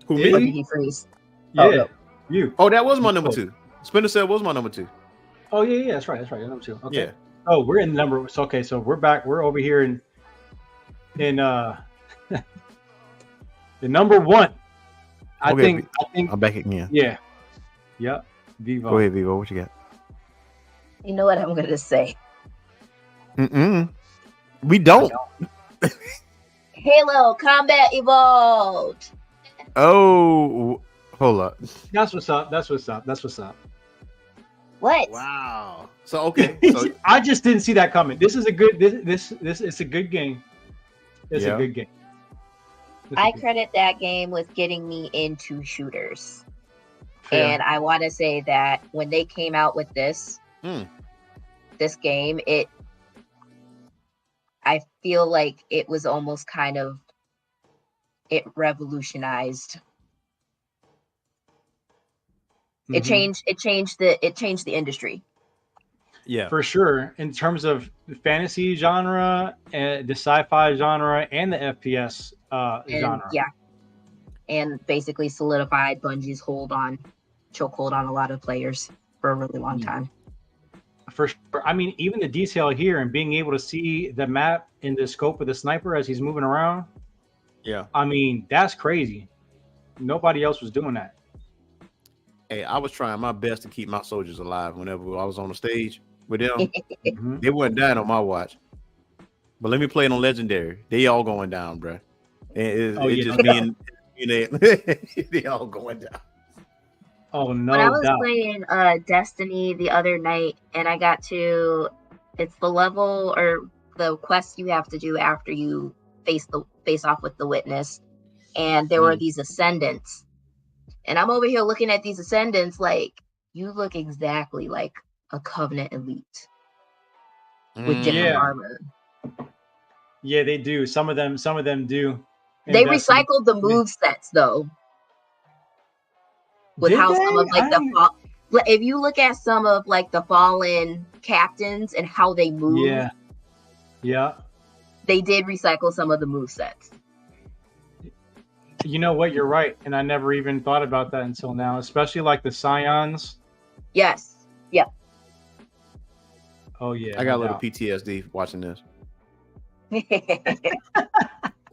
Who, me? Or did he freeze? Yeah, you. Oh, that was my number 2. Splinter Cell was my number 2. Oh yeah, that's right. Number 2. Okay. Yeah. Oh, we're in number. Okay, so we're back. We're over here in the number 1. I think I'm back again. Yeah. Yep. Vivo. Go ahead, Vivo. What you got? You know what I'm gonna say? We don't. Halo Combat Evolved. Oh, hold up. That's what's up. What? Wow. So okay. So I just didn't see that coming. This is a good. This it's a good game. It's a good game. I credit that game with getting me into shooters. And I want to say that when they came out with this game, I feel like it was almost kind of, it revolutionized. It changed the industry. Yeah, for sure. In terms of the fantasy genre, the sci-fi genre, and the FPS genre. Yeah, and basically solidified Bungie's chokehold on a lot of players for a really long time. For sure. I mean, even the detail here and being able to see the map in the scope of the sniper as he's moving around. Yeah. I mean, that's crazy. Nobody else was doing that. Hey, I was trying my best to keep my soldiers alive whenever I was on the stage with them. Mhm. They weren't dying on my watch. But let me play it on Legendary. They all going down, bro. And Oh, it yeah, just no being they all going down. Oh, When I no was doubt. playing Destiny the other night, and I got to, it's the level or the quest you have to do after you face off with the witness, and there were these ascendants, and I'm over here looking at these ascendants like, you look exactly like a Covenant elite with different Yeah. armor. Yeah, they do. Some of them do. in They Destiny. recycled the move sets though, with Did how they? some of like if you look at some of like the fallen captains and how they move, Yeah. they did recycle some of the move sets. You know what? You're right. And I never even thought about that until now, especially like the Scions. Yes. Yep. Oh, yeah. I got a no little doubt. PTSD watching this.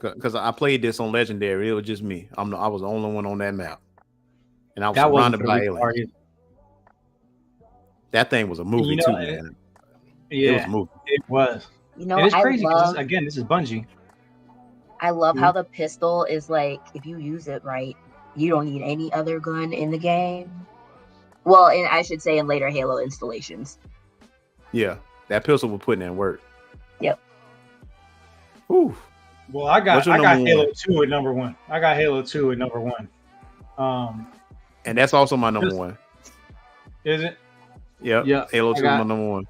Because I played this on Legendary. It was just me. I was the only one on that map. And I was That wasn't surrounded the by weak part aliens. either. That thing was a movie You know, too, man. Yeah, It was a movie. it was. You know, And it's I crazy because, love again, this is Bungie. I love how the pistol is like, if you use it right, you don't need any other gun in the game. Well, and I should say in later Halo installations. Yeah, that pistol was putting in work. Yep. Ooh. Well, I got What's your number Halo one? 2 at number 1. I got Halo 2 at number 1. And that's also my number one. Is it? Yep. Yeah. Halo 2 is my number one.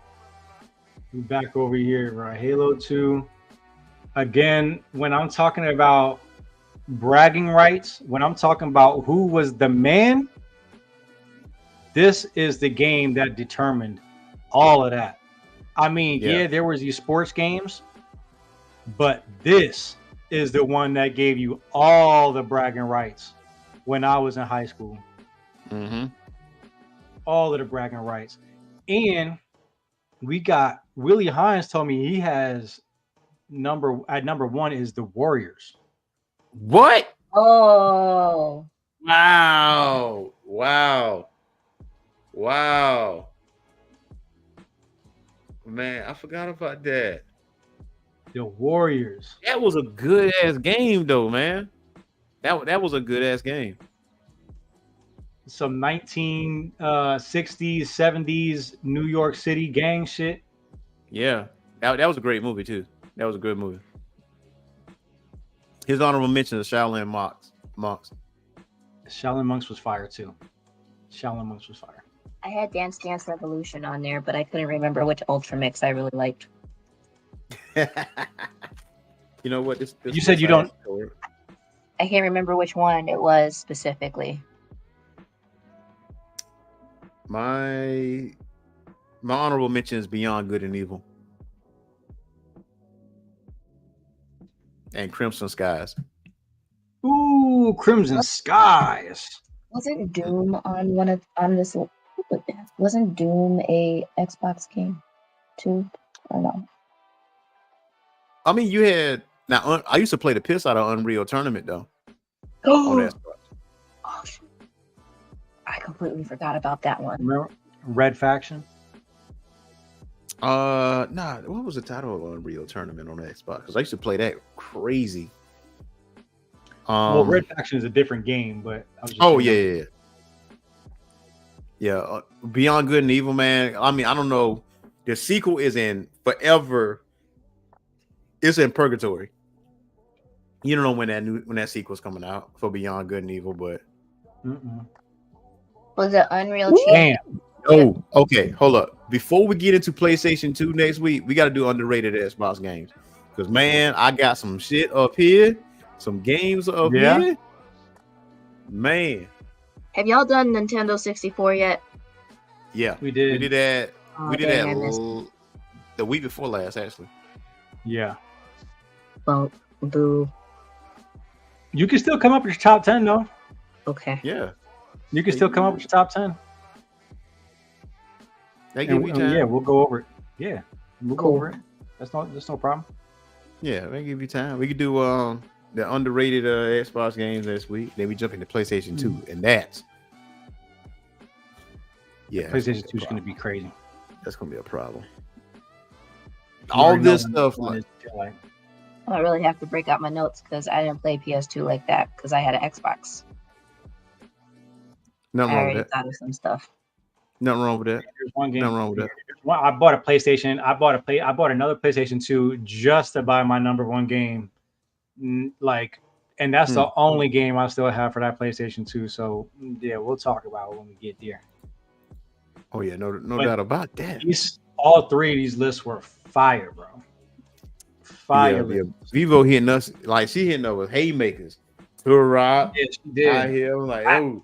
Back over here, right? Halo 2. Again, when I'm talking about bragging rights, when I'm talking about who was the man, this is the game that determined all of that. I mean, yeah, there was these sports games, but this is the one that gave you all the bragging rights when I was in high school. Mm-hmm. All of the bragging rights. And we got Willie Hines told me he has number 1 is the Warriors. What? Oh. Wow. Man, I forgot about that. The Warriors. That was a good ass game, though, man. That was a good ass game. Some 1960s, 70s New York City gang shit. Yeah, that was a great movie too. That was a good movie. His honorable mention is Shaolin Monks. Shaolin Monks was fire too. I had Dance Dance Revolution on there, but I couldn't remember which Ultra Mix I really liked. You know what? This you said you don't. I can't remember which one it was specifically. My honorable mention is Beyond Good and Evil and Crimson Skies. Ooh, Crimson Skies. Wasn't Doom on this? Wasn't Doom a Xbox game too, or no? I mean, you had I used to play the piss out of Unreal Tournament though. Oh, shit. I completely forgot about that one. Remember Red Faction? What was the title of Unreal Tournament on Xbox? Because I used to play that crazy. Well, Red Faction is a different game, but I was just yeah. Beyond Good and Evil, man. I mean, I don't know. The sequel is in forever. It's in purgatory. You don't know when that sequel's coming out for Beyond Good and Evil, but was it Unreal? Damn. Oh, okay. Hold up. Before we get into PlayStation 2 next week, we got to do underrated Xbox games. Because, man, I got some shit up here. Some games up here. Man. Have y'all done Nintendo 64 yet? Yeah. We did. We did that. We did that the week before last, actually. Yeah. Well, boo. You can still come up with your top 10, though. Okay. Yeah. You can still come up with your top 10. They give you time. Yeah, we'll go over it. Yeah, we'll go over it. That's no problem. Yeah, they give you time. We could do the underrated Xbox games this week. Then we jump into PlayStation 2, and that's PlayStation 2 is going to be crazy. That's going to be a problem. All this stuff, like, I really have to break out my notes because I didn't play PS2 like that because I had an Xbox. Nothing wrong with that. Thought of some stuff. Nothing wrong with that. There's one game. Nothing wrong with that. I bought a PlayStation. I bought another PlayStation 2 just to buy my number one game. Like, and that's the only game I still have for that PlayStation 2. So yeah, we'll talk about it when we get there. Oh yeah, no doubt about that. All three of these lists were fire, bro. Fire. Yeah. Vivo hitting us like she hitting us with haymakers. Hoorah! Yeah, she did. I hear like, oh,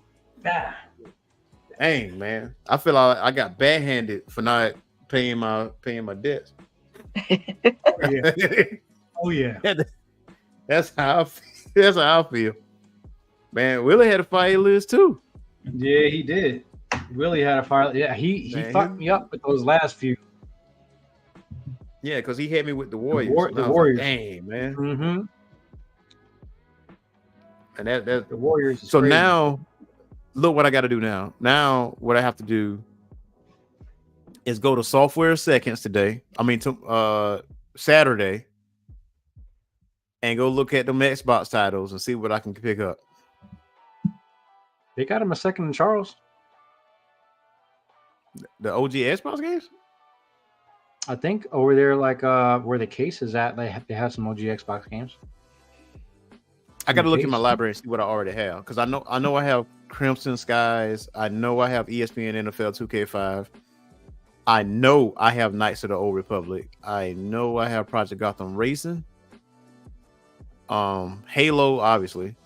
dang, man. I feel like I got backhanded for not paying my debts. Oh yeah. That's how I feel. Man, Willie had a fire list too. Yeah, he did. Willie had a fire. Yeah, he fucked me up with those last few. Yeah, because he had me with the Warriors. The Warriors. Like, dang, man. Mm-hmm. And that's the Warriors. So crazy. now, look what I got to do now. Now, what I have to do is go to Software Seconds today. I mean, Saturday, and go look at them Xbox titles and see what I can pick up. They got him a second in Charles. The OG Xbox games? I think over there, like where the case is at, they have some OG Xbox games. I got to look at my library and see what I already have, because I know I have Crimson Skies. I know I have ESPN NFL 2K5. I know I have Knights of the Old Republic. I know I have Project Gotham Racing. Halo, obviously,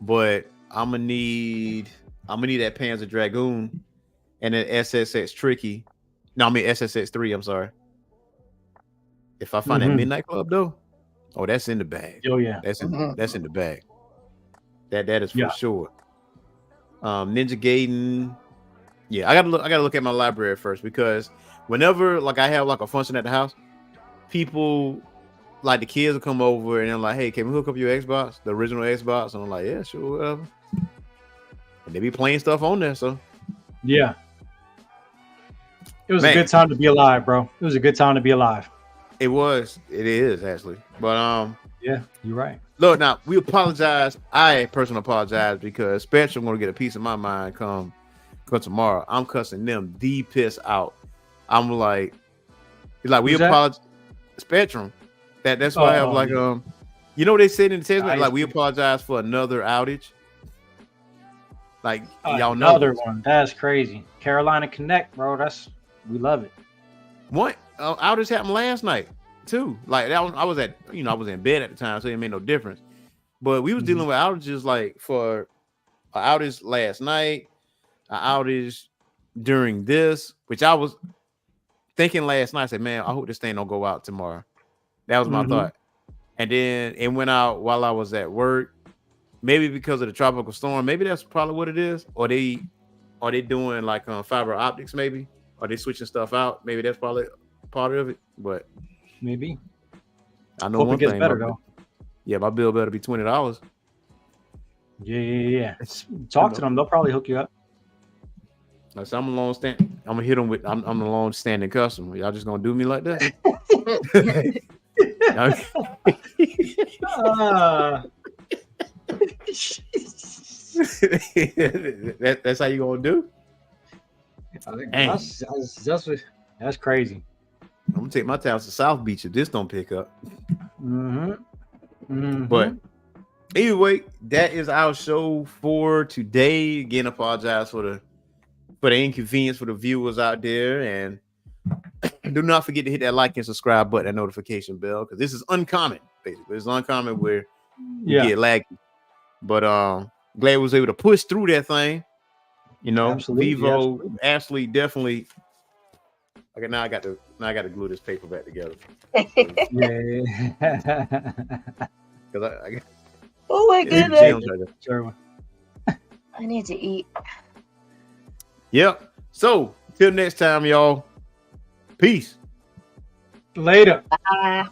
but I'm gonna need that Panzer Dragoon and an SSX Tricky. No, I mean SSX 3. I'm sorry. If I find that Midnight Club though, oh, that's in the bag. Oh yeah, that's in the bag. That is for sure. Ninja Gaiden. Yeah, I gotta look at my library first, because whenever like I have like a function at the house, people like the kids will come over and they're like, "Hey, can we hook up your Xbox, the original Xbox?" And I'm like, "Yeah, sure, whatever." And they be playing stuff on there, so yeah. It was a good time to be alive, bro. It was a good time to be alive. It was. It is actually. But yeah, you're right. Look, now we apologize. I personally apologize because Spectrum gonna get a piece of my mind come tomorrow. I'm cussing them the piss out. I'm like, we apologize. Spectrum. That's why I have like you know what they said in the text, like we apologize for another outage. Like y'all know another one. That's crazy. Carolina Connect, bro. We love it. What outage happened last night too? Like that I was in bed at the time, so it made no difference. But we was dealing with outages like for an outage last night, an outage during this, which I was thinking last night. I said, man, I hope this thing don't go out tomorrow. That was my thought. And then it went out while I was at work. Maybe because of the tropical storm. Maybe that's probably what it is. Or are they doing like fiber optics? Maybe. Are they switching stuff out? Maybe that's probably part of it. But maybe. I know hope one it gets thing. Better though. Yeah, my bill better be $20. Yeah. Talk to them. They'll probably hook you up. So I'm gonna hit them with. I'm the long standing customer. Y'all just gonna do me like that? That's how you gonna do? That's crazy. I'm gonna take my towels to South Beach if this don't pick up. But anyway, that is our show for today. Again, apologize for the inconvenience for the viewers out there, and do not forget to hit that like and subscribe button and notification bell, because this is uncommon. Basically, it's uncommon where you get laggy. But glad I was able to push through that thing. You know, Vivo, Ashley, definitely. Okay, now I got to glue this paper back together. Oh my goodness! I need to eat. Yep. So till next time, y'all. Peace. Later. Bye.